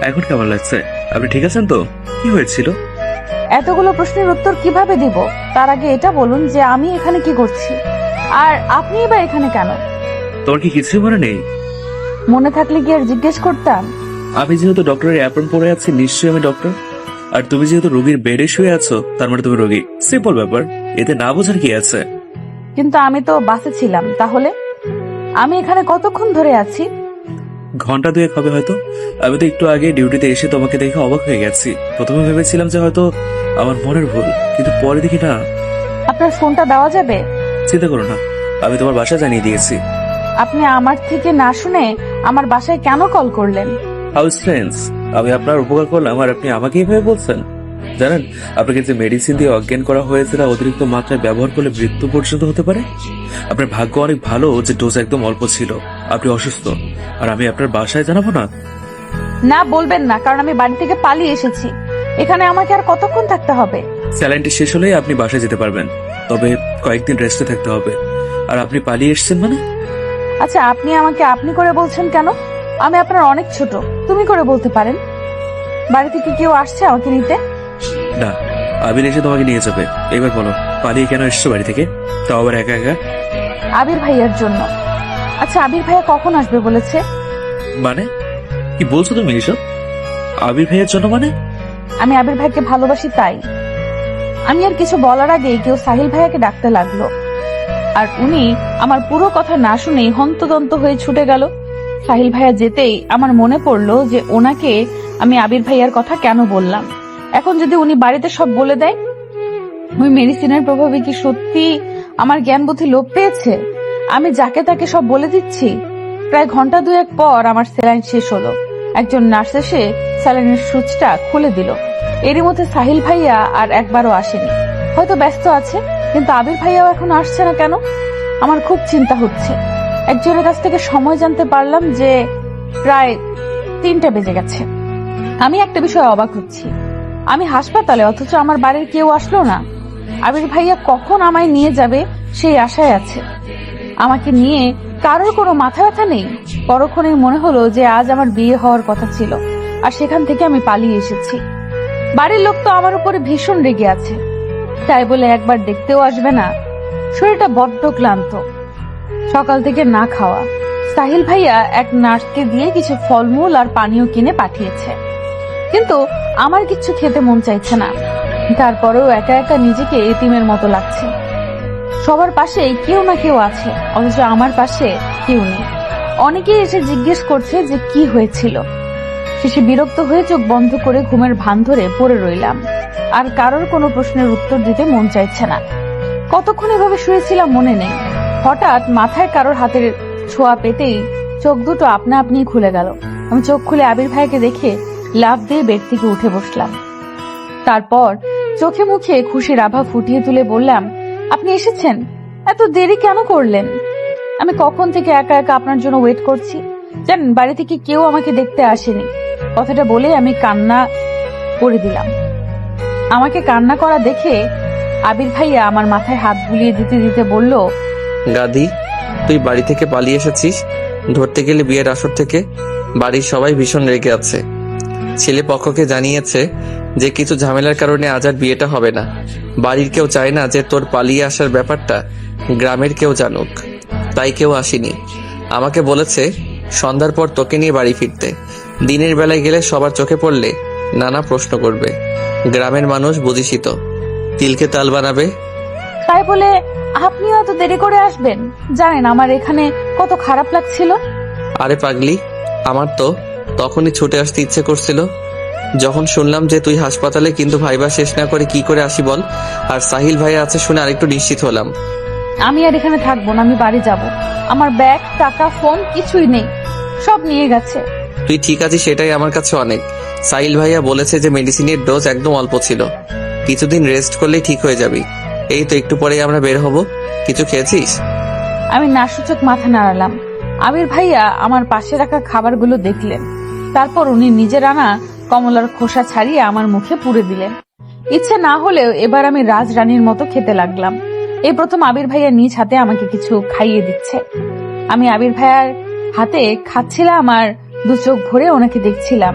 এখন কেমন লাগছে? আপনি ঠিক আছেন তো? কি হয়েছিল? এতগুলো প্রশ্নের উত্তর কিভাবে দিব? তার আগে এটা বলুন যে আমি এখানে কি করছি, আর আপনি বা এখানে কেন? তোমার কি কিছুই মনে নেই? মনে থাকলে কি আর জিজ্ঞেস করতাম? আমি যেহেতু ডক্টরের অ্যাপ্রন পরে আছি, নিশ্চয়ই আমি ডক্টর। আর তুমি যেহেতু রোগীর বেডে শুয়ে আছো, তার মানে তুমি রোগী। সিম্পল ব্যাপার, এতে না বোঝার কি আছে? কিন্তু আমি তো বাসে ছিলাম। তাহলে আমি এখানে কতক্ষণ ধরে আছি? ঘন্টা 2 হবে হয়তো। আমি তো একটু আগে ডিউটিতে এসে তোমাকে দেখে অবাক হয়ে গেছি। প্রথমে ভেবেছিলাম যে হয়তো আমার মনের ভুল, কিন্তু পরে দেখি না। আপনার ফোনটা দেওয়া যাবে? চিন্তা করো না, আমি তোমার বাসা জানিয়ে দিয়েছি। আপনি আমার থেকে না শুনে আমার বাসায় কেন কল করলেন? হাউস ফ্রেন্ডস, আমি আপনার উপকার করলাম আর আপনি আমাকে এভাবে বলছেন? জানেন আপনাকে যে মেডিসিন দিয়ে অজ্ঞান করা হয়েছে তা অতিরিক্ত মাত্রায় ব্যবহার করলে মৃত্যু পর্যন্ত হতে পারে। আপনার ভাগ্য অনেক ভালো যে ডোজ একদম অল্প ছিল। আপনি অসুস্থ আর আমি আপনার বাসায় জানাবো না? না বলবেন না, কারণ আমি বাড়ি থেকে পালিয়ে এসেছি। এখানে আমাকে আর কতক্ষণ থাকতে হবে? স্যালাইনটি শেষ হলেই আপনি বাসায় যেতে পারবেন, তবে কয়েকদিন রেস্টে থাকতে হবে। আর আপনি পালিয়ে এসেছেন মানে? আচ্ছা, আপনি আমাকে আপনি করে বলছেন কেন? আমি আপনার অনেক ছোট, তুমি করে বলতে পারেন। বাড়ি থেকে কেউ আসছে আমাকে নিতে? না, আবির এসে তোমাকে নিয়ে যাবে। এবার বলো, পালিয়ে কেন এসছো বাড়ি থেকে, তাও আবার একা একা? আবির ভাইয়ার জন্য। আচ্ছা, আবির ভাইয়া কখন আসবে বলেছে? মানে কি বলছো তুমি এসব? আবির ভাইয়ের জন্য মানে? আমি আবির ভাইকে ভালোবাসি তাই। আমি আর কিছু বলার আগে কেউ সাহিল ভাইয়াকে ডাকতে লাগলো, আর উনি আমার পুরো কথা না শুনেই হন্তদন্ত হয়ে ছুটে গেল। সাহিল ভাইয়া যেতেই আমার মনে পড়লো যে ওনাকে আমি আবির ভাইয়ার কথা কেন বললাম। এখন যদি উনি বাড়িতে সব বলে দেয়, ওই মেডিসিনের প্রভাবে কি সত্যি আমার জ্ঞান বুদ্ধি লোপ পেয়েছে? আমি যাকে তাকে সব বলে দিচ্ছি। প্রায় ঘন্টা দুয়েক পর আমার স্যালাইন শেষ হলো। একজন নার্স এসে স্যালাইনের সুচটা খুলে দিল। এরই মধ্যে সাহিল ভাইয়া আর একবারও আসেনি, হয়তো ব্যস্ত আছে। কিন্তু আবির ভাইয়াও এখন আসছে না কেন? আমার খুব চিন্তা হচ্ছে। একজনের কাছ থেকে সময় জানতে পারলাম যে প্রায় 3টা বেজে গেছে। আমি একটা বিষয়ে অবাক হচ্ছি, আমি হাসপাতালে অথচ আমার বাড়ির কেউ আসলো না। আবির ভাইয়া কখন আমায় নিয়ে যাবে সেই আশায় আছে। আমাকে নিয়ে কারোর কোনো মাথা ব্যথা নেই। পরক্ষণে মনে হলো যে আজ আমার বিয়ে হওয়ার কথা ছিল, আর সেখান থেকে আমি পালিয়ে এসেছি। বাড়ির লোক তো আমার উপরে ভীষণ রেগে আছে, তাই বলে একবার দেখতেও আসবে না। শরীরটা বড্ড ক্লান্ত, সকাল থেকে না খাওয়া। সাহিল ভাইয়া এক নার্সকে দিয়ে কিছু ফলমূল আর পানীয় কিনে পাঠিয়েছে, কিন্তু আমার কিচ্ছু খেতে মন চাইছে না। তারপরেও একা একা নিজেকে এতিমের মতো লাগছে। সবার পাশে কেউ না কেউ আছে, অথচ আমার পাশে কেউ নেই। অনেকেই এসে জিজ্ঞেস করছে যে কি হয়েছিল। শেষে বিরক্ত হয়ে চোখ বন্ধ করে ঘুমের ভান ধরে পড়ে রইলাম। আর কারোর কোনো প্রশ্নের উত্তর দিতে মন চাইছে না। কতক্ষণ এভাবে শুয়েছিলাম মনে নেই। হঠাৎ মাথায় কারোর হাতের ছোঁয়া পেতেই চোখ দুটো আপনা আপনি খুলে গেল। আমি চোখ খুলে আবির ভাইকে দেখে লাফ দিয়ে বেড থেকে উঠে বসলাম। তারপর চোখে মুখে খুশির আভা ফুটিয়ে তুলে বললাম, আপনি এসেছেন? এত দেরি কেন করলেন? আমি কখন থেকে একা একা আপনার জন্য ওয়েট করছি। জানেন, বাড়ি থেকে কেউ আমাকে দেখতে আসেনি। কথাটা বলে আমি কান্না করে দিলাম। আমাকে কান্না করা দেখে আবির ভাইয়া আমার মাথায় হাত বুলিয়ে দিতে দিতে বলল, গাদি, তুই বাড়ি থেকে পালিয়ে এসেছিস। ধরতে গেলে বিয়ের আসর থেকে বাড়ির সবাই ভীষণ রেগে আছে। ছেলে পক্ষকে জানিয়েছে যে কিছু ঝামেলার কারণে আজ আর বিয়েটা হবে না। বাড়ির কেউ চায় না যে তোর পালিয়ে আসার ব্যাপারটা গ্রামের কেউ জানুক, তাই কেউ আসেনি। আমাকে বলেছে সন্ধ্যার পর তোকে নিয়ে বাড়ি ফিরতে। দিনের বেলায় গেলে সবার চোখে পড়লে নানা প্রশ্ন করবে। গ্রামের মানুষ বুঝিসই তো, তিলকে তাল বানাবে। তাই বলে আপনিও এত দেরি করে আসবেন? জানেন আমার এখানে কত খারাপ লাগছিল। আরে পাগলি, আমার তো তখনই ছুটে আসতে ইচ্ছে করছিল যখন শুনলাম যে তুই হাসপাতালে, কিন্তু ভাইবা শেষ না করে কি করে আসি বল। আর সাহিল ভাই আছে শুনে আরেকটু নিশ্চিত হলাম। আমি আর এখানে থাকবো না, আমি বাড়ি যাব। আমার ব্যাগ, টাকা, ফোন কিছুই নেই, সব নিয়ে গেছে। তুই ঠিক আছিস সেটাই আমার কাছে অনেক। সাহিল ভাইয়া বলেছে যে মেডিসিনের ডোজ একদম অল্প ছিল, কিছুদিন রেস্ট করলেই ঠিক হয়ে যাবি। এই তো একটু পরেই আমরা বের হব। কিছু খেয়েছিস? আমি নাসূচক মাথা নাড়ালাম। আবির ভাইয়া আমার পাশে রাখা খাবারগুলো দেখলেন, তারপর উনি নিজের আনা কমলার খোসা ছাড়িয়ে আমার মুখে পুরে দিলেন। ইচ্ছে না হলেও এবার আমি রাজরানীর মতো খেতে লাগলাম। এই প্রথম আবির ভাইয়া নিজ হাতে আমাকে কিছু খাইয়ে দিচ্ছে। আমি আবির ভাইয়ার হাতে খাচ্ছিলাম আর দু চোখ ভরে ওনাকে দেখছিলাম।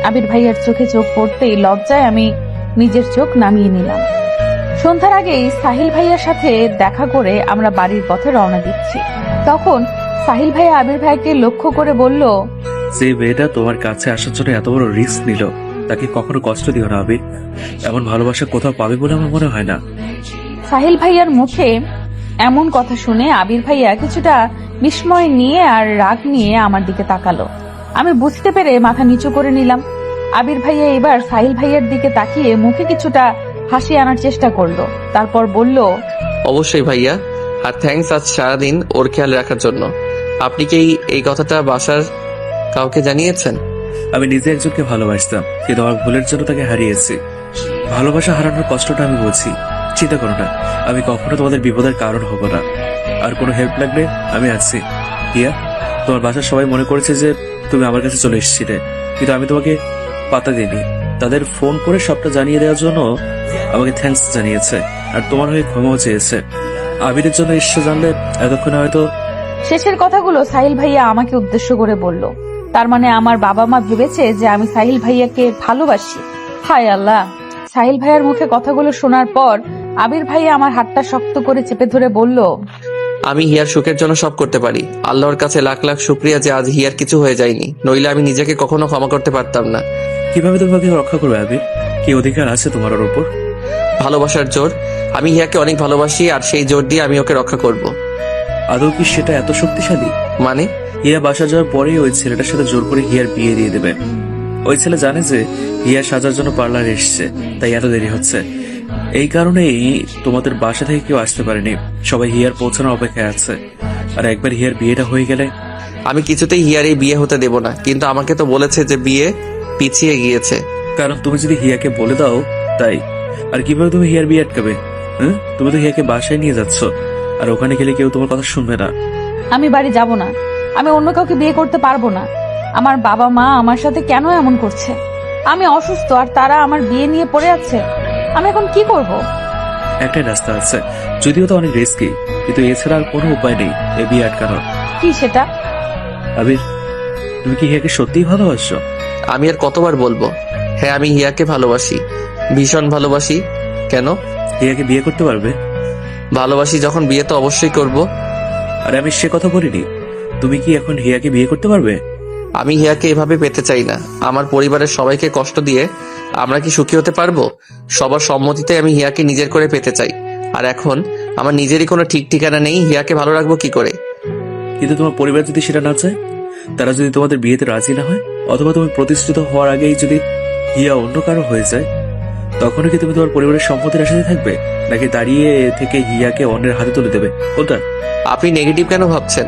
আবির ভাইয়ার চোখে চোখ পড়তেই লজ্জায় আমি নিজের চোখ নামিয়ে নিলাম। সন্ধ্যার আগেই সাহিল ভাইয়ার সাথে দেখা করে আমরা বাড়ির পথে রওনা দিচ্ছি। তখন সাহিল ভাইয়া আবির ভাইকে লক্ষ্য করে বলল, যে মেয়েটা তোমার কাছে আসার জন্য এত বড় রিস্ক নিল, তাকে কখনো কষ্ট দিও না আবির। এমন ভালোবাসা কোথাও পাবে বলে আমার মনে হয় না। সাহিল ভাইয়ার মুখে এমন কথা শুনে আবির ভাইয়া কিছুটা বিস্ময় নিয়ে আর রাগ নিয়ে আমার দিকে তাকালো। আমি বুঝতে পেরে মাথা নিচু করে নিলাম। আবির ভাইয়া এবার সাহিল ভাইয়ার দিকে তাকিয়ে মুখে কিছুটা হাসি আনার চেষ্টা করলো, তারপর বলল, অবশ্যই ভাইয়া, আর থ্যাঙ্কস আজ সারাদিন ওর খেয়াল রাখার জন্য। আপনি কি এই কথাটা বাসার কাউকে জানিয়েছেন? আমি নিজে একজনকে ভালোবাসতাম, কিন্তু আমার ভুলের জন্য তাকে হারিয়েছি। ভালোবাসা হারানোর কষ্টটা আমি বুঝি। চিন্তা করো না, আমি কখনো তোমাদের বিপদের কারণ হব না। আর কোনো হেল্প লাগলে আমি আছি। হিয়া, তোমার বাসার সবাই মনে করেছে যে তুমি আমার কাছে চলে এসেছিলে, কিন্তু আমি তোমাকে পাত্তা দিইনি। তাদের ফোন করে সবটা জানিয়ে দেওয়ার জন্য আমাকে থ্যাঙ্কস জানিয়েছে আর তোমার হয়ে ক্ষমাও চেয়েছে। আবিরের জন্য ঈশ্বর জানলে এতক্ষণে হয়তো। শেষের কথাগুলো সাহিল ভাইয়া আমাকে উদ্দেশ্য করে বলল। তার মানে আমার বাবা মা ভেবেছে যে আমি সাহিল ভাইয়াকে ভালোবাসি। হায় আল্লাহ! সাহিল ভাইয়ার মুখে কথাগুলো শোনার পর আবির ভাইয়া আমার হাতটা শক্ত করে চেপে ধরে বলল, আমি হিয়ার সুখের জন্য সব করতে পারি। আল্লাহর কাছে লাখ লাখ শুক্রিয়া যে আজ হিয়ার কিছু হয়ে যায়নি, নইলে আমি নিজেকে কখনো ক্ষমা করতে পারতাম না। কিভাবে তোমাকে রক্ষা করবে আবির? কি অধিকার আছে তোমার ওর উপর? ভালোবাসার জোর। আমি হিয়াকে অনেক ভালোবাসি আর সেই জোর দিয়ে আমি ওকে রক্ষা করব। আদৌ কি সেটা এত শক্তিশালী? মানে? হিয়া বাসা যাওয়ার পরেই ওই ছেলেটার সাথে জোর করে হিয়ার বিয়ে দিয়ে দেবে। ওই ছেলে জানে যে হিয়া সাজার জন্য পার্লারে এসছে, তাই এত দেরি হচ্ছে। এই কারণেই তোমাদের বাসা থেকে কেউ আসতে পারেনি, সবাই হিয়ার পৌঁছানোর অপেক্ষায় আছে। আর একবার হিয়ার বিয়েটা হয়ে গেলে আমি কিছুতেই হিয়ার এই বিয়ে হতে দেব না, কিন্তু আমাকে তো বলেছে যে বিয়ে পিছিয়ে গিয়েছে। কারণ তুমি যদি হিয়াকে বলে দাও তাই। আর কিভাবে তুমি হিয়ার বিয়ে আটকাবে? হ্যাঁ, তুমি তো হিয়াকে বাসায় নিয়ে যাচ্ছ, আর ওখানে গেলে কেউ তোমার কথা শুনবে না। আমি বাড়ি যাব না। আমি অন্য কাউকে বিয়ে করতে পারবো না। আমার বাবা মা আমার সাথে কেন এমন করছে? আমি অসুস্থ আর তারা আমার বিয়ে নিয়ে পড়ে আছে। আমি এখন কি করব? একটাই রাস্তা আছে, যদিও তো অনেক রিস্কি, কিন্তু এছাড়া আর কোনো উপায় নেই এই বিয়ে আটকানোর। কি সেটা? আবির, তুমি কি হিয়াকে সত্যিই ভালোবাসো? আমি আর কতবার বলবো? হ্যাঁ, আমি হিয়াকে ভালোবাসি, ভীষণ ভালোবাসি। কেন? হিয়াকে বিয়ে করতে পারবে? ভালোবাসি যখন বিয়ে তো অবশ্যই করব। আরে আমি সে কথা বলিনি। তুমি কি এখন হিয়াকে বিয়ে করতে পারবে? আমি হিয়াকে এভাবে পেতে চাই না। আমার পরিবারের সবাইকে কষ্ট দিয়ে আমরা কি সুখী হতে পারবো? সবার সম্মতিতে আমি হিয়াকে নিজের করে পেতে চাই। আর এখন আমার নিজেরই কোনো ঠিক ঠিকানা নেই, হিয়াকে ভালো রাখবো কি করে? কিন্তু তোমার পরিবার যদি সেটা না চায়, তারা যদি তোমাদের বিয়েতে রাজি না হয়, অথবা তুমি প্রতিষ্ঠিত হওয়ার আগেই যদি হিয়া অন্য কারো হয়ে যায়, তখনও কি তুমি তোমার পরিবারের সম্মতির আশাতে থাকবে, নাকি দাঁড়িয়ে থেকে হিয়াকে অন্যের হাতে তুলে দেবে? কোনটা? আপনি নেগেটিভ কেন ভাবছেন?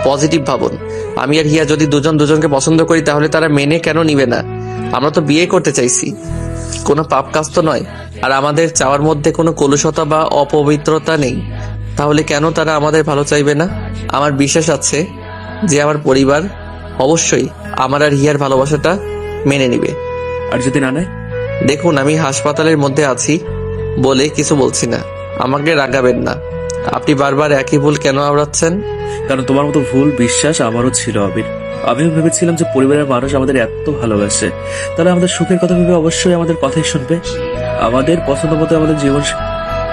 পজিটিভ ভাবুন। আমি আর হিয়া যদি দুজন দুজনকে পছন্দ করি, তাহলে তারা মেনে কেন নিবে না? আমরা তো বিয়ে করতে চাইছি, কোনো পাপ কাজ তো নয়। আর আমাদের চাওয়ার মধ্যে কোনো কলুষতা বা অপবিত্রতা নেই, তাহলে কেন তারা আমাদের ভালো চাইবে না? আমার বিশ্বাস আছে যে আমার পরিবার অবশ্যই আমার আর হিয়ার ভালোবাসাটা মেনে নিবে। আর যদি না নেয়? দেখুন, আমি হাসপাতালের মধ্যে আছি বলে কিছু বলছি না, আমাকে রাগাবেন না। আপনি বারবার একই ভুল কেন আওড়াচ্ছেন? কারণ তোমার মতো ভুল বিশ্বাস আমারও ছিল আবির। আমিও ভেবেছিলাম যে পরিবারের মানুষ আমাদের এত ভালোবাসে, তাহলে আমাদের সুখের কথা ভেবে অবশ্যই আমাদের কথাই শুনবে, আমাদের পছন্দ মতো আমাদের জীবন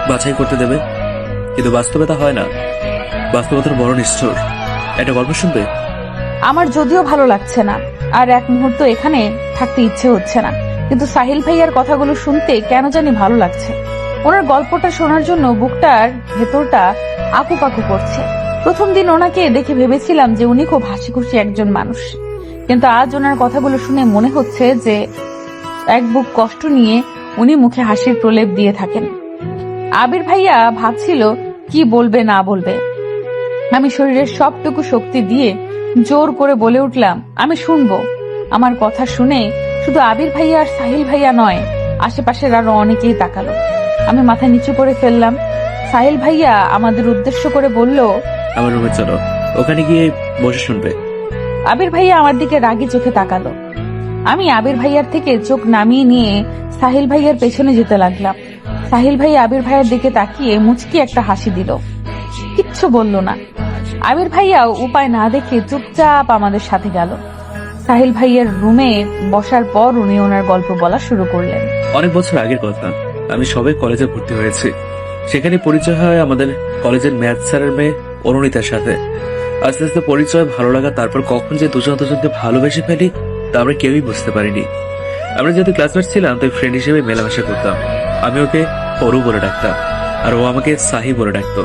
বাছাই করতে দেবে। কিন্তু বাস্তবে তা হয় না। বাস্তবতার বড় নিষ্ঠুর। একটা গল্প শুনবে? আমার যদিও ভালো লাগছে না, আর এক মুহূর্ত এখানে থাকতে ইচ্ছে হচ্ছে না, কিন্তু সাহিল ভাইয়ার কথাগুলো শুনতে কেন জানি ভালো লাগছে। ওনার গল্পটা শোনার জন্য বুকটার ভেতরটা আকু পাকু করছে। প্রথম দিন ওনাকে দেখে ভেবেছিলাম যে উনি খুব হাসি খুশি একজন মানুষ, কিন্তু আজ ওনার কথাগুলো শুনে মনে হচ্ছে যে এক বুক কষ্ট নিয়ে উনি মুখে হাসির প্রলেপ দিয়ে থাকেন। আবির ভাইয়া ভাবছিল কি বলবে না বলবে। আমি শরীরের সবটুকু শক্তি দিয়ে জোর করে বলে উঠলাম, আমি শুনবো। আমার কথা শুনে শুধু আবির ভাইয়া আর সাহিল ভাইয়া নয়, আশেপাশের আরো অনেকেই তাকালো। আমি মাথা নিচু করে ফেললাম। সাহিল ভাইয়া আমাদের উদ্দেশ্য করে বলল, আমার রুমে চলো, ওখানে গিয়ে বসে শুনবে। আবির ভাইয়া আমার দিকে রাগি চোখে তাকালো। আমি আবির ভাইয়ার থেকে চোখ নামিয়ে নিয়ে সাহিল ভাইয়ার পেছনে যেতে লাগলাম। সাহিল ভাই আবির ভাইয়ার দিকে তাকিয়ে মুচকি একটা হাসি দিল, কিচ্ছু বলল না। আবির ভাইয়াও উপায় না দেখে চুপচাপ আমাদের সাথে গেল। সাহিল ভাইয়ার রুমে বসার পর উনি ওনার গল্প বলা শুরু করলেন। অনেক বছর আগের কথা, আমি সবে কলেজে ভর্তি হয়েছি। সেখানে পরিচয় হয় আমাদের কলেজের ম্যাথ স্যারের মেয়ে অরুণিতার সাথে। আস্তে আস্তে পরিচয়, ভালো লাগা, তারপর কখন যে দুজন দুজনকে ভালোবেসে ফেলি তা আমরা কেউই বুঝতে পারিনি। আমরা যেহেতু ক্লাসমেট ছিলাম তাই ফ্রেন্ড হিসেবে মেলামেশা করতাম। আমি ওকে অরু বলে ডাকতাম আর ও আমাকে সাহি বলে ডাকতো।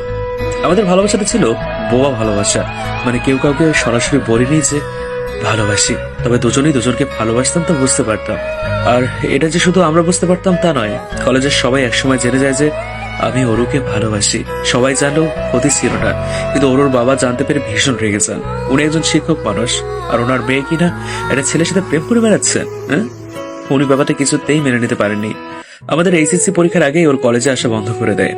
আমাদের ভালোবাসাটা ছিল বোবা ভালোবাসা, মানে কেউ কাউকে সরাসরি বলিনি যে ভালোবাসি, তবে দুজনেই দুজনকে ভালোবাসতাম তা বুঝতে পারতাম। আর এটা যে শুধু আমরা বুঝতে পারতাম তা নয়, কলেজের সবাই একসময় জেনে যায় যে আমি অরুকে ভালোবাসি। সবাই জানলেও ক্ষতি ছিল না, কিন্তু অরুর বাবা জানতে পেরে ভীষণ রেগে যান। উনি একজন শিক্ষক মানুষ, আর ওনার মেয়ে কিনা একটা ছেলের সাথে প্রেম করে বেড়াচ্ছেন। হ্যাঁ, উনি ব্যাপারটা কিছুতেই মেনে নিতে পারেননি। আমাদের এইচএসসি পরীক্ষার আগেই ওর কলেজে আসা বন্ধ করে দেয়।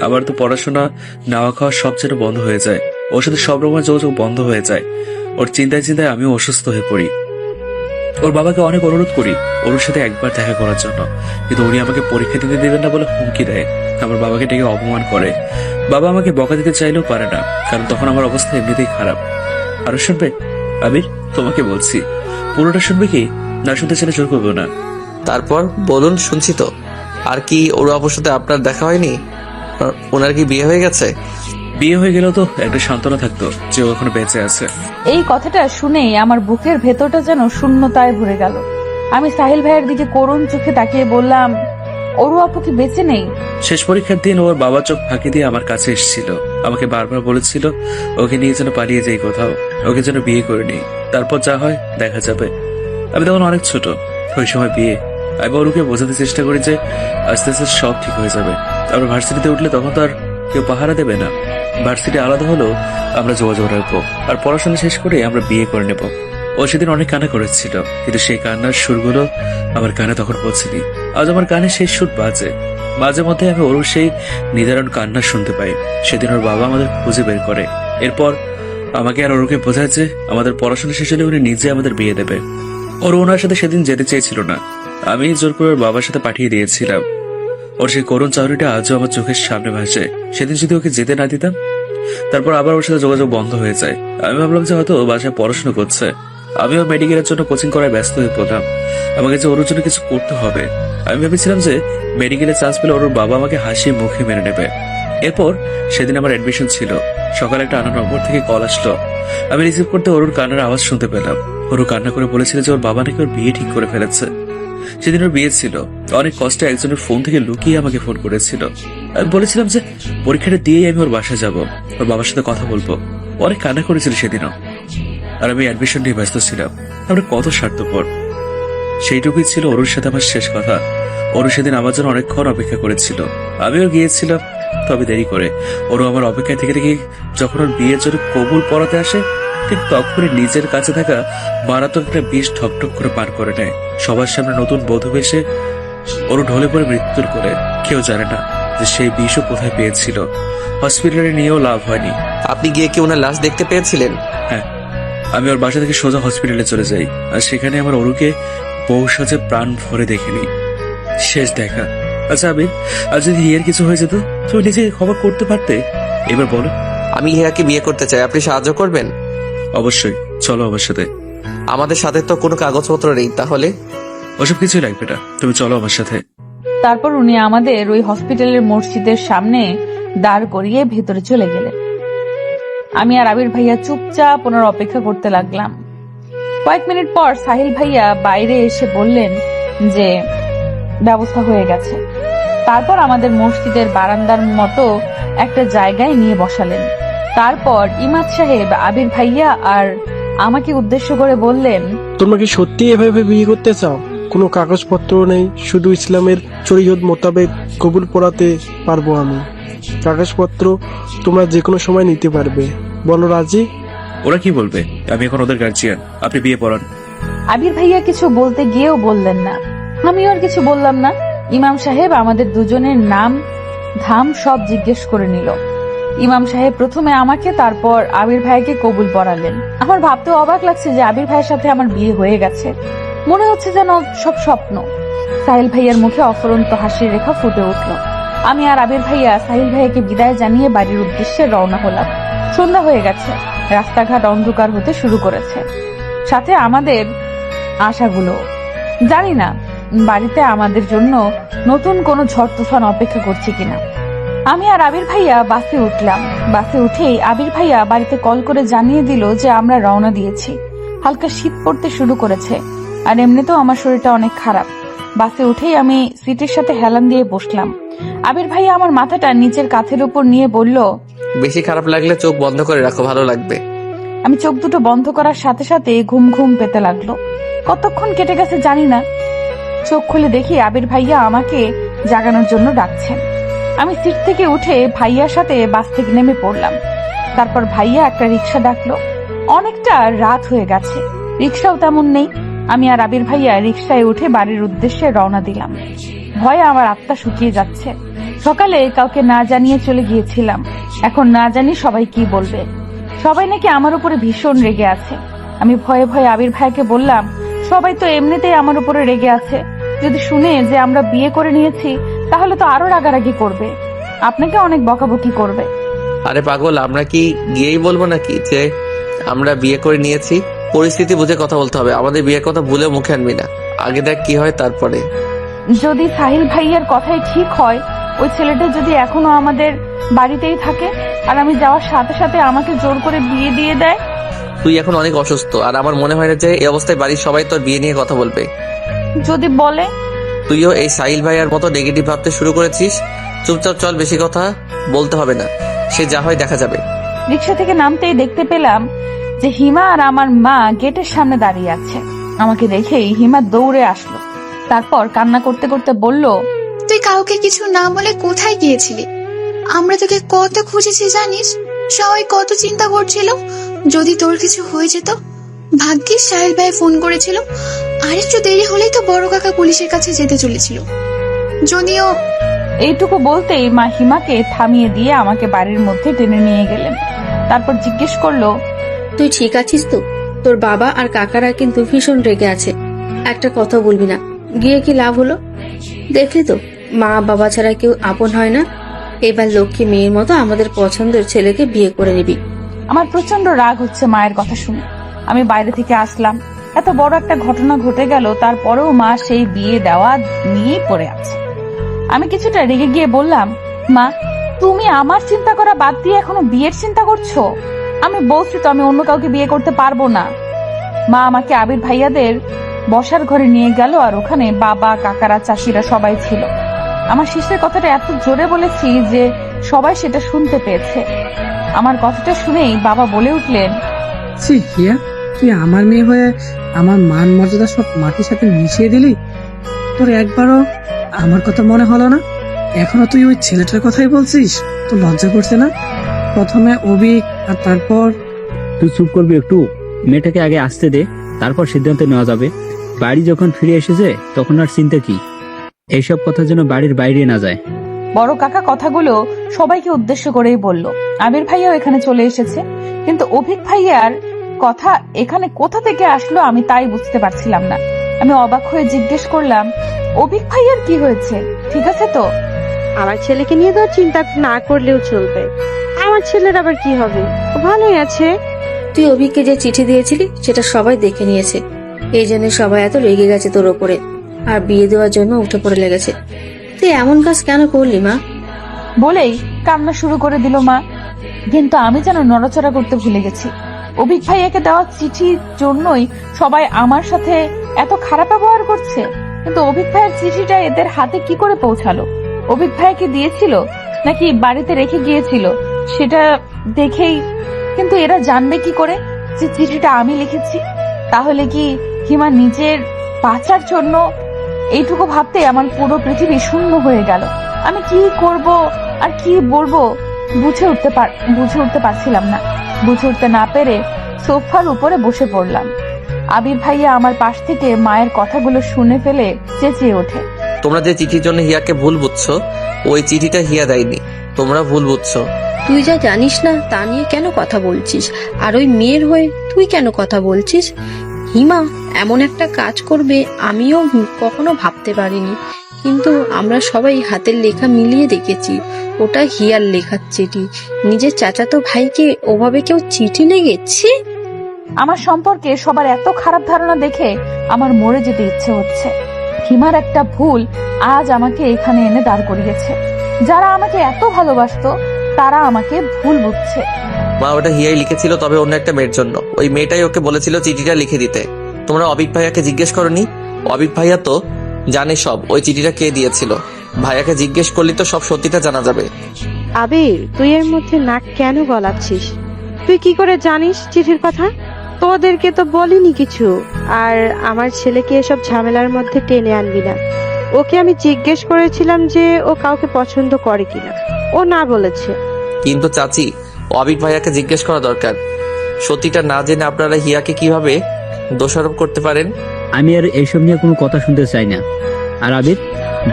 আবার তো পড়াশোনা, নাওয়া খাওয়া সব যেন বন্ধ হয়ে যায়। ওর সাথে সব রকমের যোগাযোগ বন্ধ হয়ে যায়। ওর চিন্তায় চিন্তায় আমিও অসুস্থ হয়ে পড়ি। ওর বাবাকে অনেক অনুরোধ করি ওর সাথে একবার দেখা করার জন্য, কিন্তু উনি আমাকে পরীক্ষা দিতে দেবেন না বলে হুমকি দেয়। আমার বাবাকে ডেকে অপমান করে। বাবা আমাকে বকা দিতে চাইলেও পারে না, কারণ তখন আমার অবস্থা এমনিতেই খারাপ। আরো শুনবে আবির? তোমাকে বলছি, পুরোটা শুনবে কি? না শুনতে চাইলে জোর করবো না। তারপর বলুন, শুনছি তো। আর কি ওর আপুর সাথে আপনার দেখা হয়নি? ওনার কি বিয়ে হয়ে গেছে? বিয়ে হয়ে গেল তো একটা সান্ত্বনা থাকতো যে ও এখনো বেঁচে আছে। এই কথাটা শুনেই আমার বুকের ভেতরটা যেন শূন্যতায় ভরে গেল। আমি সাহিল ভাইয়ের দিকে করুণ চোখে তাকিয়ে বললাম, ওরু আপু কি বেঁচে নেই? শেষ পরীক্ষার দিন ওর বাবা চোখ ফাঁকি দিয়ে আমার কাছে এসেছিল, আমাকে বারবার বলেছিল ওকে নিয়ে যেন পালিয়ে যাই কোথাও, ওকে যেন বিয়ে করে নিই, তারপর যা হয় দেখা যাবে। আমি তখন অনেক ছোট, ওই সময় বিয়ে। আমি ওরকে বোঝাতে চেষ্টা করি যে আস্তে আস্তে সব ঠিক হয়ে যাবে। আমরা ভার্সিটিতে উঠলে তখন তো আর কেউ পাহারা দেবে না, ভার্সিটি আলাদা হলেও আমরা যোগাযোগ রাখবো, আর পড়াশোনা শেষ করে আমরা বিয়ে করে নেব। ও সেদিন অনেক কান্না করেছিল, কিন্তু সেই কান্নার সুরগুলো আমার কানে তখন পৌঁছেনি। আজ আমার কানে সেই সুর বাজে। মাঝে মধ্যে আমি ওর সেই নিদারুণ কান্না শুনতে পাই। সেদিন ওর বাবা আমাদের খুঁজে বের করে, এরপর আমাকে আর ওরকে বোঝায় যে আমাদের পড়াশোনা শেষ হলে উনি নিজে আমাদের বিয়ে দেবে। ওর ওনার সাথে সেদিন যেতে চেয়েছিল না, আমি জোর করে ওর বাবার সাথে পাঠিয়ে দিয়েছিলাম। ওর সেই করুণ চাউরিটা আজও আমার চোখের সামনে ভাসে। সেদিন যদি ওকে যেতে না দিতাম, তারপর আবার ওর সাথে যোগাযোগ বন্ধ হয়ে যায়। আমি ভাবলাম যে হয়তো বাসায় পড়াশোনা করছে। আমিও মেডিকেলের জন্য কোচিং করায় ব্যস্ত হয়ে পড়লাম। আমাকে যে ওর জন্য কিছু করতে হবে। আমি ভেবেছিলাম যে মেডিকেলে চান্স পেলে ওর বাবা আমাকে হাসি মুখে মেনে নেবে। এরপর সেদিন আমার অ্যাডমিশন ছিল। সকালে একটা আনা নম্বর থেকে কল আসলো। আমি রিসিভ করতে ওর কান্নার আওয়াজ শুনতে পেলাম। ওর কান্না করে বলেছিল যে ওর বাবা নাকি ওর বিয়ে ঠিক করে ফেলেছে। সেদিন ওর বিয়ে ছিল। অনেক কষ্টে একজনের ফোন থেকে লুকিয়ে আমাকে ফোন করেছিল। আমি বলেছিলাম যে পরীক্ষাটা দিয়েই আমি ওর বাসায় যাব, ওর বাবার সাথে কথা বলবো। অনেক কান্না করেছিল সেদিনও। আর আমি অ্যাডমিশন নিয়ে ব্যস্ত ছিলাম। আমরা কত স্বার্থপর। সেইটুকুই ছিল ওর সাথে আমার শেষ কথা। ওর সেদিন আমার জন্য অনেকক্ষণ অপেক্ষা করেছিল। আমিও গিয়েছিলাম, তবে দেরি করে। ওরও আমার অপেক্ষায় থেকে থেকে যখন ওর বিয়ের জন্য কবুল পড়াতে আসে, ঠিক তখনই নিজের কাছে থাকা মারাত্মক একটা বিষ ঠকঠক করে পার করে নেয়। সবার সামনে নতুন বধূ বেশে ওর ঢলে পড়ে মৃত্যুর করে। কেউ জানে না যে সেই বিষও কোথায় পেয়েছিল। হসপিটালে নিয়েও লাভ হয়নি। আপনি গিয়ে কি ওনার লাশ দেখতে পেয়েছিলেন? হ্যাঁ, আমি ওর বাসা থেকে সোজা হসপিটালে চলে যাই, আর সেখানে আমার ওরুকে বউ সাজে প্রাণ ভরে দেখেনি। শেষ দেখা। আচ্ছা আবির, আর যদি হিয়ার কিছু হয়ে যেত, তুমি নিজে খবর করতে পারতে। এবার বলো। আমি হিয়াকে বিয়ে করতে চাই, আপনি সাহায্য করবেন? অবশ্যই, চলো আমার সাথে। আমাদের সাথে তো কোনো কাগজপত্র নেই, তাহলে? ওসব কিছুই লাগবে না, তুমি চলো আমার সাথে। তারপর উনি আমাদের ওই হসপিটালের মসজিদের সামনে দাঁড় করিয়ে ভেতরে চলে গেলেন। আমি আর আবির ভাইয়া চুপচাপ ওনার অপেক্ষা করতে লাগলাম। কয়েক মিনিট পর সাহিল ভাইয়া বাইরে এসে বললেন যে ব্যবস্থা হয়ে গেছে। তারপর আমাদের মসজিদের বারান্দার মতো একটা জায়গায় নিয়ে বসালেন। তারপর ইমাদ সাহেব আবির ভাইয়া আর আমাকে উদ্দেশ্য করে বললেন, তোমরা কি সত্যি এভাবে বিয়ে করতে চাও? কোনো কাগজপত্র নেই, শুধু ইসলামের শরীয়ত মোতাবেক কবুল পড়াতে পারবো আমি। কাগজপত্র তোমরা যে কোনো সময় নিতে পারবে। বলো রাজি? ওরা কি বলবে? আমি এখন ওদের গার্জিয়ান, আপনি বিয়ে পড়ান। আবির ভাইয়া কিছু বলতে গিয়েও বললেন না। আমিও আর কিছু বললাম না। ইমাম সাহেব আমাদের দুজনের নাম ধাম সব জিজ্ঞেস করে নিল। ইমাম সাহেব প্রথমে আমাকে, তারপর আবির ভাইকে কবুল পড়ালেন। আমার ভাবতে অবাক লাগছে যে আবির ভাইয়ের সাথে আমার বিয়ে হয়ে গেছে। মনে হচ্ছে যেন সব স্বপ্ন। সাহিল ভাইয়ার মুখে অফুরন্ত হাসির রেখা ফুটে উঠল। আমি আর আবির ভাইয়া সাহিল ভাইয়াকে বিদায় জানিয়ে বাড়ির উদ্দেশ্যে রওনা হলাম। সন্ধ্যা হয়ে গেছে, রাস্তাঘাট অন্ধকার হতে শুরু করেছে, সাথে আমাদের আশাগুলো। জানি না বাড়িতে আমাদের জন্য নতুন কোনো ঝড় তুফান অপেক্ষা করছে কিনা। আমি আর আবির ভাইয়া বাসে উঠলাম। বাসে উঠেই আবির ভাইয়া বাড়িতে কল করে জানিয়ে দিল যে আমরা রওনা দিয়েছি। হালকা শীত পড়তে শুরু করেছে, আর এমনিতেও আমার শরীরটা অনেক খারাপ। বাসে উঠেই আমি সিটের সাথে হেলান দিয়ে বসলাম। আবির ভাইয়া আমার মাথাটা নিচের কাঁধের উপর নিয়ে বলল, বেশি খারাপ লাগলে চোখ বন্ধ করে রাখো, ভালো লাগবে। আমি চোখ দুটো বন্ধ করার সাথে সাথে ঘুম ঘুম পেতে লাগলো। কতক্ষণ কেটে গেছে জানি না। চোখ খুলে দেখি আবির ভাইয়া আমাকে জাগানোর জন্য ডাকছেন। আমি সিট থেকে উঠে ভাইয়ার সাথে বাস থেকে নেমে পড়লাম। তারপর ভাইয়া একটা রিক্সা ডাকলো। অনেকটা রাত হয়ে গেছে, রিক্সাও তেমন নেই। আমি আর আবির ভাইয়া রিক্সায় উঠে বাড়ির উদ্দেশ্যে রওনা দিলাম। ভয়ে আমার আত্মা শুকিয়ে যাচ্ছে। সকালে কাউকে না জানিয়ে চলে গিয়েছিলাম, এখন না জানি সবাই কি বলবে। সবাই নাকি আমার উপরে ভীষণ রেগে আছে। আমি ভয়ে ভয়ে আবির ভাইকে বললাম, সবাই তো এমনিতেই আমার উপরে রেগে আছে, যদি শুনে যে আমরা বিয়ে করে নিয়েছি তাহলে তো আরো রাগারাগি করবে, আপনাকে অনেক বকাবকি করবে। আরে পাগল, আমরা কি গিয়েই বলবো নাকি যে আমরা বিয়ে করে নিয়েছি? পরিস্থিতি বুঝে কথা বলতে হবে, আমাদের বিয়ের কথা ভুলেও মুখে আনবি না। আগে দেখ কি হয় তারপরে। যদি সাহিল ভাইয়ার কথাই ঠিক হয়, ওই ছেলেটা যদি এখনো আমাদের বাড়িতেই থাকে আর আমি যাওয়ার সাথে সাথে আমাকে জোর করে বিয়ে দিয়ে দেয়। তুই এখন অনেক অসুস্থ, আর আমার মনে হয় না যে এই অবস্থায় বাড়ির সবাই তোর বিয়ে নিয়ে কথা বলবে। যদি বলে? তুইও এই সাহিল ভাইয়ার মতো নেগেটিভ ভাবতে শুরু করেছিস। চুপচাপ চল, বেশি কথা বলতে হবে না, সে যা হয় দেখা যাবে। রিক্সা থেকে নামতেই দেখতে পেলাম যে হিমা আর আমার মা গেটের সামনে দাঁড়িয়ে আছে। আমাকে দেখেই হিমা দৌড়ে আসলো, তারপর কান্না করতে করতে বলল, তুই কাউকে কিছু না বলে কোথায় গিয়েছিলি? আমরা তোকে কত খুঁজেছি জানিস, সবাই কত চিন্তা করছিল যদি তোর কিছু হয়ে যেত। ভাগ্যিস সাহেল ভাই ফোন করেছিল, আর একটু দেরি হলেই তো বড় কাকা পুলিশের কাছে যেতে চলেছিল। যদিও এইটুকু বলতেই মা হিমাকে থামিয়ে দিয়ে আমাকে বাড়ির মধ্যে টেনে নিয়ে গেলেন। তারপর জিজ্ঞেস করলো, তুই ঠিক আছিস তো? তোর বাবা আর কাকারা কিন্তু ভীষণ রেগে আছে, একটা কথা বলবি না, গিয়ে কি লাভ হলো? দেখলি তো, মা বাবা ছাড়া কেউ আপন হয় না। এবার লক্ষ্মী মেয়ের মতো আমাদের পছন্দের ছেলেকে বিয়ে করে নিবি। আমার প্রচন্ড রাগ হচ্ছে মায়ের কথা শুনে। আমি বাইরে থেকে আসলাম, এত বড় একটা ঘটনা ঘটে গেল, তারপরেও মা সেই বিয়ে দেওয়া নিয়েই পড়ে আছে। আমি কিছুটা রেগে গিয়ে বললাম, মা তুমি আমার চিন্তা করা বাদ দিয়ে এখনো বিয়ের চিন্তা করছো? আমি বলছি তো আমি অন্য কাউকে বিয়ে করতে পারবো না। মা আমাকে আবির ভাইয়াদের বসার ঘরে নিয়ে গেল, আর ওখানে বাবা কাকারা চাষিরা সবাই ছিল। আমার শিষ্যের কথাটা এত জোরে বলেছি যে সবাই সেটা শুনতে পেয়েছে। আমার কথাটা শুনেই বাবা বলে উঠলেন, ছি হিয়া, তুই আমার মেয়ে হয়ে আমার মান মর্যাদা সব মাটির সাথে মিশিয়ে দিলি। তোর একবারও আমার কথা মনে হলো না? এখনো তুই ওই ছেলেটার কথাই বলছিস? তোর লজ্জা করছে না? প্রথমে অভিক আর তারপর তুই চুপ করবি একটু? মেয়েটাকে আগে আসতে দে, তারপর সিদ্ধান্ত নেওয়া যাবে। বাড়ি যখন ফিরে এসেছে তখন আর চিন্তা কি? এইসব কথা যেন বাড়ির বাইরে না যায়। বড় কাকা কথাগুলো সবাইকে উদ্দেশ্য করেই বলল। আবির ভাইয়াও এখানে চলে এসেছে, কিন্তু অভিক ভাইয়ার কথা এখানে কোথা থেকে আসলো আমি তাই বুঝতে পারছিলাম না। আমি অবাক হয়ে জিজ্ঞেস করলাম, অভিক ভাইয়ার কি হয়েছে? ঠিক আছে তো? আমার ছেলেকে নিয়ে তো চিন্তা না করলেও চলবে। আমার ছেলের আবার কি হবে? ও ভালোই আছে। তুই অভিককে যে চিঠি দিয়েছিলি সেটা সবাই দেখে নিয়েছে, এই জন্য সবাই এত রেগে গেছে তোর ওপরে, আর বিয়ে দেওয়ার জন্য উঠে পড়ে লেগেছে। তুই এমন কাজ কেন করলি মা? বলেই কান্না শুরু করে দিল মা। কিন্তু আমি যেন নড়াচড়া করতে ভুলে গেছি। অভিক ভাইয়াকে দেওয়া চিঠির জন্যই সবাই আমার সাথে এত খারাপ ব্যবহার করছে, কিন্তু অভিক ভাইয়ের চিঠিটা এদের হাতে কি করে পৌঁছালো? অভিক ভাইয়াকে দিয়েছিল নাকি বাড়িতে রেখে গিয়েছিল সেটা দেখেই, কিন্তু এরা জানবে কি করে যে চিঠিটা আমি লিখেছি? তাহলে কি হিমা নিজের বাঁচার জন্য? এইটুকু ভাবতে আমার পুরো পৃথিবী শূন্য হয়ে গেল। আমি কি করব আর কি বলবো বুঝে উঠতে পারছিলাম না। বুঝে উঠতে না পেরে সোফার উপরে বসে পড়লাম। আবির ভাইয়া আমার পাশ থেকে মায়ের কথাগুলো শুনে ফেলে চেঁচিয়ে ওঠে, তোমরা যে চিঠির জন্য হিয়াকে ভুল বুঝছো, ওই চিঠিটা হিয়া দেয়নি, তোমরা ভুল বুঝছো। তুই যা জানিস না তা নিয়ে কেন কথা বলছিস? আর ওই মেয়ের হয়ে তুই কেন কথা বলছিস? হিমা এমন একটা কাজ করবে আমিও কখনো ভাবতে পারিনি, কিন্তু আমরা সবাই হাতের লেখা মিলিয়ে দেখেছি ওটা হিয়ার লেখার চিঠি। নিজের চাচাতো ভাইকে ওভাবে কেউ চিঠি লেগেছে? আমার সম্পর্কে সবার এত খারাপ ধারণা দেখে আমার মরে যেতে ইচ্ছে হচ্ছে। হিমার একটা ভুল আজ আমাকে এখানে এনে দাঁড় করিয়েছে। যারা আমাকে এত ভালোবাসতো তারা আমাকে ভুল বুঝছে। মা ওটা হিয়াই লিখেছিল, তবে অন্য একটা মেয়ের জন্য। ওই মেয়েটাই ওকে বলেছিল চিঠিটা লিখে দিতে। তোমরা অবিক ভাইয়াকে জিজ্ঞেস করনি? অবিক ভাইয়া তো জানে সব, ওই চিঠিটা কে দিয়েছিল। ভাইয়াকে জিজ্ঞেস করলি তো সব সত্যিটা জানা যাবে। আবির, তুই এর মধ্যে নাক কেন গলাচ্ছিস? তুই কি করে জানিস চিঠির কথা? তোদেরকে তো বলিনি কিছু। আর আমার ছেলেকে এসব ঝামেলার মধ্যে টেনে আনবি না। ওকে আমি জিজ্ঞেস করেছিলাম যে ও কাউকে পছন্দ করে কিনা, ও না বলেছে। কিন্তু চাচি, অবিক ভাইয়াকে জিজ্ঞেস করা দরকার। সত্যিটা না জেনে আপনারা হিয়াকে কিভাবে দোষারোপ করতে পারেন? আমি আর এইসব নিয়ে কোনো কথা শুনতে চাই না। আর আবির,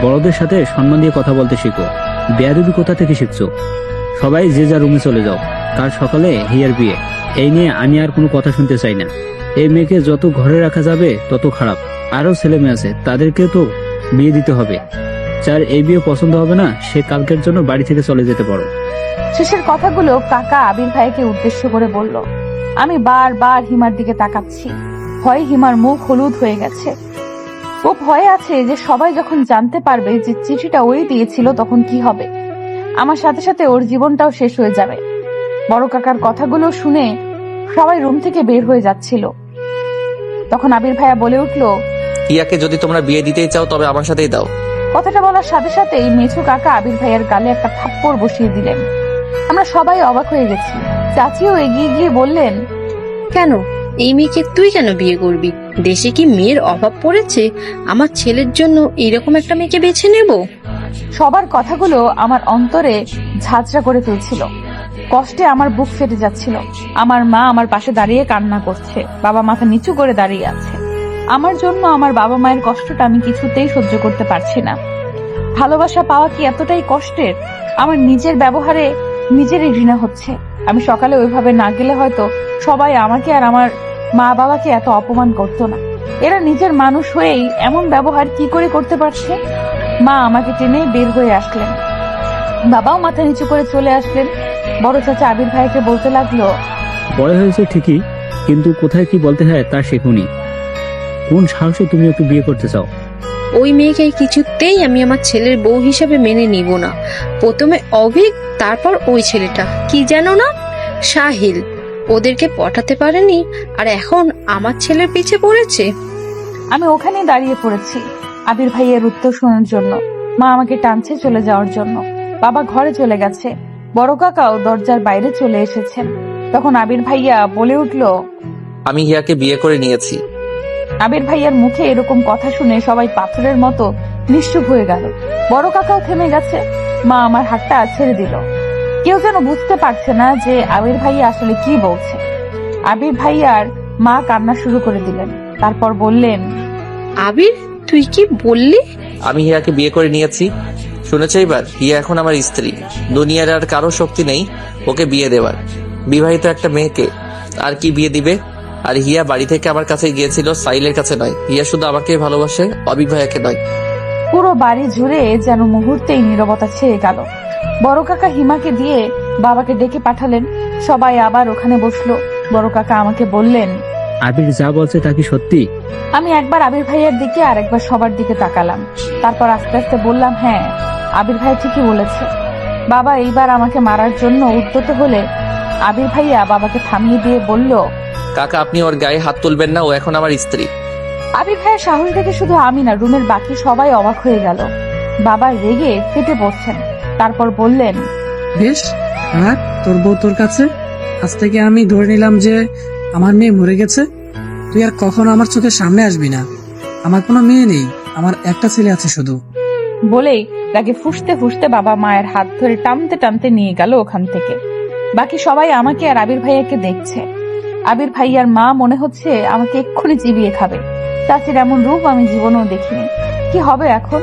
বড়দের সাথে সম্মান দিয়ে কথা বলতে শিখো। বেয়াদবি কোথা থেকে শিখছো? সবাই যে যা রুমে চলে যাও, কাল সকালে হিয়ার বিয়ে। এই নিয়ে আমি আর কোনো কথা শুনতে চাই না। এই মেয়েকে যত ঘরে রাখা যাবে তত খারাপ। আরো ছেলে মেয়ে আছে, তাদেরকে তো বিয়ে দিতে হবে। যার এই বিয়ে পছন্দ হবে না, সে কালকের জন্য বাড়ি থেকে চলে যেতে পারো। শেষের কথাগুলো কাকা আবির ভাইকে উদ্দেশ্য করে বলল। আমি বারবার হিমার দিকে তাকাচ্ছি। ভয়ে হিমার মুখ হলুদ হয়ে গেছে। ও ভয়ে আছে যে সবাই যখন জানতে পারবে যে চিঠিটা ওই দিয়েছিল তখন কি হবে। আমার সাথে সাথে ওর জীবনটাও শেষ হয়ে যাবে। বড় কাকার কথাগুলো শুনে সবাই রুম থেকে বের হয়ে যাচ্ছিল। তখন আবির ভাইয়া বলে উঠল, হিয়াকে যদি তোমরা বিয়ে দিতেই চাও তবে আমার সাথেই দাও। কথাটা বলার সাথে সাথেই মেছু কাকা আবির ভাইয়ের গালে একটা থাপ্পড় বসিয়ে দিলেন। আমরা সবাই অবাক হয়ে গেছি। চাচিও এগিয়ে গিয়ে বললেন, কেন এই মেয়েকে তুই কেন বিয়ে করবি? দেশে কি মেয়ের অভাব পড়েছে? আমার ছেলের জন্য এরকম একটা মেয়েকে বেছে নেব? সবার কথাগুলো আমার অন্তরে ঝাঁঝরা করে তুলছিল। কষ্টে আমার বুক ফেটে যাচ্ছিল। আমার মা আমার পাশে দাঁড়িয়ে কান্না করছে, বাবা মাথা নিচু করে দাঁড়িয়ে আছে। আমার জন্য আমার বাবা মায়ের কষ্টটা আমি কিছুতেই সহ্য করতে পারছি না। ভালোবাসা পাওয়া কি এতটাই কষ্টের? আমার নিজের ব্যবহারে নিজেরই ঘৃণা হচ্ছে। আমি সকালে ওইভাবে না গেলে হয়তো সবাই আমাকে আর আমার মা বাবাকে এত অপমান করতো না। এরা নিজের মানুষ হয়েই এমন ব্যবহার কি করে করতে পারছে? মা আমাকে টেনে বের হয়ে আসলেন, বাবাও মাথা নিচু করে চলে আসলেন। বড় চাচা আবির ভাইকে বলতে লাগলো, বড় হয়েছে ঠিকই, কিন্তু কোথায় কি বলতে হয় তা শেখুনি। কোন সাহসে তুমি একটু বিয়ে করতে চাও? ওই মেয়েকে কিছুতেই আমি আমার ছেলের বউ হিসেবে মেনে নিব না। প্রথমে অভিক, তারপর ওই ছেলেটা কি জানো না, সাহিল। ওদেরকে পটাতে পারেনি আর এখন আমার ছেলের পিছে পড়েছে। আমি ওখানেই দাঁড়িয়ে পড়েছি আবির ভাইয়ের উত্তর শোনার জন্য। মা আমাকে টানছে চলে যাওয়ার জন্য। বাবা ঘরে চলে গেছে। বড় কাকাও দরজার বাইরে চলে এসেছেন। তখন আবির ভাইয়া বলে উঠল, আমি হিয়াকে বিয়ে করে নিয়েছি। আবির ভাইয়ার মুখে এরকম কথা শুনে সবাই পাথরের মতো নিশ্চুপ হয়ে গেল। বড় কাকাও থেমে গেছে। মা আমার হাতটা ছেড়ে দিল। কেউ যেন বুঝতে পারছে না যে আবির ভাইয়া আসলে কি বলছে। আবির ভাইয়ার মা কান্না শুরু করে দিলেন। তারপর বললেন, আবির, তুই কি বললি? আমি হিয়াকে বিয়ে করে নিয়েছি। শুনেছ এবার? হিয়া এখন আমার স্ত্রী। দুনিয়ার আর কারো শক্তি নেই ওকে বিয়ে দেওয়ার। বিবাহিত একটা মেয়েকে আর কি বিয়ে দিবে? আর হিয়া বাড়ি থেকে আমার কাছে গিয়েছিল, সাইলের কাছে নয়। হিয়া শুধু আমাকে ভালোবাসে, অবিক ভাইয়াকে নয়। পুরো বাড়ি জুড়ে যেন মুহূর্তেই নীরবতা ছেয়ে গেল। বড় কাকা হিমাকে দিয়ে বাবাকে ডেকে পাঠালেন। সবাই আবার ওখানে বসলো। বড় কাকা আমাকে বললেন, আবির যা বলছে তা কি সত্যি? আমি একবার আবির ভাইয়ের দিকে আর একবার সবার দিকে তাকালাম। তারপর আস্তে আস্তে বললাম, হ্যাঁ, আবির ভাই ঠিকই বলেছে। বাবা এইবার আমাকে মারার জন্য উদ্যত হলে আবির ভাইয়া বাবাকে থামিয়ে দিয়ে বলল, কাকা, আপনি ওর গায়ে হাত তুলবেন না, ও এখন আমার স্ত্রী। আবির ভাইয়ের সাহস দেখে শুধু আমি না, রুমের বাকি সবাই অবাক হয়ে গেল। বাবা রেগে ফেটে পড়ছেন। তারপর বললেন, বেশ, রাখ তোর বউ তোর কাছে। আজ থেকে আমি ধরে নিলাম যে আমার মেয়ে মরে গেছে। তুই আর কখনো আমার চোখের সামনে আসবি না। আমার কোনো মেয়ে নেই, আমার একটা ছেলে আছে শুধু। বলেই রাগে ফুঁসতে ফুঁসতে বাবা মায়ের হাত ধরে টানতে টানতে নিয়ে গেল ওখান থেকে। বাকি সবাই আমাকে আর আবির ভাইয়াকে দেখছে। আবির ভাইয়ার মা মনে হচ্ছে আমাকে এক্ষুনি চিবিয়ে খাবে। চাচির এমন রূপ আমি জীবনেও দেখিনি। কি হবে এখন?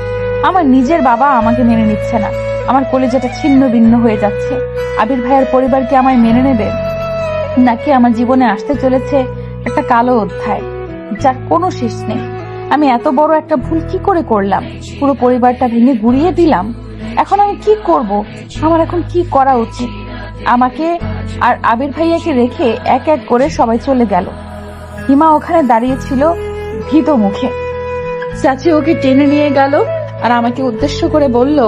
আমার নিজের বাবা আমাকে মেনে নিচ্ছে না। আমার কলিজাটা ছিন্ন ভিন্ন হয়ে যাচ্ছে। আবির ভাইয়ার পরিবার কি আমায় মেনে নেবে, নাকি আমার জীবনে আসতে চলেছে একটা কালো অধ্যায় যার কোনো শেষ নেই? আমি এত বড় একটা ভুল কি করে করলাম? পুরো পরিবারটা ভেঙে গুড়িয়ে দিলাম। এখন আমি কি করব? আমার এখন কি করা উচিত? আমাকে আর আবির ভাইয়াকে রেখে এক এক করে সবাই চলে গেল। হিমা ওখানে দাঁড়িয়ে ছিল ভীত মুখে। চাচি ওকে টেনে নিয়ে গেল আর আমাকে উদ্দেশ্য করে বলল,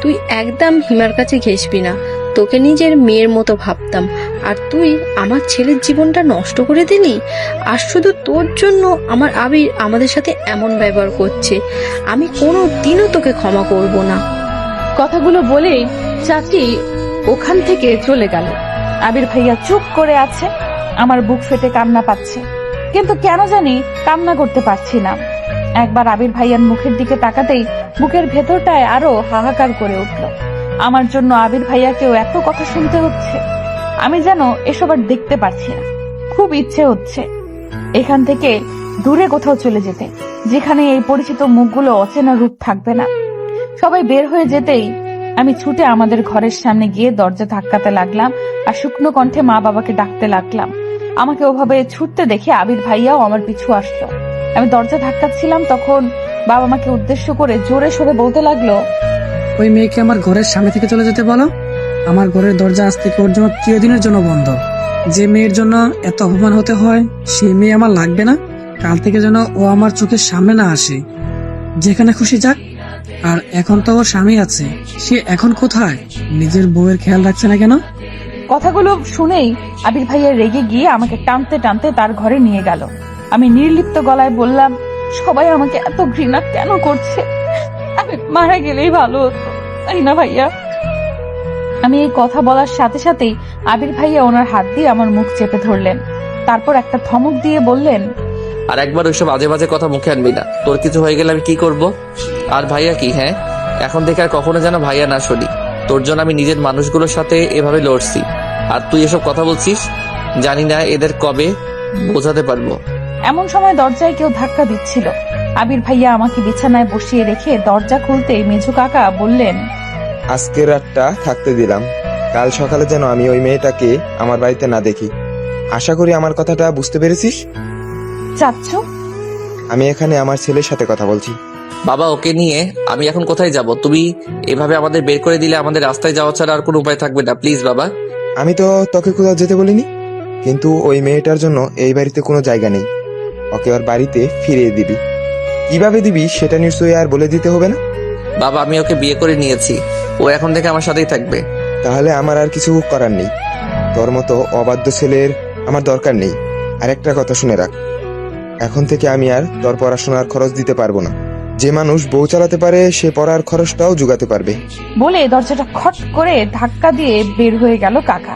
তুই একদম হিমার কাছে ঘেসবি না। তোকে নিজের মেয়ের মতো ভাবতাম, আর তুই আমার ছেলের জীবনটা নষ্ট করে দিলি। আর শুধু তোর জন্য আমার আবির আমাদের সাথে এমন ব্যবহার করছে। আমি কোনো দিনও তোকে ক্ষমা করব না। কথাগুলো বলেই চাচি ওখান থেকে চলে গেল। আবির ভাইয়া চুপ করে আছে। আমার বুক ফেটে কান্না পাচ্ছে, কিন্তু কেন জানি কান্না করতে পারছি না। একবার আবির ভাইয়ার মুখের দিকে তাকাতেই বুকের ভেতরটায় আরো হাহাকার করে উঠল। আমার জন্য আবির ভাইয়াকেও এত কথা শুনতে হচ্ছে। আমি যেন এসব আর দেখতে পারছি না। খুব ইচ্ছে হচ্ছে এখান থেকে দূরে কোথাও চলে যেতে, যেখানে এই পরিচিত মুখগুলো অচেনা রূপ থাকবে না। সবাই বের হয়ে যেতেই আমি ছুটে আমাদের ঘরের সামনে গিয়ে দরজা ধাক্কাতে লাগলাম আর শুকনো কণ্ঠে মা বাবাকে ডাকতে লাগলাম। আমাকে ওভাবে ছুটতে দেখে আবির ভাইয়াও আমার পিছু আসলো। আমি দরজা ধাক্কাচ্ছিলাম, তখন বাবা মাকে উদ্দেশ্য করে জোরে সরে বলতে লাগলো, ওই মেয়েকে আমার ঘরের সামনে থেকে চলে যেতে বলো। আমার ঘরের দরজা আজ থেকে ওর জন্য চিরদিনের জন্য বন্ধ। যে মেয়ের জন্য এত অপমান হতে হয় সেই মেয়ে আমার লাগবে না। কাল থেকে যেন ও আমার চোখের সামনে না আসে, যেখানে খুশি যাক। আর এখন তো ওর স্বামী আছে, সে এখন কোথায়? নিজের বউয়ের খেয়াল রাখছে না কেন? কথাগুলো শুনেই আবির ভাইয়া রেগে গিয়ে আমাকে টানতে টানতে তার ঘরে নিয়ে গেল। আমি নির্লিপ্ত গলায় বললাম, সবাই আমাকে এত ঘৃণা কেন করছে? আমি মারা গেলেই ভালো হতো, তাই না ভাইয়া? আমি এই কথা বলার সাথে সাথেই আবির ভাইয়া ওনার হাত দিয়ে আমার মুখ চেপে ধরলেন। তারপর একটা ধমক দিয়ে বললেন, আর একবার ওইসব আজে বাজে কথা মুখে আনবি না। তোর কিছু হয়ে গেলে আমি কি করব? আর ভাইয়া কি? হ্যাঁ, এখন থেকে আর কখনো যেন ভাইয়া না শুনি। তোর জন্য আমি নিজের মানুষগুলোর সাথে এভাবে লড়ছি, আর তুই এসব কথা বলছিস। জানি না এদের কবে বোঝাতে পারবো। এমন সময় দরজায় কেউ ধাক্কা দিচ্ছিল। আবির ভাইয়া আমাকে বিছানায় বসিয়ে রেখে দরজা খুলতেই মেজু কাকা বললেন, আজকের রাতটা থাকতে দিলাম, কাল সকালে যেন আমি ওই মেয়েটাকে আমার বাড়িতে না দেখি। আশা করি আমার কথাটা বুঝতে পেরেছিস। চাচ্ছু, আমি এখানে আমার ছেলের সাথে কথা বলছি। বাবা, ওকে নিয়ে আমি এখন কোথায় যাব? তুমি এভাবে আমাদের বের করে দিলে আমাদের রাস্তায় যাওয়া ছাড়া আর কোনো উপায় থাকবে না। প্লিজ বাবা। আমি তো তোকে কোথাও যেতে বলিনি, কিন্তু ওই মেয়েটার জন্য এই বাড়িতে কোনো জায়গা নেই। ওকে ওর বাড়িতে ফিরিয়ে দিবি। কিভাবে দিবি সেটা নিশ্চয়ই আর বলে দিতে হবে না। বাবা, আমি ওকে বিয়ে করে নিয়েছি, ও এখন থেকে আমার সাথেই থাকবে। তাহলে আমার আর কিছু করার নেই। তোর মতো অবাধ্য ছেলের আমার দরকার নেই। আর একটা কথা শুনে রাখ, এখন থেকে আমি আর তোর পড়াশোনার খরচ দিতে পারবো না। যে মানুষ বউ চালাতে পারে সে পড়ার খরচটাও জোগাতে পারবে। বলে দরজাটা খট করে ধাক্কা দিয়ে বের হয়ে গেল কাকা।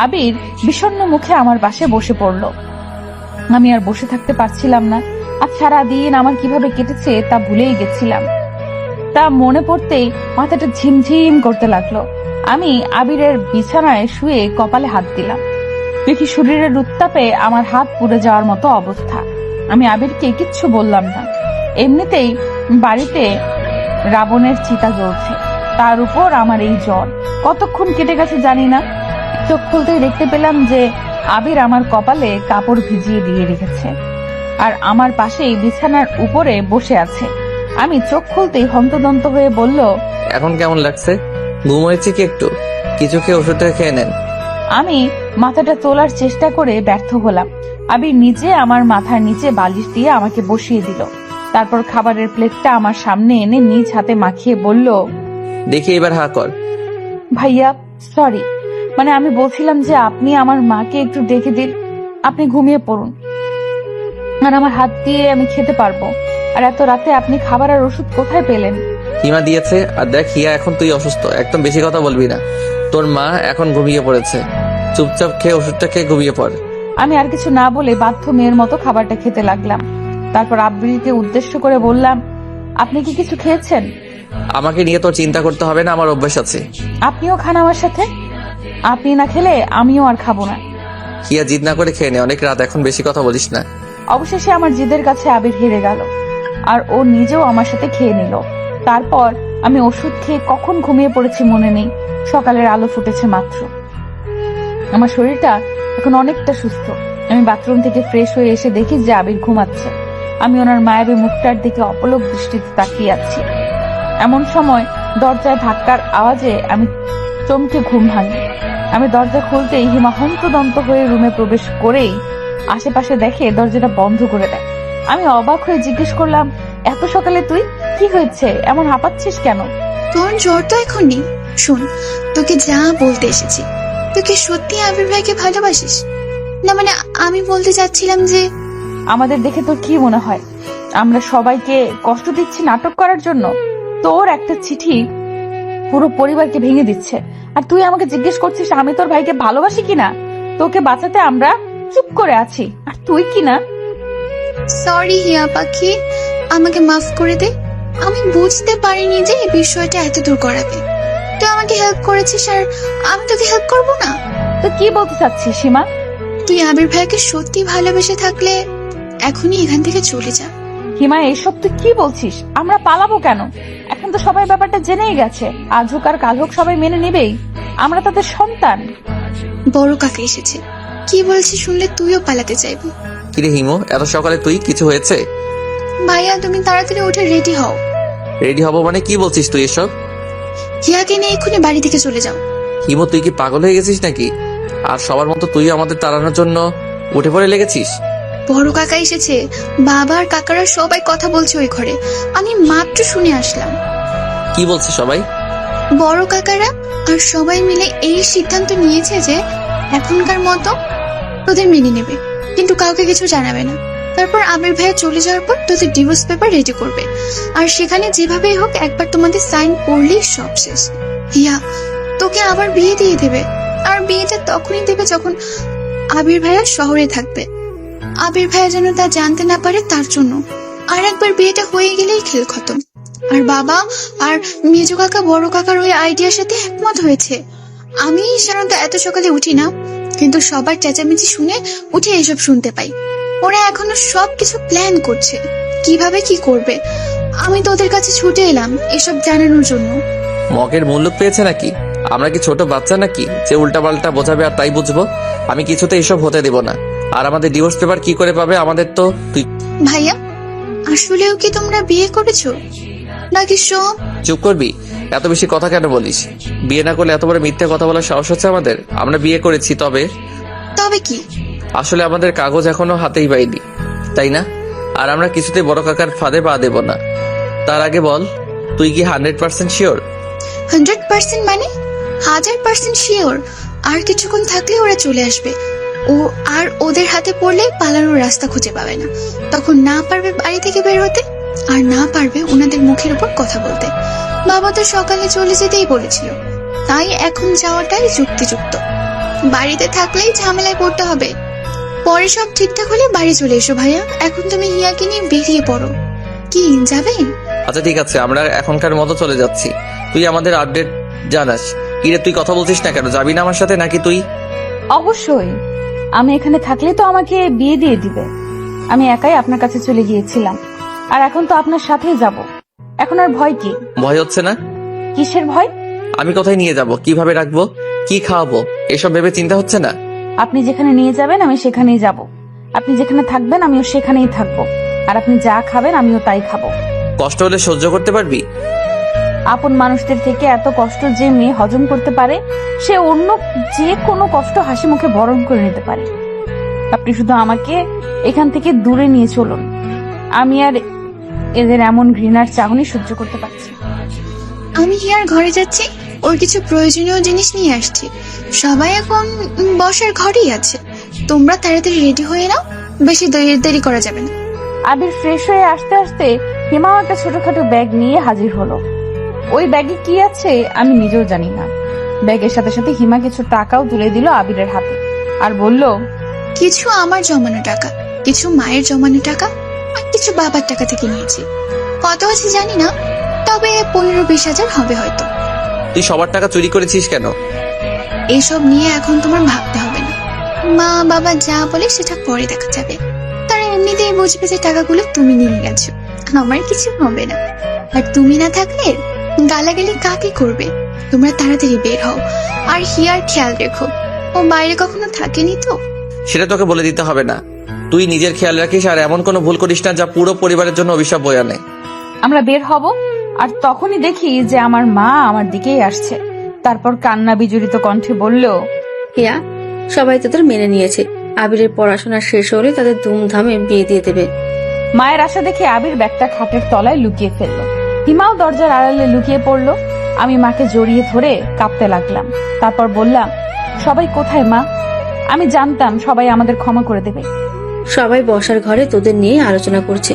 আবির বিষণ্ণ মুখে আমার পাশে বসে পড়ল। আমি আর বসে থাকতে পারছিলাম না। আর সারাদিন আমার কিভাবে কেটেছে তা ভুলেই গেছিলাম। তা মনে পড়তেই মাথাটা ঝিমঝিম করতে লাগলো। আমি আবিরের বিছানায় শুয়ে কপালে হাত দিলাম। দেখি শরীরের উত্তাপে আমার হাত পুড়ে যাওয়ার মতো অবস্থা। আমি আবিরকে কিচ্ছু বললাম না। এমনিতেই বাড়িতে রাবণের চিতা জ্বলছে, তার উপর আমার এই জ্বর। কতক্ষণ কেটে গেছে জানি না। চোখ খুলতেই দেখতে পেলাম যে আবির আমার কপালে কাপড় ভিজিয়ে দিয়ে রেখেছে আর আমার পাশেই বিছানার উপরে বসে আছে। আমি চোখ খুলতেই হন্তদন্ত হয়ে বলল, এখন কেমন লাগছে? ঘুম হয়েছে কি একটু? কিছু খেয়ে ওষুধটা খেয়ে নেন। আমি মাথাটা তোলার চেষ্টা করে ব্যর্থ হলাম। আবির নিজে আমার মাথার নিচে বালিশ দিয়ে আমাকে বসিয়ে দিল। তারপর খাবারের প্লেটটা আমার সামনে এনে নিজ হাতে মাখিয়ে বলল, দেখি এবার হা কর। ভাইয়া সরি, মানে আমি বলছিলাম যে আপনি আমার মাকে একটু ডেকে দিন। আপনি ঘুমিয়ে পড়ুন, আর আমার হাত দিয়ে আমি খেতে পারবো। আর এত রাতে আপনি খাবার আর ওষুধ কোথায় পেলেন? হিমা দিয়েছে। আর দেখ হিয়া, এখন তুই অসুস্থ, একদম বেশি কথা বলবি না। তোর মা এখন ঘুমিয়ে পড়েছে, চুপচাপ খেয়ে ওষুধটা খেয়ে ঘুমিয়ে পড়। আমি আর কিছু না বলে বাধ্য মেয়ের মতো খাবারটা খেতে লাগলাম। তারপর আব্বিলকে উদ্দেশ্য করে বললাম, আপনি কি কিছু খেয়েছেন? আমাকে নিয়ে তোর চিন্তা করতে হবে না, আমার অভ্যাস আছে। আপনিও খান আমার সাথে। আপনি না খেলে আমিও আর খাবো না। হিয়া, জিদ না করে খেয়ে নে, অনেক রাত, এখন বেশি কথা বলিস না। অবশেষে আমার জিদের কাছে আবির হেরে গেল, আর ও নিজেও আমার সাথে খেয়ে নিল। তারপর আমি ওষুধ খেয়ে কখন ঘুমিয়ে পড়েছি মনে নেই। সকালের আলো ফুটেছে মাত্র। আমার শরীরটা এখন অনেকটা সুস্থ। আমি বাথরুম থেকে ফ্রেশ হয়ে এসে দেখি যে আবির ঘুমাচ্ছে। আমি ওনার মায়াবী মুখটার দিকে অপলক দৃষ্টিতে তাকিয়ে আছি। এমন সময় দরজায় ধাক্কার আওয়াজে আমি চমকে ঘুম ভাঙি। আমি দরজা খুলতেই হিমা হন্তদন্ত হয়ে রুমে প্রবেশ করেই আশেপাশে দেখে দরজাটা বন্ধ করে দেয়। আমি অবাক হয়ে জিজ্ঞেস করলাম, এত সকালে তুই? কি হয়েছে, এমন হাঁপাচ্ছিস কেন? তোর জ্বর তো এখন নেই। শোন, তোকে যা বলতে এসেছি, তুই কি সত্যি আবির ভাইকে ভালোবাসিস? না মানে আমি বলতে চাচ্ছিলাম যে, আমাদের দেখে তোর কি মনে হয় আমরা সবাইকে কষ্ট দিচ্ছি নাটক করার জন্য? তোর একটা চিঠি পুরো পরিবারকে ভেঙে দিচ্ছে, আর তুই আমাকে জিজ্ঞেস করছিস আমি তোর ভাইকে ভালোবাসি কিনা? তোকে বাঁচাতে আমরা চুপ করে আছি, আর তুই কিনা? সরি হিয়া পাখি, আমাকে মাফ করে দে। আমি বুঝতে পারিনি যে এই বিষয়টা এত দূর করাবে। তুই আমাকে হেল্প করেছিস আর আমি তোকে হেল্প করবো না? তো কি বলতে চাচ্ছিস সীমা? তুই আবির ভাইকে সত্যি ভালোবেসে থাকলে এখনই এখান থেকে চলে যা। হিমা, এসব তুই কি বলছিস? আমরা পালাবো কেন? এখন তো সবাই ব্যাপারটা জেনেই গেছে। আজ হোক আর কাল হোক সবাই মেনে নেবেই, আমরা তাদের সন্তান। বড় কাকা এসেছে, কি বলছে শুনলে তুইও পালাতে চাইবি। কিরে হিমো, এত সকালে তুই? কিছু হয়েছে? ভাইয়া তুমি তাড়াতাড়ি উঠে রেডি হও। রেডি হবো মানে কি বলছিস তুই এসব? হিয়াকে নিয়ে এক্ষুনি বাড়ি থেকে চলে যাও। হিমো, তুই কি পাগল হয়ে গেছিস নাকি? আর সবার মতো তুই আমাদের তাড়ানোর জন্য উঠে পড়ে লেগেছিস? বড় কাকা এসেছে, বাবা আর কাকারা সবাই কথা বলছে ওই ঘরে, আমি মাত্র শুনে আসলাম। কি বলছে সবাই? বড় কাকারা আর সবাই মিলে এই সিদ্ধান্ত নিয়েছে যে এখনকার মতো তোদের মেনে নেবে, কিন্তু কাউকে কিছু জানাবে না। তারপর আবির ভাইয়া চলে যাওয়ার পর তোদের ডিভোর্স পেপার রেডি করবে, আর সেখানে যেভাবেই হোক একবার তোমাদের সাইন করলেই সব শেষ। হিয়া তোকে আবার বিয়ে দিয়ে দেবে, আর বিয়েটা তখনই দেবে যখন আবির ভাইয়া শহরে থাকবে। আবির ভাইয়া যেন তা জানতে না পারে, তার জন্য। আর একবার বিয়েটা হয়ে গেলেই খেল খতম। আর বাবা আর মেজো কাকা বড় কাকার ওই আইডিয়ার সাথে একমত হয়েছে। আমি সাধারণত এত সকালে উঠি না, কিন্তু সবার চেঁচামেচি শুনে উঠে এসব শুনতে পাই। ওরা এখনো সবকিছু প্ল্যান করছে, কিভাবে কি করবে। আমি তো ওদের কাছে ছুটে এলাম এসব জানানোর জন্য। মগের মূল্য পেয়েছে নাকি? আমরা কি ছোট বাচ্চা নাকি যে উল্টাপাল্টা বোঝাবে আর তাই বুঝবো? আমি কিছুতে এসব হতে দেব না। আর আমাদের ডিভোর্স পেপার কি করে পাবে? আমাদের তো তুই। ভাইয়া আসলেও কি তোমরা বিয়ে করেছো নাকি সব? চুপ করবি? এত বেশি কথা কেন বলিস? বিয়ে না করলে এত বড় মিথ্যে কথা বলার সাহস হচ্ছে আমাদের? আমরা বিয়ে করেছি, তবে তবে কি? আসলে আমাদের কাগজ এখনো হাতেই পাইনি, তাই না? আর আমরা কিছুতেই বড় কাকার ফাঁদে পা দেব না। তার আগে বল, তুই কি 100% শিওর? 100% মানে 1000% শিওর। আর কিছুক্ষণ থাকলে ওরা চলে আসবে, ও আর ওদের হাতে পড়লে পালানোর রাস্তা খুঁজে পাবে না। তখন না পারবে বাড়ি থেকে বের হতে, আর না পারবে ওনাদের মুখের উপর কথা বলতে। বাবা তো সকালে চলে যেতেই বলেছিল, তাই এখন যাওয়াটাই যুক্তিযুক্ত। বাড়িতে থাকলেই ঝামেলায় পড়তে হবে। পরে সব ঠিকঠাক হলে বাড়ি চলে এসো ভাইয়া। এখন তুমি হিয়াকে নিয়ে বেরিয়ে পড়ো। কি যাবে? আচ্ছা ঠিক আছে, আমরা এখনকার মতো চলে যাচ্ছি। তুই আমাদের আপডেট জানাস। কিরে, তুই কথা বলছিস না কেন? যাবি না আমার সাথে নাকি তুই? অবশ্যই, আমি এখানে থাকলে তো আমাকে বিয়ে দিয়ে দিবে। আমি একাই আপনার কাছে চলে গিয়েছিলাম, আর এখন তো আপনার সাথেই যাব। এখন আর ভয় কি? ভয় হচ্ছে না? কিসের ভয়? আমি কোথায় নিয়ে যাব, কিভাবে রাখবো, কি খাওয়াবো, এসব ভেবে চিন্তা হচ্ছে না? আপনি যেখানে নিয়ে যাবেন আমি সেখানেই যাব। আপনি যেখানে থাকবেন আমিও সেখানেই থাকবো। আর আপনি যা খাবেন আমিও তাই খাবো। কষ্ট হলে সহ্য করতে পারবি? আপন মানুষদের থেকে এত কষ্ট যে মেয়ে হজম করতে পারে, সে অন্য যে কোনো কষ্ট হাসি মুখে বরণ করে নিতে পারে। আপনি শুধু আমাকে এখান থেকে দূরে নিয়ে চলুন। আমি আর এদের এমন ঘৃণার চাহনি সহ্য করতে পারছি। আমি হিয়ার ঘরে যাচ্ছি, ওর কিছু প্রয়োজনীয় জিনিস নিয়ে আসছি। সবাই এখন বসার ঘরেই আছে। তোমরা তাড়াতাড়ি রেডি হয়ে নাও, বেশি দেরি করা যাবে না। আবির ফ্রেশ হয়ে আসতে আসতে হিমাও একটা ছোটখাটো ব্যাগ নিয়ে হাজির হলো। ওই ব্যাগে কি আছে আমি নিজেও জানি না। ব্যাগের সাথে সাথে হিমা কিছু টাকাও তুলে দিল আবিরের হাতে, আর বলল, কিছু আমার জমানো টাকা, কিছু মায়ের জমানো টাকা, আর কিছু বাবার টাকা থেকে নিয়েছি। কত আছে জানি না, তবে 15-20 হাজার হবে হয়তো। তুই সবার টাকা চুরি করেছিস কেন? এসব নিয়ে এখন তোমার ভাবতে হবে না। মা বাবা যা বলে সেটা পরে দেখা যাবে। তারা এমনিতেই বুঝবে যে টাকাগুলো তুমি নিয়ে গেছো, আমার কিছু হবে না। আর তুমি না থাকলে গালাগালি কাকে করবে? তোমরা তাড়াতাড়ি বের হও, আর হিয়ার খেয়াল রেখো, ও বাইরে কখনো থাকেনি তো। সেটা তোকে বলে দিতে হবে না। তুই নিজের খেয়াল রাখিস, আর এমন কোনো ভুল করিস না যা পুরো পরিবারের জন্য অভিশাপ বয়ে আনে। আমরা বের হব, আর তখনই দেখি যে আমার মা আমার দিকেই আসছে। তারপর কান্না বিজড়িত কণ্ঠে বলল, হিয়া, সবাই তোদের মেনে নিয়েছে। আবিরের পড়াশোনা শেষ হলে তাদের ধুমধামে বিয়ে দিয়ে দেবে। মায়ের আশা দেখে আবির ব্যাগটা খাটের তলায় লুকিয়ে ফেললো। হিমাও দরজার আড়ালে লুকিয়ে পড়লো। আমি মাকে জড়িয়ে ধরে কাঁপতে লাগলাম। তারপর বললাম, সবাই কোথায় মা? আমি জানতাম সবাই আমাদের ক্ষমা করে দেবে। সবাই বসার ঘরে তোদের নিয়ে আলোচনা করছে।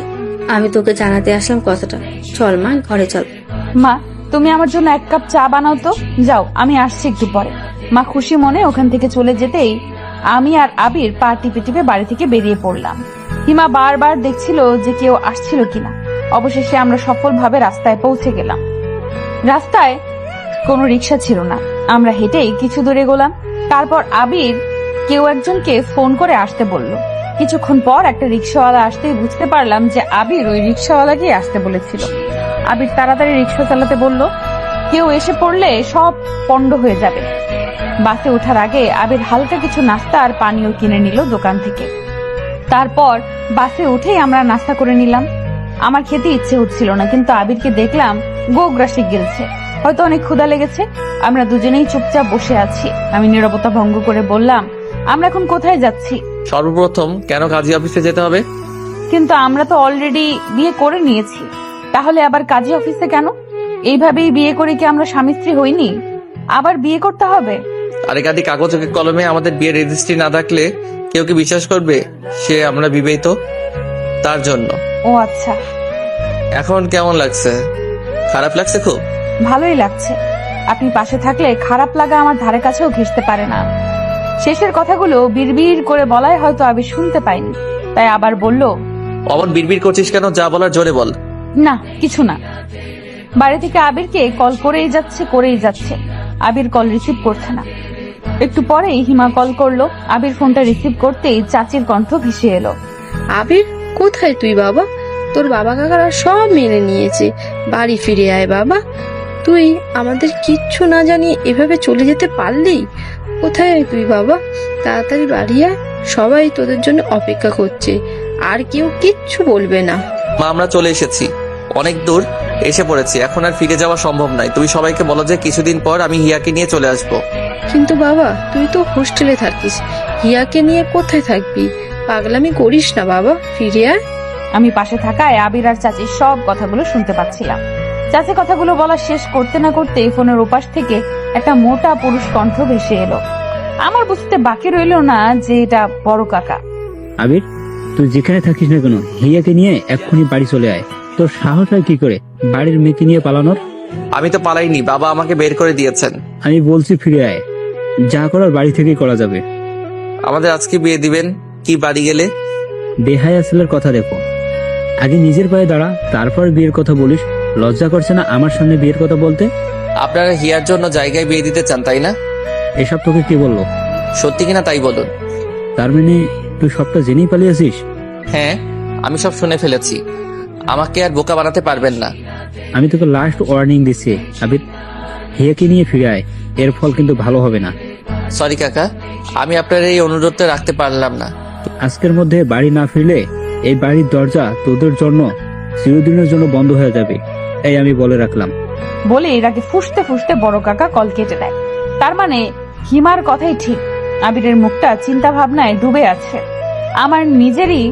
আমি তোকে জানাতে আসলাম কথাটা। চল মা, ঘরে চল। মা, তুমি আমার জন্য 1 কাপ চা বানাও তো। যাও, আমি আসছি একটু পরে। মা খুশি মনে ওখান থেকে চলে যেতেই আমি আর আবির পা টিপে টিপে বাড়ি থেকে বেরিয়ে পড়লাম। হিমা বারবার দেখছিল যে কেউ আসছিল কিনা। অবশেষে আমরা সফলভাবে রাস্তায় পৌঁছে গেলাম। রাস্তায় কোনো রিক্সা ছিল না। আমরা হেঁটেই কিছু দূরে গেলাম। তারপর আবির কেউ একজনকে ফোন করে আসতে বলল। কিছুক্ষণ পর একটা রিক্সাওয়ালা আসতেই বুঝতে পারলাম যে আবির ওই রিক্সাওয়ালাকেই আসতে বলেছিল। আবির তাড়াতাড়ি রিক্সা চালাতে বলল, কেউ এসে পড়লে সব পণ্ড হয়ে যাবে। বাসে ওঠার আগে আবির হালকা কিছু নাস্তা আর পানীয় কিনে নিল দোকান থেকে। তারপর বাসে উঠেই আমরা নাস্তা করে নিলাম। আমার খেতে ইচ্ছে হচ্ছিল না, কিন্তু আবিরকে দেখলাম গোগ্রাসে গিলছে, হয়তো অনেক ক্ষুধা লেগেছে। আমরা দুজনেই চুপচাপ বসে আছি। আমি নীরবতা ভঙ্গ করে বললাম, আমরা এখন কোথায় যাচ্ছি? সর্বপ্রথম কেন কাজী অফিসে যেতে হবে? কিন্তু আমরা তো অলরেডি বিয়ে করে নিয়েছি, তাহলে আবার কাজী অফিসে কেন? এইভাবেই বিয়ে করে কি আমরা স্বামী স্ত্রী হইনি? আবার বিয়ে করতে হবে? আরে গাদি, কাগজে কলমে আমাদের বিয়ের রেজিস্ট্রি না থাকলে কেউ কি বিশ্বাস করবে সে আমরা বিবাহিত? তার জন্য। ও আচ্ছা। এখন কেমন লাগছে? খারাপ লাগছে খুব? ভালোই লাগছে। আপনি পাশে থাকলে খারাপ লাগা আমার ধারে কাছেও ঘেঁষতে পারে না। শেষের কথাগুলো বিড়বিড় করে বলায় হয়তো আবির শুনতে পাইনি, তাই আবার বলল, অমন বিড়বিড় করছিস কেন? যা বলার জোরে বল। না কিছু না। বাড়ি থেকে আবিরকে কল করেই যাচ্ছে। আবির কল রিসিভ করছে না। একটু পরেই হিমা কল করলো। আবির ফোনটা রিসিভ করতেই চাচির কণ্ঠ ভেসে এলো, আবির, কোথায় তুই বাবা? তোর বাবা কাকারা সব মেনে নিয়েছে, বাড়ি ফিরে আয় বাবা। তুই আমাদের কিচ্ছু না জানিয়ে এভাবে চলে যেতে পারলি? কোথায় তুই বাবা? তাড়াতাড়ি বাড়ি আয়, সবাই তোদের জন্য অপেক্ষা করছে, আর কেউ কিচ্ছু বলবে না। মা, আমরা চলে এসেছি, অনেক দূর এসে পড়েছি, এখন আর ফিরে যাওয়া সম্ভব নয়। তুমি সবাইকে বলো যে কিছুদিন পর আমি হিয়াকে নিয়ে চলে আসবো। কিন্তু বাবা, তুই তো হোস্টেলে থাকিস, হিয়াকে নিয়ে কোথায় থাকবি? পাগলামি করিস না বাবা, ফিরে আয়। আমি পাশে থাকায় আবির আর চাচির সব কথাগুলো শুনতে পাচ্ছিলাম। চাচি কথাগুলো বলা শেষ করতে না করতে ফোনের ওপাশ থেকে একটা মোটা পুরুষ কণ্ঠ ভেসে এলো। আমার বুঝতে বাকি রইল না যে এটা বড় কাকা। আবির, তুই যেখানে থাকিস না কেন, হিয়াকে নিয়ে এক্ষুনি বাড়ি চলে আয়। তোর সাহস হয় কি করে বাড়ির মেয়েকে নিয়ে পালানোর? আমি তো পালাইনি, বাবা আমাকে বের করে দিয়েছেন। আমি বলছি ফিরে আয়, যা করার বাড়ি থেকেই করা যাবে। আমাদের আজকে বিয়ে দিবেন কি বাড়ি গেলে? বেহায়া ছেলের কথা দেখো, আগে নিজের পায়ে দাঁড়া, তারপর বিয়ের কথা বলিস। লজ্জা করছে না আমার সামনে বিয়ের কথা বলতে? আপনারা হিয়ার জন্য জায়গায় বিয়ে দিতে চান, তাই না? এসব তোকে কে বললো? সত্যি কিনা তাই বলুন। তার মানে তুই সবটা জেনেই পালিয়েছিস? হ্যাঁ, আমি সব শুনে ফেলেছি, আমাকে আর বোকা বানাতে পারবেন না। আমি তোকে লাস্ট ওয়ার্নিং দিচ্ছি আবির, হিয়াকে নিয়ে ফিরে আয়, এর ফল কিন্তু ভালো হবে না। সরি কাকা, আমি আপনার এই অনুরোধটা রাখতে পারলাম না। আজকের মধ্যে বাড়ি না ফিরলে এই বাড়ির দরজা তোদের জন্য চিরদিনের জন্য বন্ধ হয়ে যাবে, এই আমি বলে রাখলাম। বলে এরাকে ফুসতে ফুসতে বড় কাকা কল কেটে দেয়। তার মানে হিমার কথাই ঠিক, আবিরের মুখটা চিন্তা ভাবনায় ডুবে আছে। আমার নিজেরই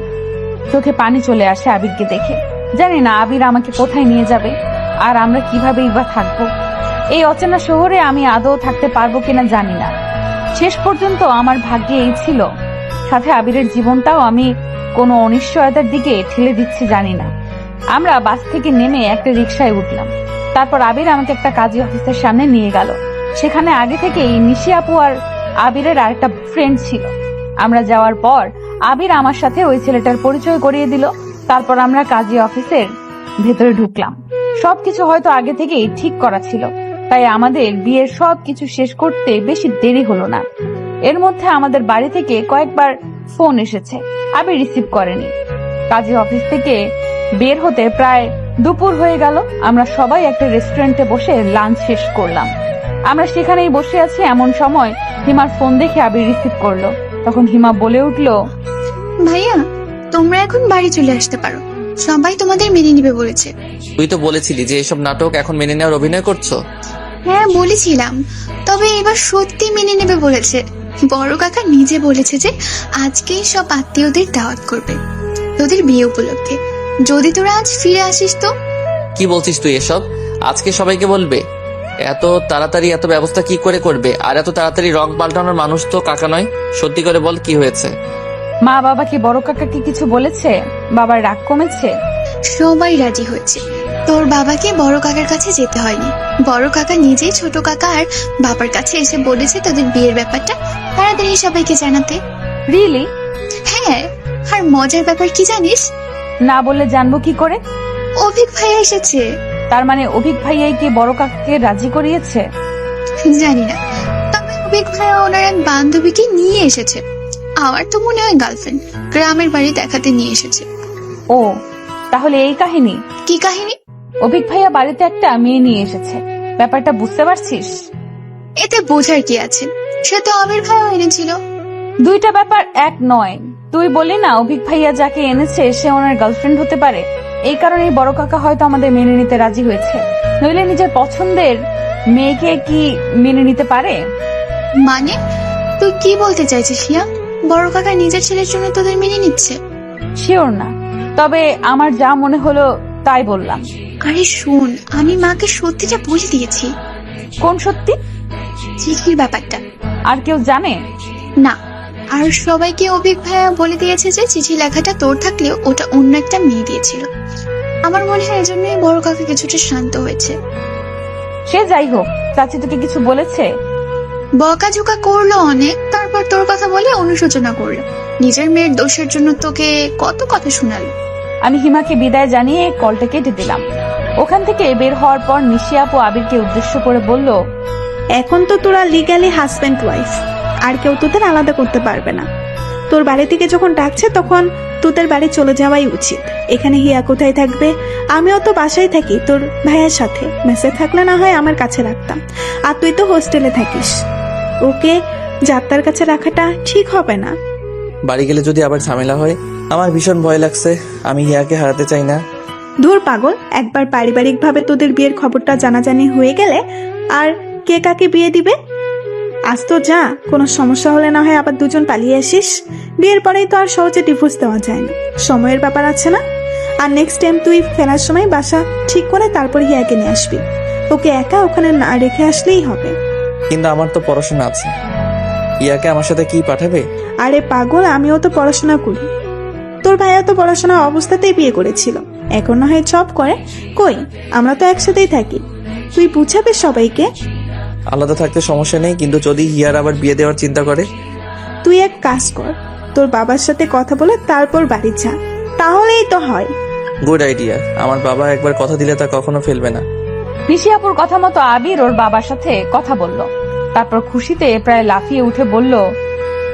চোখে পানি চলে আসে আবিরকে দেখে। জানি না আবির আমাকে কোথায় নিয়ে যাবে, আর আমরা কিভাবেই বা থাকবো। এই অচেনা শহরে আমি আদৌ থাকতে পারবো কিনা জানি না। শেষ পর্যন্ত আমার ভাগ্যে এই ছিল, সাথে আবিরের জীবনটাও আমি কোনো অনিশ্চয়তার দিকে ঠেলে দিচ্ছি জানি না। আমরা বাস থেকে নেমে একটা রিকশায় উঠলাম। তারপর আবির আমাকে একটা কাজী অফিসের সামনে নিয়ে গেল। সেখানে আগে থেকেই নিশি আপু আর আবিরের আরেকটা ফ্রেন্ড ছিল। আমরা যাওয়ার পর আবির আমার সাথে ওই ছেলেটার পরিচয় করিয়ে দিল। তারপর আমরা কাজী অফিসের ভেতরে ঢুকলাম। সবকিছু হয়তো আগে থেকেই ঠিক করা ছিল, তাই আমাদের বিয়ের সবকিছু শেষ করতে বেশি দেরি হলো না। এর মধ্যে আমাদের বাড়ি থেকে কয়েকবার ফোন এসেছে, আবির রিসিভ করেনি। কাজী অফিস থেকে বের হতে প্রায় দুপুর হয়ে গেল। আমরা সবাই একটা রেস্টুরেন্টে বসে লাঞ্চ শেষ করলাম। আমরা সেখানেই বসে আছি, এমন সময় হিমার ফোন দেখে আবির রিসিভ করলো। তখন হিমা বলে উঠলো, ভাইয়া, তোমরা এখন বাড়ি চলে আসতে পারো, সবাই তোমাদের মেনে নিবে বলেছে। তুই তো বলেছিলি যে এসব নাটক এখন মেনে নেওয়ার অভিনয় করছো। হ্যাঁ বলেছিলাম, তবে এবার সত্যি মেনে নেবে বলেছে। বড় কাকা নিজে বলেছে যে আজকেই সব আত্মীয়দের দাওয়াত করবে তোদের বিয়ে উপলক্ষে। যদি তোরা আজ ফিরে আসিস তো। কি বলছিস তুই এসব? আজকে সবাইকে বলবে? এত তাড়াতাড়ি এত ব্যবস্থা কি করে করবে? আর এত তাড়াতাড়ি রং পাল্টানোর মানুষ তো কাকা নয়। সত্যি করে বল, কি হয়েছে? মা বাবা কি বড় কাকাকে কিছু বলেছে? বাবার রাগ কমেছে? সবাই রাজি হয়েছে। তোর বাবাকে বড় কাকার কাছে যেতে হয়নি, বড় কাকা নিজেই ছোট কাকা আর বাবার কাছে এসে বলেছে তোদের বিয়ের ব্যাপারটা তাড়াতাড়ি সবাইকে জানাতে। রিয়েলি? হ্যাঁ, আর মজার ব্যাপার কি জানিস? না বললে জানবো কি করে? অভিক ভাইয়া এসেছে। তার মানে অভিক ভাইয়াই কি বড় কাকাকে রাজি করিয়েছে? জানি না, তবে অভিক ভাইয়া ওনার এক বান্ধবীকে নিয়ে এসেছে। আমার তো মনে হয় গার্লফ্রেন্ড, গ্রামের বাড়ি দেখাতে নিয়ে এসেছে। ও, তাহলে এই কাহিনী? কি কাহিনী? অভিক ভাইয়া বাড়িতে একটা মেয়ে নিয়ে এসেছে, ব্যাপারটা বুঝতে পারছিস? এতে বোঝার কি আছে, সে তো আবির ভাইও এনেছিল। দুইটা ব্যাপার এক নয়। তুই বললি না অভিক ভাইয়া যাকে এনেছে সে ওনার গার্লফ্রেন্ড হতে পারে, এই কারণেই বড় কাকা হয়তো আমাদের মেনে নিতে রাজি হয়েছে। নইলে নিজের পছন্দের মেয়েকে কি মেনে নিতে পারে? মানে তুই কি বলতে চাইছিস হিয়া? বড় কাকা নিজের ছেলের জন্য তোদের মেনে নিচ্ছে? শিওর না, তবে আমার যা মনে হলো তাই বললাম। আরে শোন, আমি মাকে সত্যিটা বলে দিয়েছি। কোন সত্যি? চিঠির ব্যাপারটা। আর কেউ জানে না, আর সবাইকে অভিক ভাইয়া বলে দিয়েছে যে চিঠি লেখাটা তোর থাকলেও ওটা অন্য একটা মেয়ে দিয়েছিল। আমার মনে হয় এজন্যই বড় কাকা কিছুটা শান্ত হয়েছে। সে যাই হোক, চাচি তোকে কিছু বলেছে? বকাঝোকা করলো অনেক, তারপর তোর কথা বলে অনুশোচনা করলো। নিজের মেয়ের দোষের জন্য তোকে কত কথা শোনালো। আমি হিমাকে বিদায় জানিয়ে কলটা কেটে দিলাম। ওখান থেকে বের হওয়ার পর নিশি আপু আবিরকে উদ্দেশ্য করে বলল, এখন তো তোরা লিগ্যালি হাজব্যান্ড ওয়াইফ, আর কেউ তোদের আলাদা করতে পারবে না। তোর বাড়ি থেকে যখন ডাকছে তখন তোদের বাড়ি চলে যাওয়াই উচিত। এখানে হিয়া কোথায় থাকবে? আমিও তো বাসায় থাকি তোর ভাইয়ের সাথে, মেসে থাকলে না হয় আমার কাছে রাখতাম। আর তুই তো হোস্টেলে থাকিস, ওকে যাত্রার কাছে রাখাটা ঠিক হবে না। বাড়ি গেলে যদি আবার ঝামেলা হয়, আমার ভীষণ ভয় লাগছে। আমি হিয়াকে হারাতে চাই না। ধুর পাগল, একবার পারিবারিকভাবে তোদের বিয়ের খবরটা জানাজানি হয়ে গেলে আর কে কাকে বিয়ে দিবে? আজ তো যা, কোনো সমস্যা হলে না হয় আবার দুজন পালিয়ে আসিস। বিয়ের পরেই তো আর সহজে ডিভোর্স দেওয়া যায় না, সময়ের ব্যাপার আছে না। আর নেক্সট টাইম তুই ফেরার সময় বাসা ঠিক করে তারপর হিয়াকে নিয়ে আসবি। ওকে একা ওখানে না রেখে আসলেই হবে। কিন্তু আমার তো পড়াশোনা আছে, হিয়াকে আমার সাথে কি পাঠাবে? আরে পাগল, আমিও তো পড়াশোনা করি। তোর ভাইয়া তো পড়াশোনা অবস্থাতেই বিয়ে করেছিল, এখন না হয় জব করে। কই, আমরা তো একসাথেই থাকি। তুই বুঝাবে সবাইকে। আলাদা থাকতে সমস্যা নেই, কিন্তু যদি হিয়ার আবার বিয়ে দেওয়ার চিন্তা করে? তুই এক কাজ কর, তোর বাবার সাথে কথা বলে তারপর বাড়ি যা, তাহলেই তো হয়। Good idea. আমার বাবা একবার কথা দিলে তা কখনো ফেলবে না। নিশি আপুর কথা মতো আবির ওর বাবার সাথে কথা বলল। তারপর খুশিতে প্রায় লাফিয়ে উঠে বলল,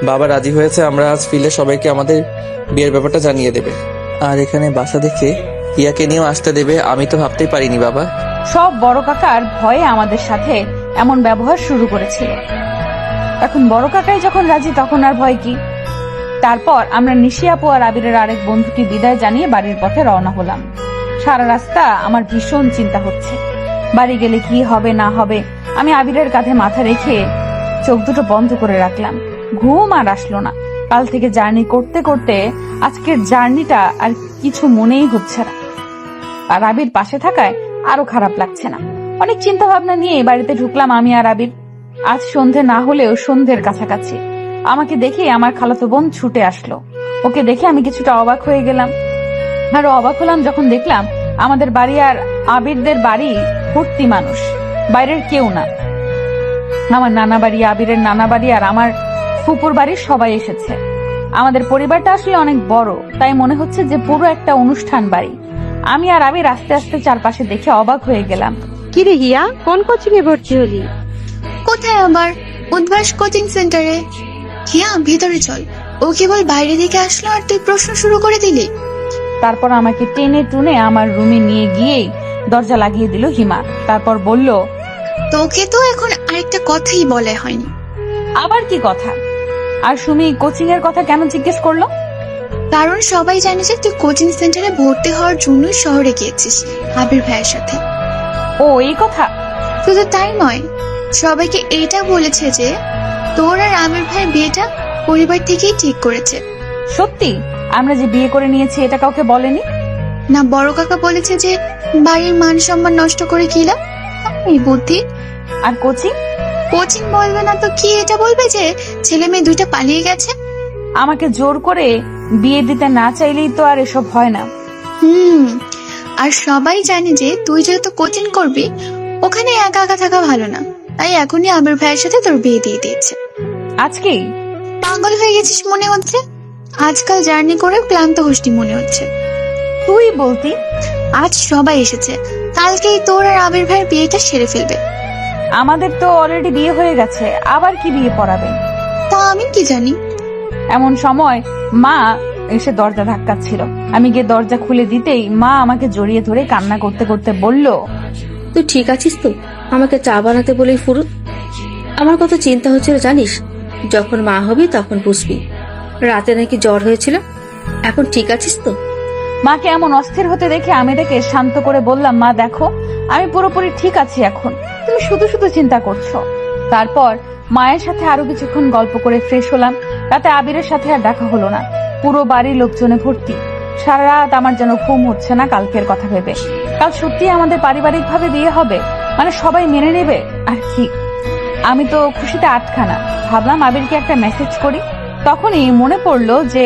বাবা রাজি হয়েছে, আমরা আজ ফিরলে সবাইকে আমাদের বিয়ের ব্যাপারটা জানিয়ে দেবে। আর এখানে বাসা দেখে হিয়াকে নিয়েও আসতে দেবে। আমি তো ভাবতেই পারিনি বাবা। সব বড় কাকার ভয়ে আমাদের সাথে এমন ব্যবহার শুরু করেছিল, এখন বড় কাকাই যখন রাজি তখন আর ভয় কি? তারপর আমরা নিশি আপু আর আবিরের আরেক বন্ধুকে বিদায় জানিয়ে বাড়ির পথে রওনা হলাম। সারা রাস্তা আমার ভীষণ চিন্তা হচ্ছে, বাড়ি গেলে কি হবে না হবে। আমি আবিরের কাঁধে মাথা রেখে চোখ দুটো বন্ধ করে রাখলাম। ঘুম আর আসলো না। কাল থেকে জার্নি করতে করতে আজকের জার্নিটা আর কিছু মনেই হচ্ছে না। আর আবির পাশে থাকায় আরো খারাপ লাগছে না। অনেক চিন্তা ভাবনা নিয়ে বাড়িতে ঢুকলাম আমি আর আবির। আজ সন্ধে না হলেও সন্ধ্যের কাছাকাছি। আমাকে দেখে আমার খালাতো বোন ছুটে আসলো। ওকে দেখে আমি কিছুটা অবাক হয়ে গেলাম। আরো অবাক হলাম যখন দেখলাম আমাদের বাড়ি আর আবিরদের বাড়ি ভর্তি মানুষ, বাইরের কেউ না। আমার নানা বাড়ি, আবিরের নানা বাড়ি আর আমার ফুপুর বাড়ির সবাই এসেছে। আমাদের পরিবারটা আসলে অনেক বড়, তাই মনে হচ্ছে যে পুরো একটা অনুষ্ঠান বাড়ি। আমি আর আবির আস্তে আস্তে চারপাশে দেখে অবাক হয়ে গেলাম। কিরে হিয়া, কোন কোচিং এ ভর্তি হলি? কোথায় আবার? উদ্ভাস কোচিং সেন্টারে। হিয়া ভিতরে চল। ও কেবল বাইরে থেকে আসলো আর তুই প্রশ্ন শুরু করে দিলি। তারপর আমাকে টেনে টুনে আমার রুমে নিয়ে গিয়েই দরজা লাগিয়ে দিল হিমা। তারপর বলল, তোকে তো এখন আরেকটা কথাই বলা হয়নি। আবার কি কথা? আর সুমি কোচিং এর কথা কেন জিজ্ঞেস করলো? কারণ সবাই জানে যে তুই কোচিং সেন্টারে ভর্তি হওয়ার জন্য শহরে গিয়েছিস আবির ভাইয়ের সাথে। ও এই কথা? শুধু তাই নয়, সবাইকে এইটা বলেছে যে তোর আর আবির ভাইয়ের বিয়েটা পরিবার থেকেই ঠিক করেছে। সত্যি? আমরা যে বিয়ে করে নিয়েছি এটা কাউকে বলেনি? না, বড় কাকা বলেছে যে বাড়ির মান সম্মান নষ্ট করে কি লাভ, এই বুদ্ধি। আর কোচিং? কোচিং বলবে না তো কি এটা বলবে যে ছেলে মেয়ে দুইটা পালিয়ে গেছে। আমাকে জোর করে বিয়ে দিতে না চাইলেই তো আর এসব হয় না। আর সবাই জানে যে তুই যেহেতু কোচিং করবি ওখানে একা একা থাকা ভালো না, তাই এখনই আবির ভাইয়ের সাথে তোর বিয়ে দিয়ে দিয়েছে। আজকেই? পাগল হয়ে গেছিস মনে হচ্ছে। আজকাল জার্নি করে ক্লান্ত হস্তি মনে হচ্ছে। তুই বলতি? আজ সবাই এসেছে, কালকেই তোর আর আবির ভাইয়ের বিয়েটা সেরে ফেলবে। আমাদের তো অলরেডি বিয়ে হয়ে গেছে, আবার কি বিয়ে পড়াবে? তা আমি কি জানি। এমন সময় মা এসে দরজা ধাক্কাচ্ছিল। আমি গিয়ে দরজা খুলে দিতেই মা আমাকে জড়িয়ে ধরে কান্না করতে করতে বলল, তুই ঠিক আছিস তো? আমাকে চা বানাতে বলেই ফুরুত। আমার কত চিন্তা হচ্ছিল জানিস, যখন মা হবি তখন বুঝবি। রাতে নাকি জ্বর হয়েছিল, এখন ঠিক আছিস তো? মাকে এমন অস্থির হতে দেখে আমি তাকে শান্ত করে বললাম, মা দেখো, আমি পুরোপুরি ঠিক আছি এখন, তুমি শুধু শুধু চিন্তা করছো। তারপর মায়ের সাথে আরো কিছুক্ষণ গল্প করে ফ্রেশ হলাম। রাতে আবিরের সাথে আর দেখা হলো না। পুরো বাড়ির লোকজনে ভর্তি। সারা রাত আমার যেন ঘুম হচ্ছে না কালকের কথা ভেবে। কাল সত্যি আমাদের পারিবারিক ভাবে বিয়ে হবে, মানে সবাই মেনে নেবে আর কি। আমি তো খুশিতে আটখানা। ভাবলাম আবিরকে একটা মেসেজ করি। তখনই মনে পড়লো যে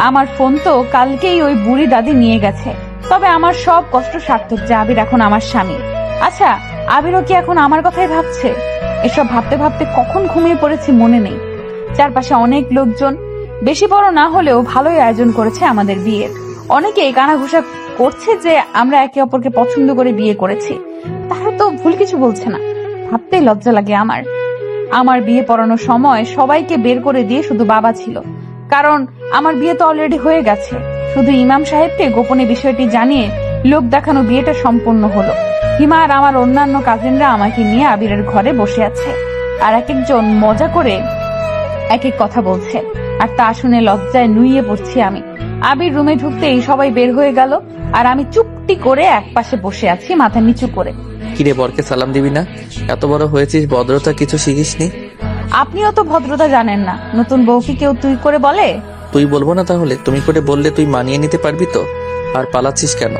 আমার ফোন তো কালকেই ওই বুড়ি দাদি নিয়ে গেছে। তবে আমার সব কষ্ট সার্থক যে আবির এখন আমার স্বামী। আচ্ছা, আবিরও কি এখন আমার কথাই ভাবছে? এসব ভাবতে ভাবতে কখন ঘুমিয়ে পড়েছি মনে নেই। চারপাশে অনেক লোকজন, বেশি বড় না হলেও ভালোই আয়োজন করেছে আমাদের বিয়ের। অনেকেই কানাঘুষা করছে যে আমরা একে অপরকে পছন্দ করে বিয়ে করেছি। তারা তো ভুল কিছু বলছে না। ভাবতেই লজ্জা লাগে আমার। আমার বিয়ে পড়ানোর সময় সবাইকে বের করে দিয়ে শুধু বাবা ছিল, কারণ আমার বিয়ে তো অলরেডি হয়ে গেছে। শুধু ইমাম সাহেবকে গোপনে বিষয়টি জানিয়ে লোক দেখানো বিয়েটা সম্পন্ন হলো। হিমা আর আমার অন্যান্য কাজিনরা আমাকে নিয়ে আবিরের ঘরে বসে আছে, আর এক একজন মজা করে এক এক কথা বলছে, আর তা শুনে লজ্জায় নুইয়ে পড়ছি আমি। আবির রুমে ঢুকতেই সবাই বের হয়ে গেল, আর আমি চুপটি করে এক পাশে বসে আছি মাথা নিচু করে। কিরে, বরকে সালাম দিবি না? এত বড় হয়েছিস, ভদ্রতা কিছু শিখিসনি? আপনিও তো ভদ্রতা জানেন না। নতুন বউকে কেউ তুই করে বলে? তুই বলবো না তাহলে? তুমি করে বললে তুই মানিয়ে নিতে পারবি তো? আর পালাচ্ছিস কেন?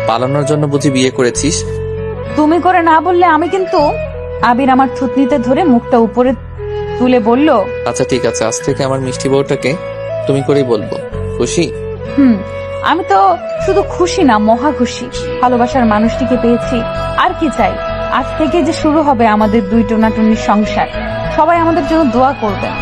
পালানোর জন্য বুঝি বিয়ে করেছিস? তুমি করে না বললে আমি কিন্তু। আবির আমার থুতনিতে ধরে মুখটা উপরে তুলে বলল, আচ্ছা ঠিক আছে, আজ থেকে আমার মিষ্টি বউটাকে তুমি করেই বলবো। খুশি? আমি তো শুধু খুশি না, মহা খুশি। ভালোবাসার মানুষটিকে পেয়েছি, আর কি চাই। আজ থেকে যে শুরু হবে আমাদের দুই টোনাটুনির সংসার। সবাই আমাদের জন্য দোয়া করবেন।